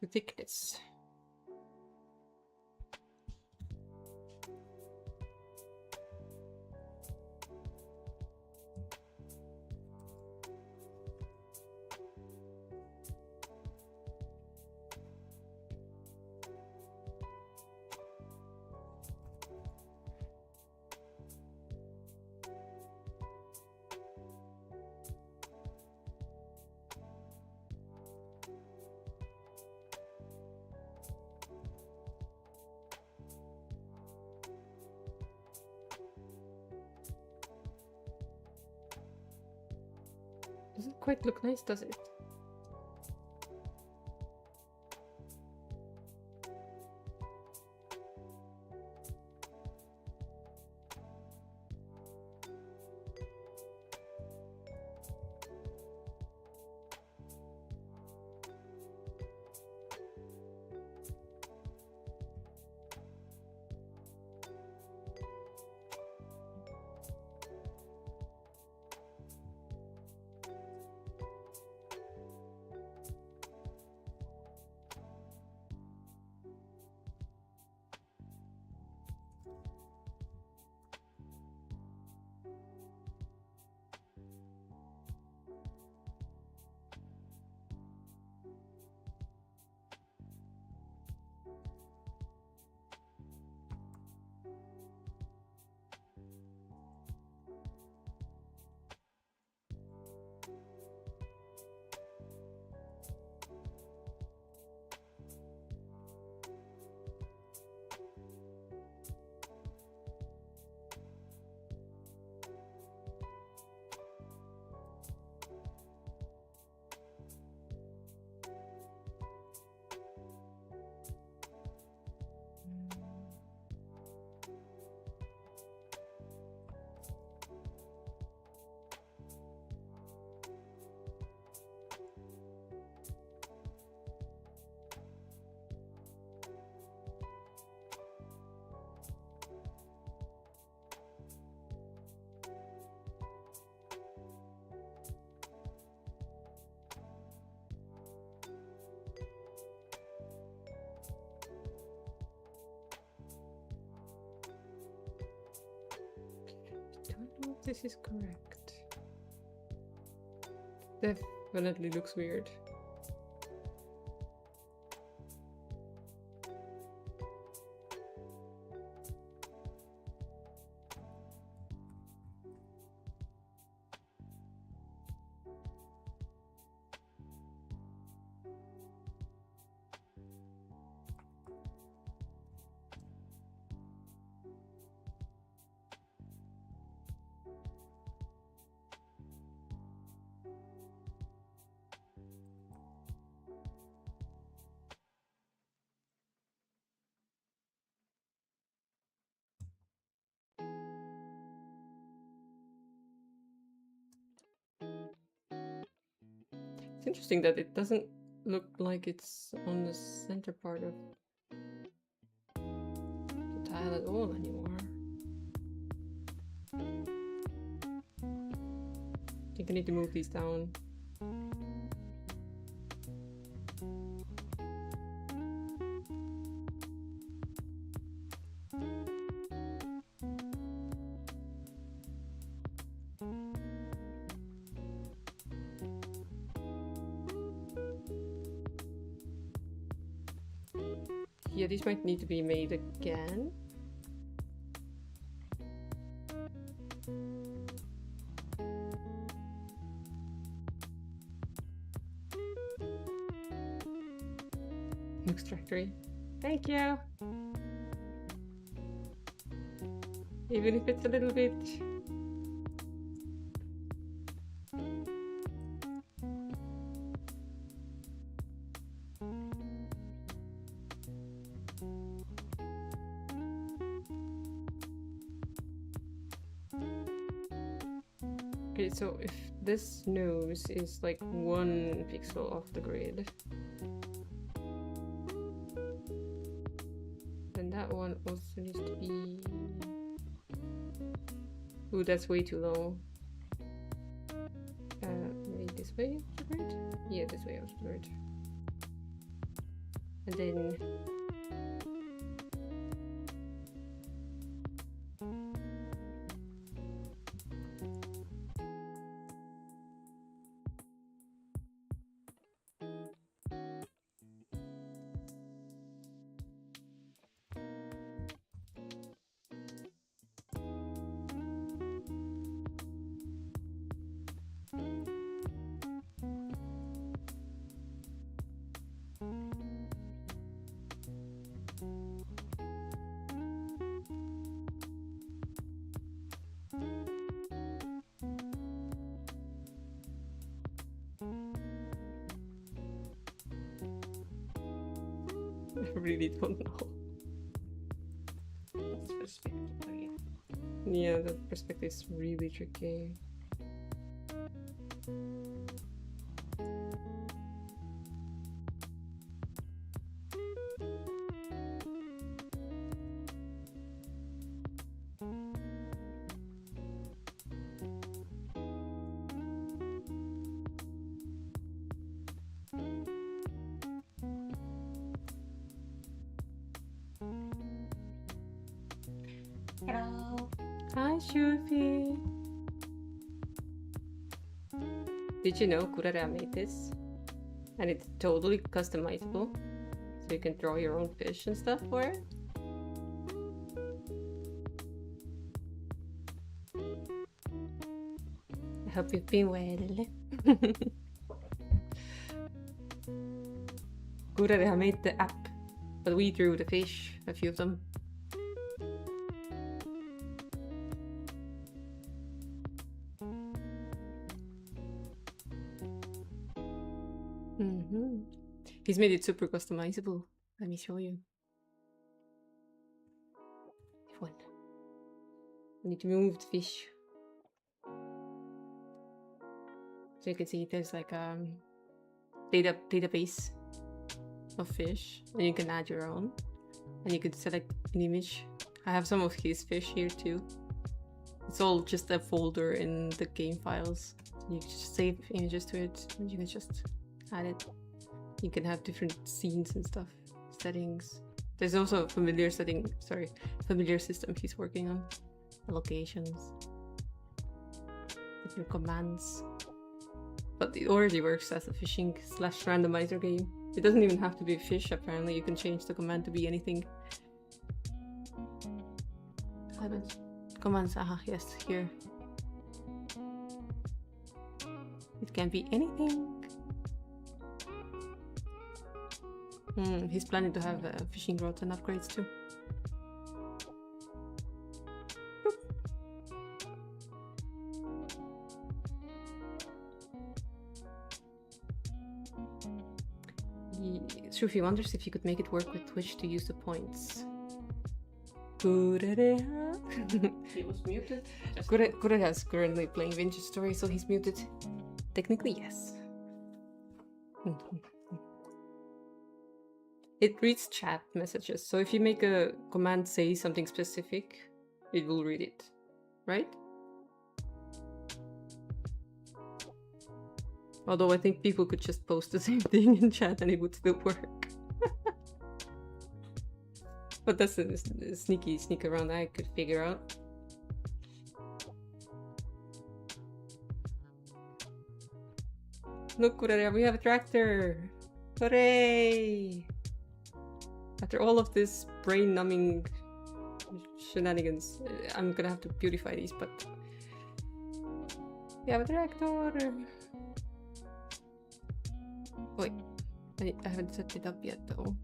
the thickness. Doesn't quite look nice, does it? Don't know if this is correct. Definitely looks weird. interesting that it doesn't look like it's on the center part of the tile at all anymore. I think I need to move these down. Yeah, these might need to be made again. Extractory. Thank you. Even if it's a little bit. Okay, so if this nose is like 1 pixel off the grid, then that one also needs to be... Ooh, that's way too low. Maybe this way off the grid? Yeah, this way off the grid. And then... I really don't know. That's perspective again. Yeah, the perspective is really tricky. Hello. Hi, Shufi. Did you know Kurara made this? And it's totally customizable. So you can draw your own fish and stuff for it. I hope you've been well. Kurara made the app, but we drew the fish, a few of them. He's made it super customizable. Let me show you. One. I need to move the fish. So you can see there's like a database of fish, and you can add your own. And you could select an image. I have some of his fish here too. It's all just a folder in the game files. You can just save images to it, and you can just add it. You can have different scenes and stuff, settings. There's also a familiar system he's working on. Allocations, different commands. But it already works as a fishing / randomizer game. It doesn't even have to be fish, apparently. You can change the command to be anything. Commands, yes, here. It can be anything. He's planning to have fishing rods and upgrades too. Shufi wonders if you could make it work with Twitch to use the points. He was muted. Kurara is currently playing Vintage Story, so he's muted. Technically, yes. It reads chat messages, so if you make a command say something specific, it will read it, right? Although I think people could just post the same thing in chat and it would still work. But that's a sneaky sneak around I could figure out. Look, Kurare, we have a tractor! Hooray! After all of this brain-numbing shenanigans, I'm gonna have to beautify these, but... We have a tractor! Wait, I haven't set it up yet though.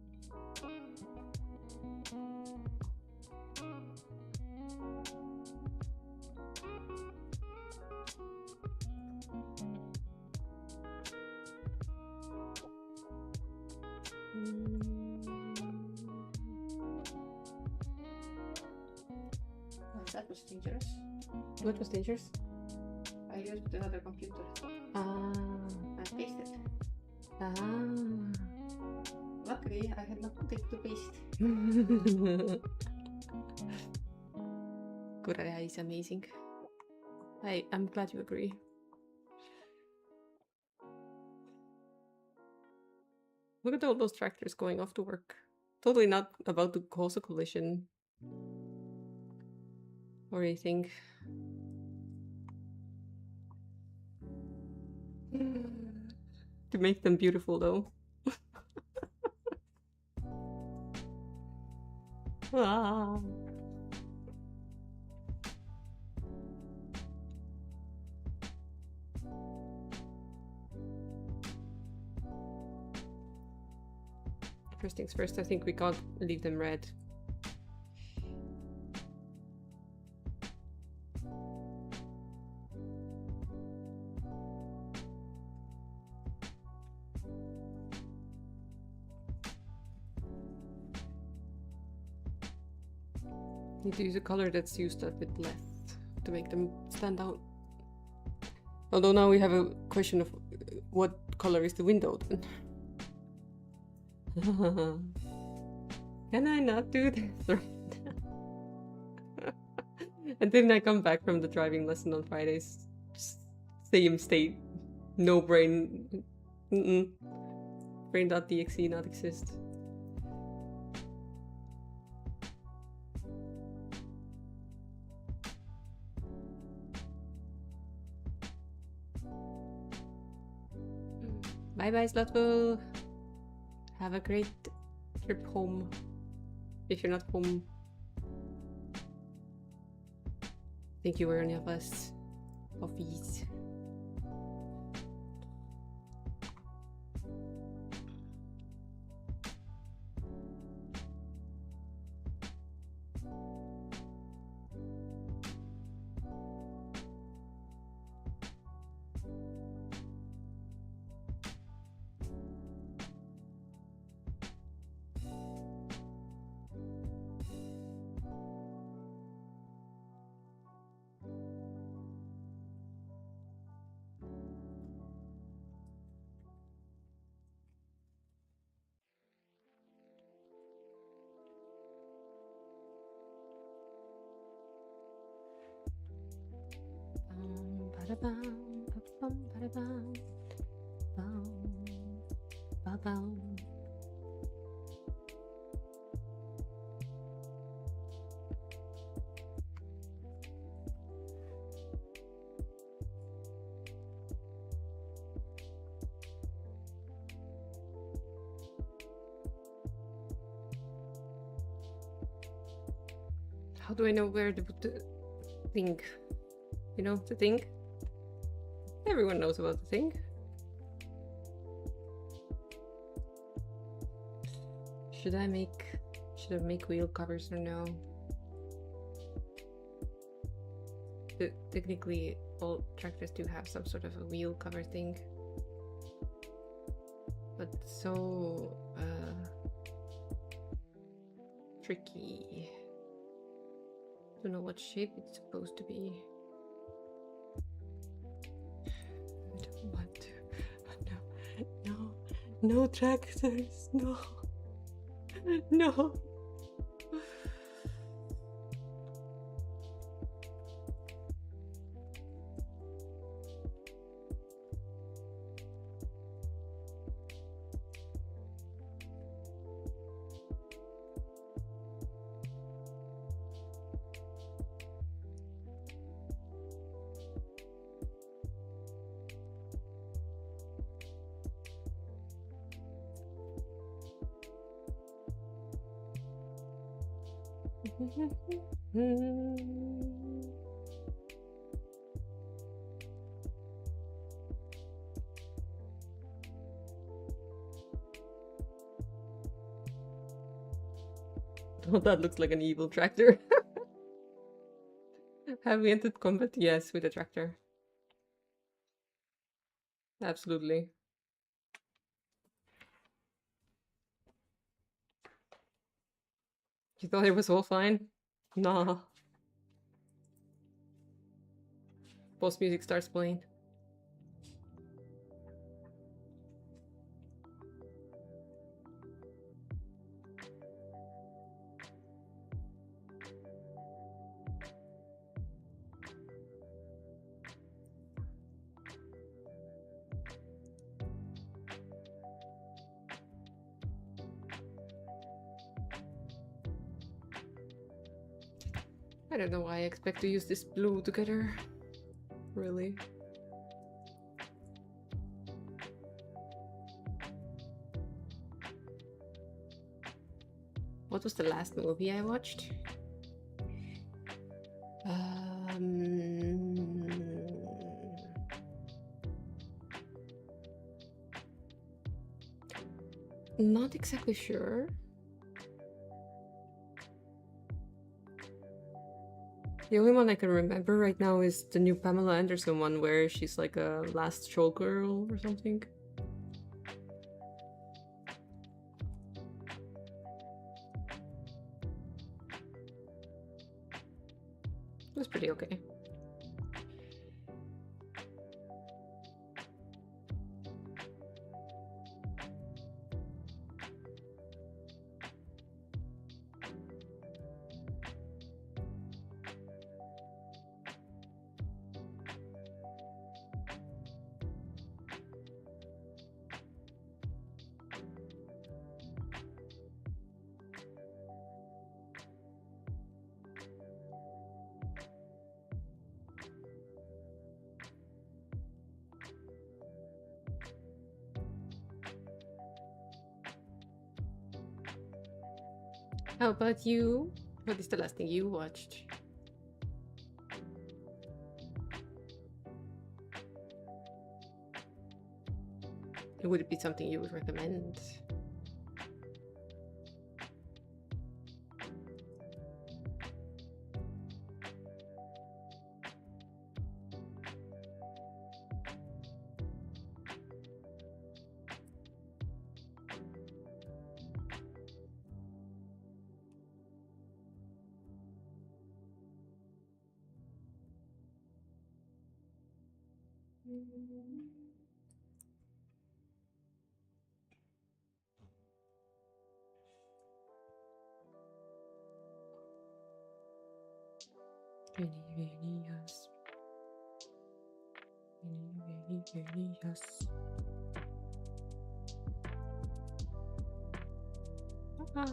Oh, that was dangerous. What was dangerous? I used another computer Ah. and pasted. Ah. Luckily, I had nothing to paste. Kurare is amazing. I'm glad you agree. Look at all those tractors going off to work. Totally not about to cause a collision. Or anything. To make them beautiful though. Ah. First things first, I think we can't leave them red. Need to use a color that's used a bit less to make them stand out. Although now we have a question of what color is the window then? Can I not do this right now? And then I come back from the driving lesson on Fridays. Just same state. No brain. Brain.txt not exist. Bye bye, Slutful. Have a great trip home. If you're not home. Thank you, any of us. Office. How do I know where to put the thing? You know, the thing? Everyone knows about the thing. Should I make wheel covers or no? Technically, all tractors do have some sort of a wheel cover thing. But so tricky. Don't know what shape it's supposed to be. What? No, no, No tractors, no. No. Oh, that looks like an evil tractor. Have we entered combat? Yes, with a tractor. Absolutely. You thought it was all fine? Nah. Post music starts playing. I don't know why I expect to use this blue together. Really. What was the last movie I watched? Not exactly sure. The only one I can remember right now is the new Pamela Anderson one where she's like a last showgirl or something. It was pretty okay. How about you? What is the last thing you watched? Would it be something you would recommend? Yes. Yes. Ah.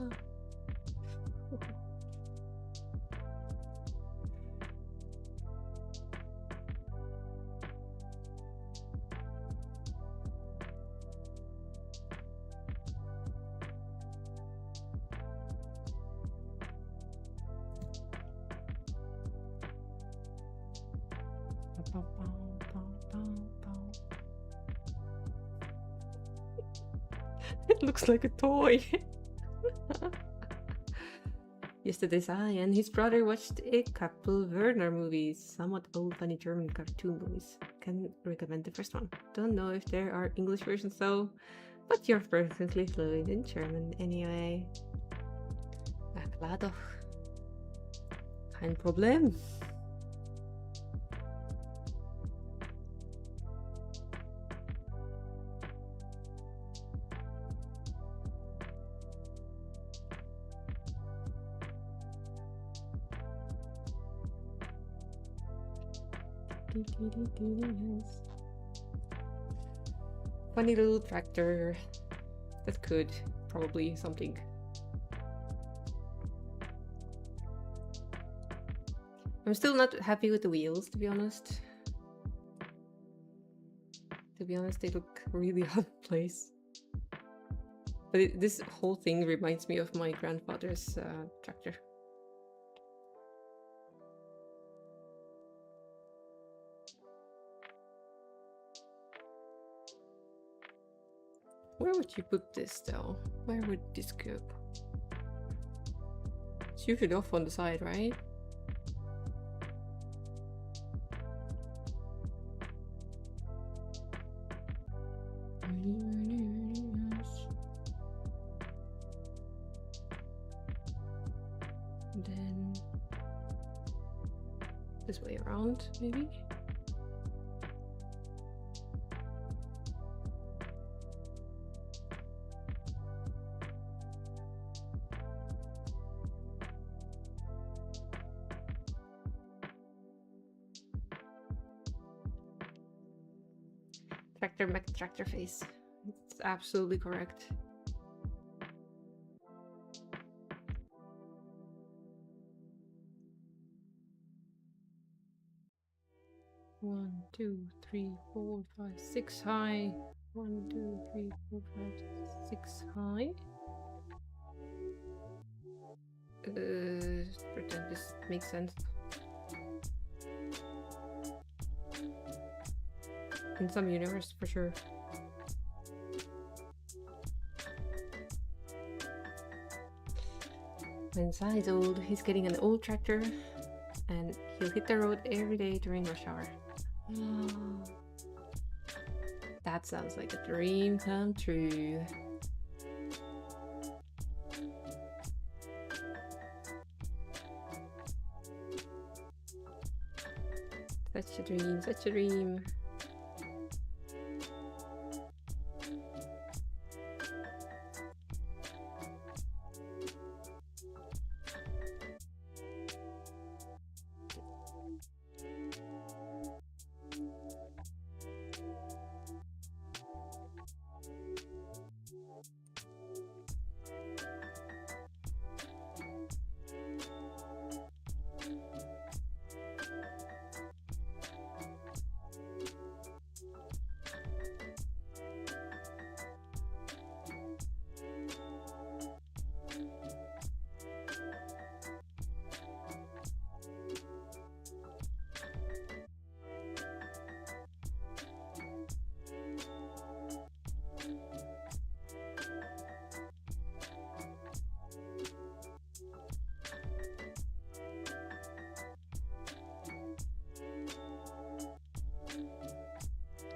It looks like a toy. Yesterday, I and his brother watched a couple Werner movies, somewhat old funny German cartoon movies. Can recommend the first one. Don't know if there are English versions though, but you're perfectly fluent in German anyway. Na klar doch. Kein Problem. Yes. Funny little tractor that could probably something. I'm still not happy with the wheels, to be honest. To be honest, they look really out of place. But this whole thing reminds me of my grandfather's tractor. Where would you put this though? Where would this go? It's usually off on the side, right? Then this way around, maybe? Tractor Mac tractor face. It's absolutely correct. One, two, three, 4, 5, 6 high. 1, 2, 3, 4, 5, 6 high. Pretend this makes sense. In some universe, for sure. When Sai's old, he's getting an old tractor and he'll hit the road every day during rush hour. That sounds like a dream come true. Such a dream, such a dream.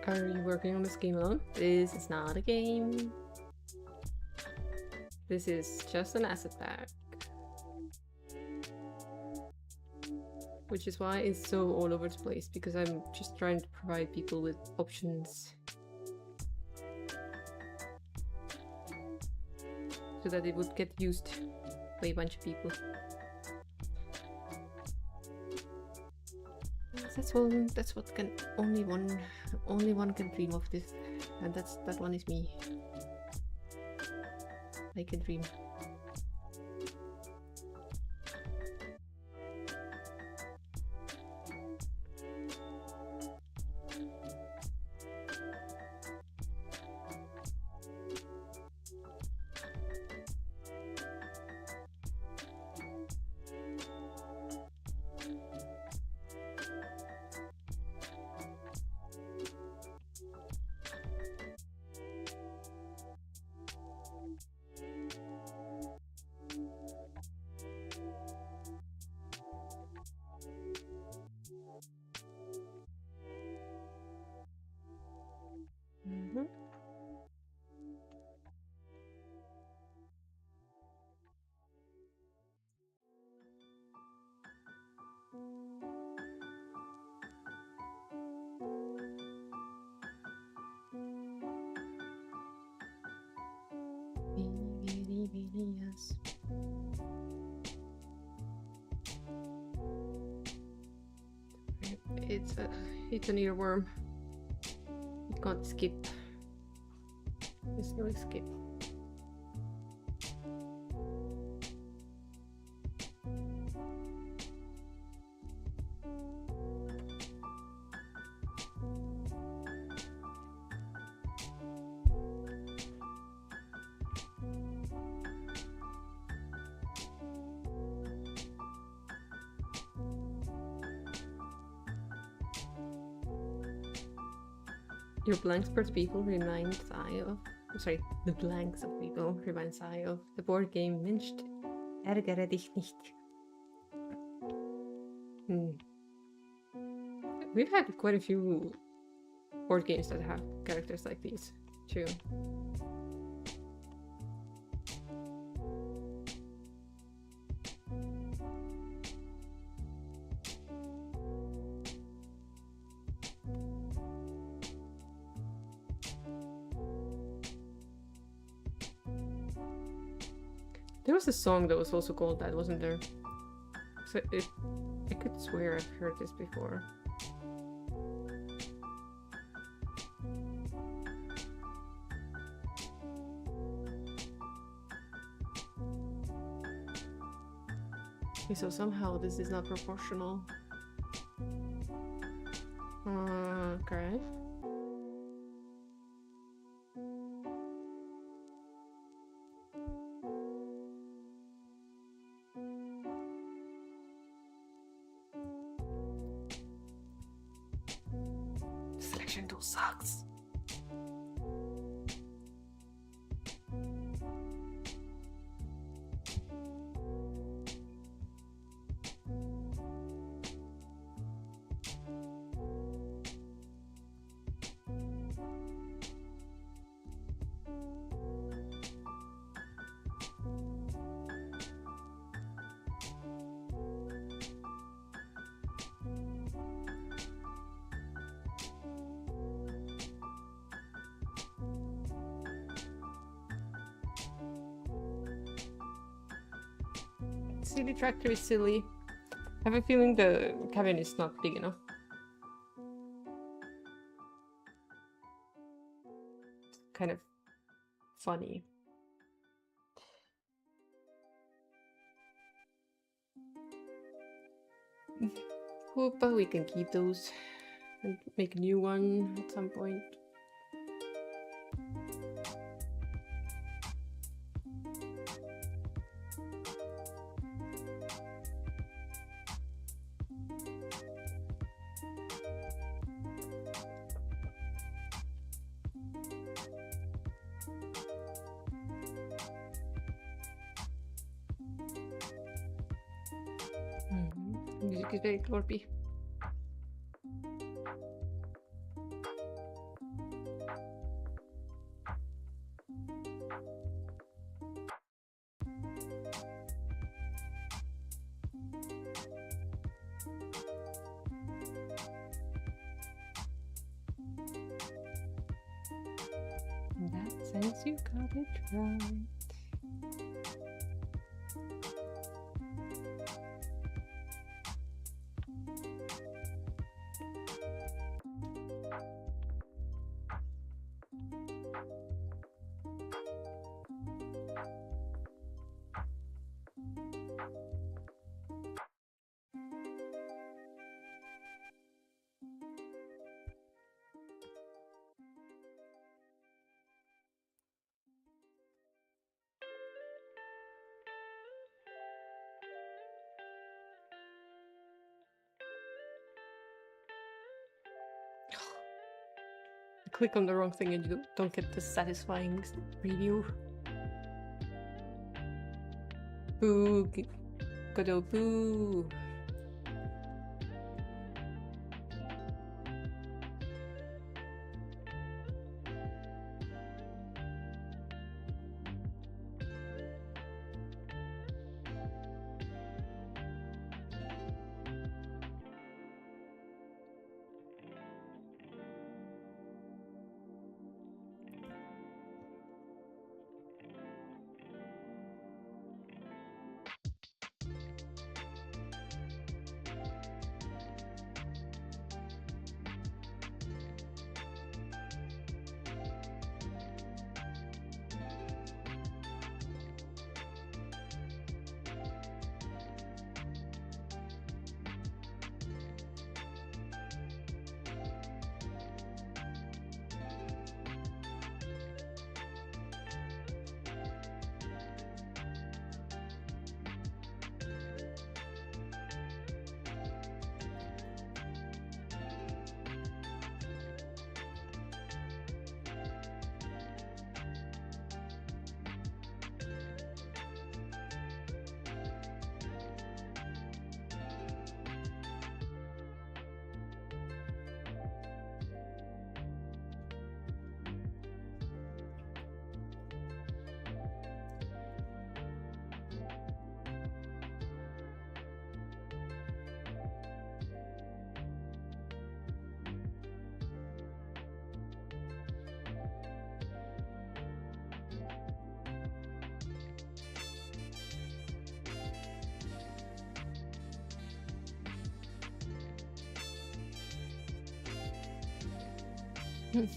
Are you working on this game alone? This is not a game. This is just an asset pack. Which is why it's so all over the place, because I'm just trying to provide people with options. So that it would get used by a bunch of people. That's what can only one can dream of this, and that one is me. I can dream. Yes. Where it's an earworm. You can't skip. There's no escape. Your blanks per people reminds I of. Sorry, the blanks of people reminds I of the board game Minscht. Ärgere dich nicht. We've had quite a few board games that have characters like these, too. There was a song that was also called that, wasn't there? So I could swear I've heard this before. Okay, so somehow this is not proportional. Okay. Selection tool sucks. Silly tractor is silly. I have a feeling the cabin is not big enough. Kind of funny. But we can keep those and make a new one at some point. Music is very glorpy. In that sense, you got it right. Click on the wrong thing and you don't get the satisfying preview. Boo, good old boo. Ooh,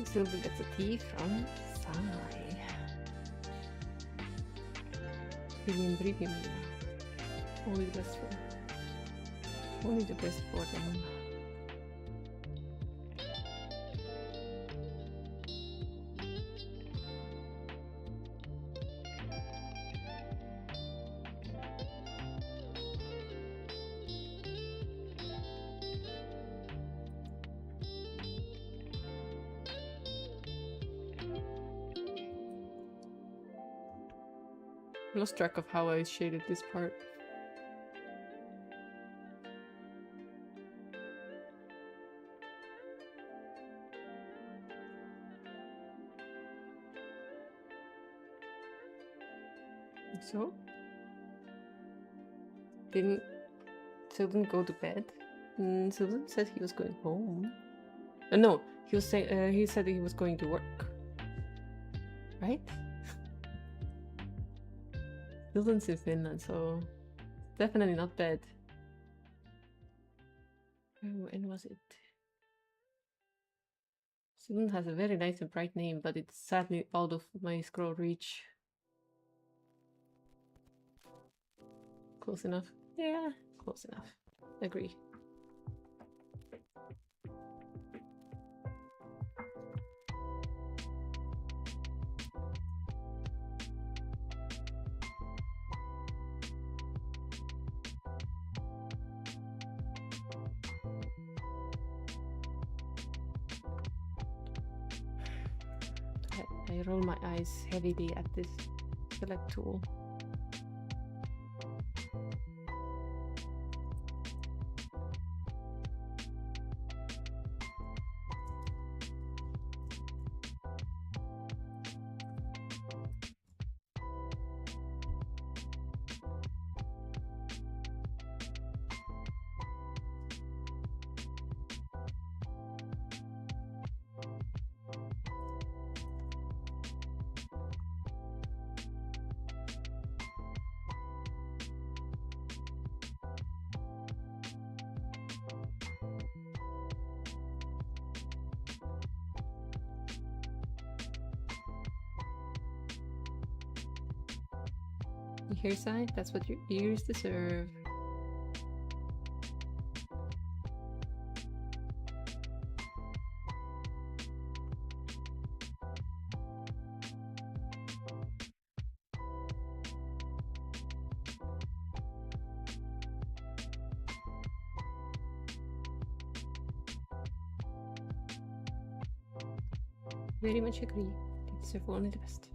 Silver gets a tea from Sai. Premium. Only the best for. Only the best for them. I lost track of how I shaded this part. So? Sylvan go to bed? Sylvan said he was going home. No, he was saying he said he was going to work. Right? Sylvan's in Finland, so definitely not bed. When was it? Sylvan has a very nice and bright name, but it's sadly out of my scroll reach. Close enough? Yeah, close enough. Agree. I roll my eyes heavily at this select tool. You hear, Sai? That's what your ears deserve. Very much agree. They deserve only the best.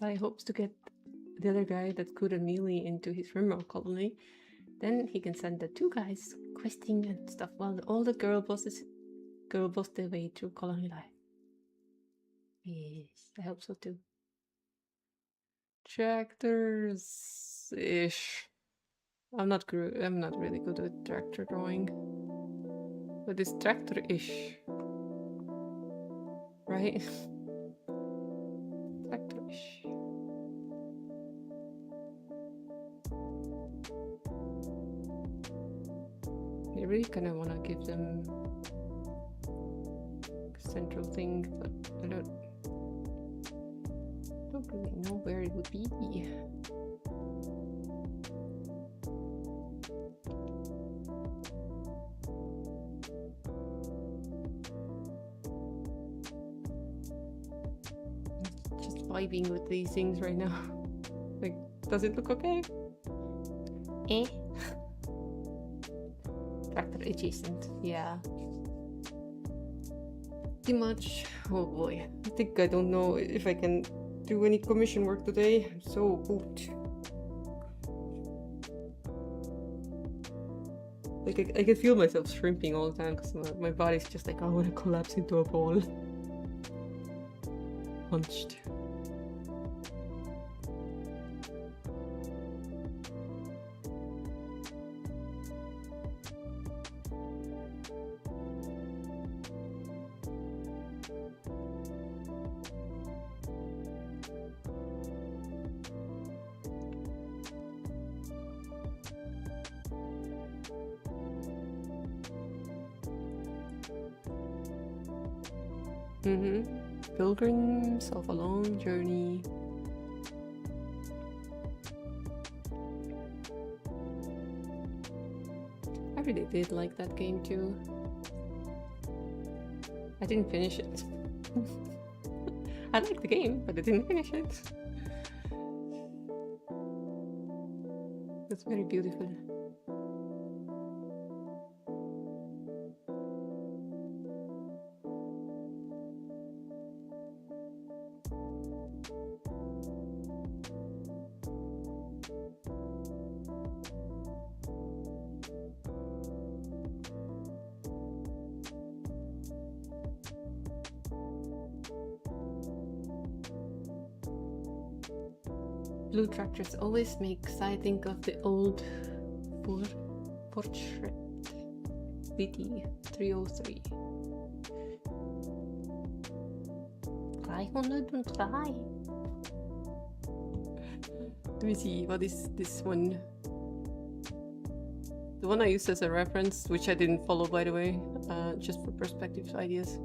Sai hopes to get the other guy that could Amelie into his remote colony. Then he can send the two guys questing and stuff while all the girl boss their way through colony life. Yes, I hope so too. Tractors ish. I'm not really good with tractor drawing. But it's tractor-ish. Right? Tractor-ish. I really kind of want to give them a central thing, but I don't really know where it would be. Just vibing with these things right now. Like, does it look okay? Eh? Tractor adjacent, yeah. Too much. Oh boy. I think I don't know if I can do any commission work today. I'm so booked. Like, I can feel myself shrimping all the time because my body's just like, I want to collapse into a ball. Punched. Pilgrims of a long journey. I really did like that game too. I didn't finish it. I liked the game, but I didn't finish it. It's very beautiful. Blue tractors always make I think of the old portrait BT 303. 303. Let me see, what is this one? The one I used as a reference, which I didn't follow by the way, just for perspective ideas.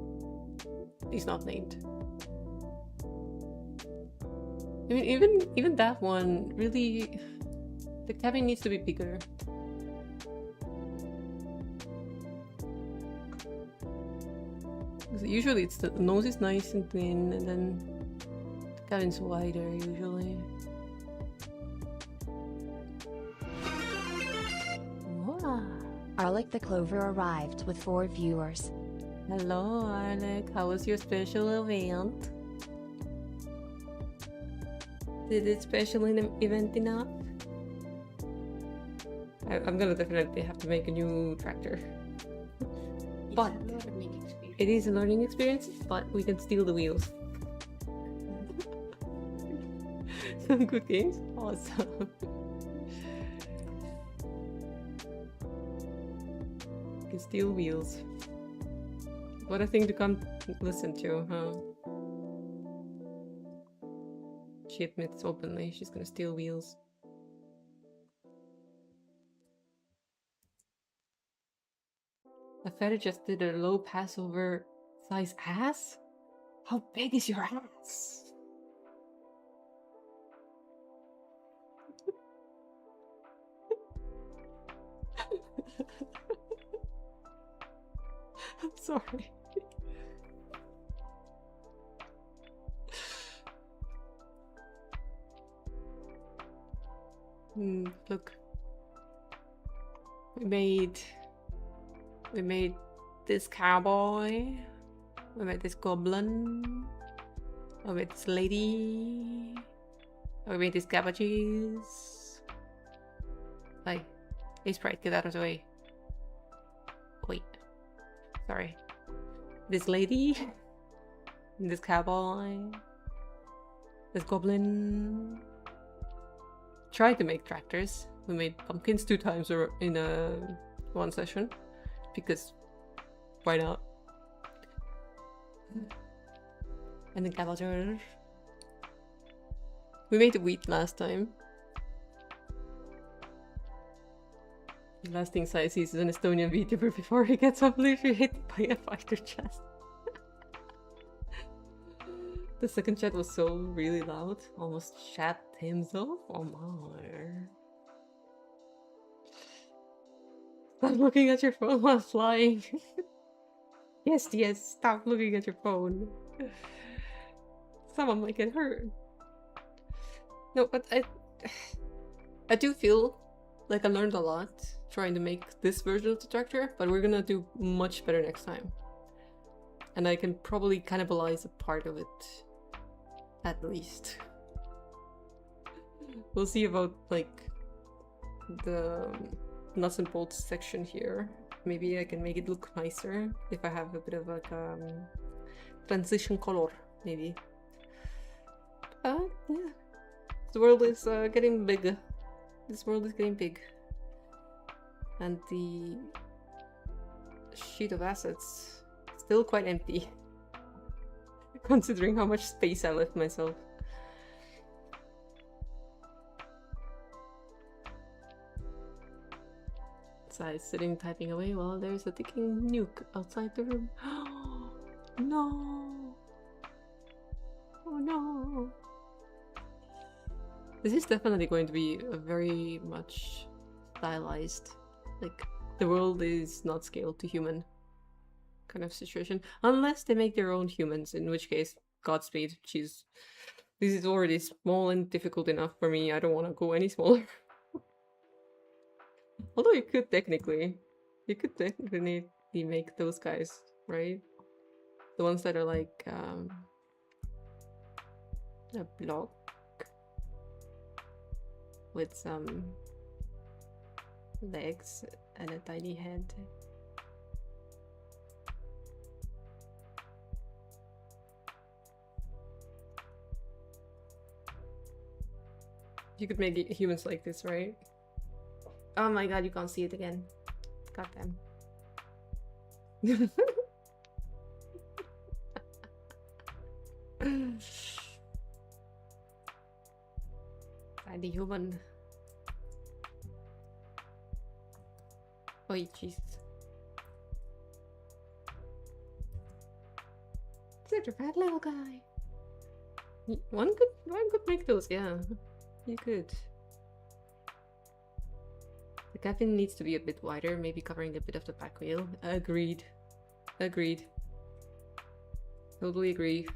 He's not named. I mean, even that one, really, the cabin needs to be bigger. Usually it's the nose is nice and thin, and then the cabin's wider usually. Wow. Arlic the Clover arrived with 4 viewers. Hello Arlic, how was your special event? Did it special event enough? I'm gonna definitely have to make a new tractor. But it is a learning experience, but we can steal the wheels. Some good games? Awesome. We can steal wheels. What a thing to come listen to, huh? She admits openly she's gonna steal wheels. A feta just did a low Passover size ass? How big is your ass? I'm sorry. Look. We made this cowboy. We made this goblin. We made this lady. We made these cabbages. Like, hey Sprite, get out of the way. Wait. Sorry. This lady. This cowboy. This goblin. Tried to make tractors. We made pumpkins 2 times in one session. Because why not? And the cabbage. We made the wheat last time. The last thing Sai sees is an Estonian VTuber before he gets obliterated hit by a fighter chest. The second chat was so really loud, almost shat himself. Oh my. Stop looking at your phone while flying. Yes, stop looking at your phone. Someone might get hurt. No, but I do feel like I learned a lot trying to make this version of the tractor, but we're gonna do much better next time. And I can probably cannibalize a part of it. At least. We'll see about, like, the nuts and bolts section here. Maybe I can make it look nicer if I have a bit of, like, transition color, maybe. Yeah. The world is getting big. This world is getting big. And the sheet of assets still quite empty. Considering how much space I left myself. So I'm sitting typing away while there's a ticking nuke outside the room. No! Oh no! This is definitely going to be a very much stylized, like, the world is not scaled to human kind of situation. Unless they make their own humans, in which case, Godspeed. This is already small and difficult enough for me. I don't want to go any smaller. Although you could technically make those guys, right? The ones that are like, a block with some legs and a tiny head. You could make humans like this, right? Oh my god, you can't see it again. Goddamn. Tiny human. Oh, Jesus. Such a bad little guy. One could make those, yeah. You could. The cabin needs to be a bit wider, maybe covering a bit of the back wheel. Agreed. Agreed. Totally agree.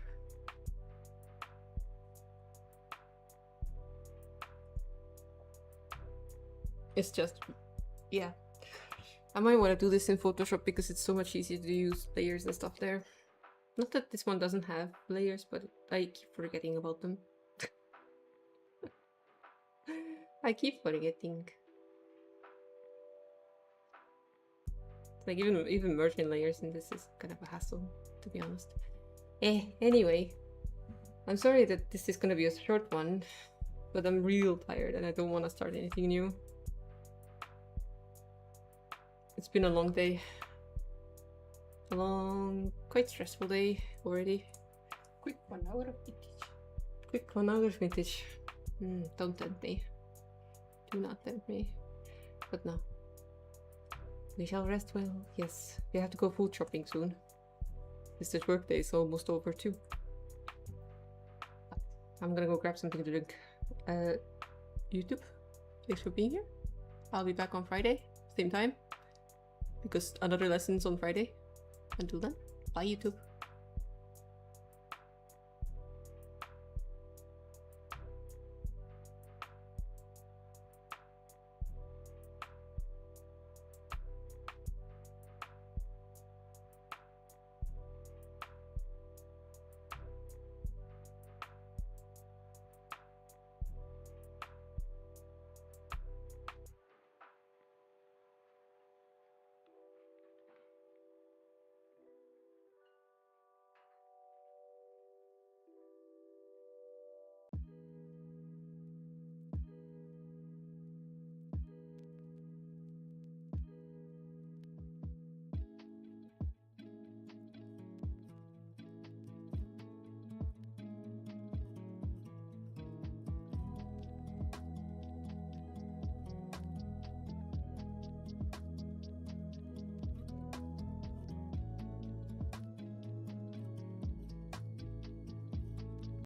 It's just, yeah. I might want to do this in Photoshop because it's so much easier to use layers and stuff there. Not that this one doesn't have layers, but I keep forgetting about them. I keep forgetting. Like even merging layers in this is kind of a hassle, to be honest. Anyway. I'm sorry that this is gonna be a short one, but I'm real tired and I don't want to start anything new. It's been a long day. A long, quite stressful day already. Quick 1 hour of vintage. Quick 1 hour of vintage. Don't tempt me. Do not tempt me. But no. We shall rest well. Yes, we have to go food shopping soon. This workday is almost over too. I'm gonna go grab something to drink. YouTube, thanks for being here. I'll be back on Friday, same time. Because another lesson's on Friday. Until then, bye YouTube.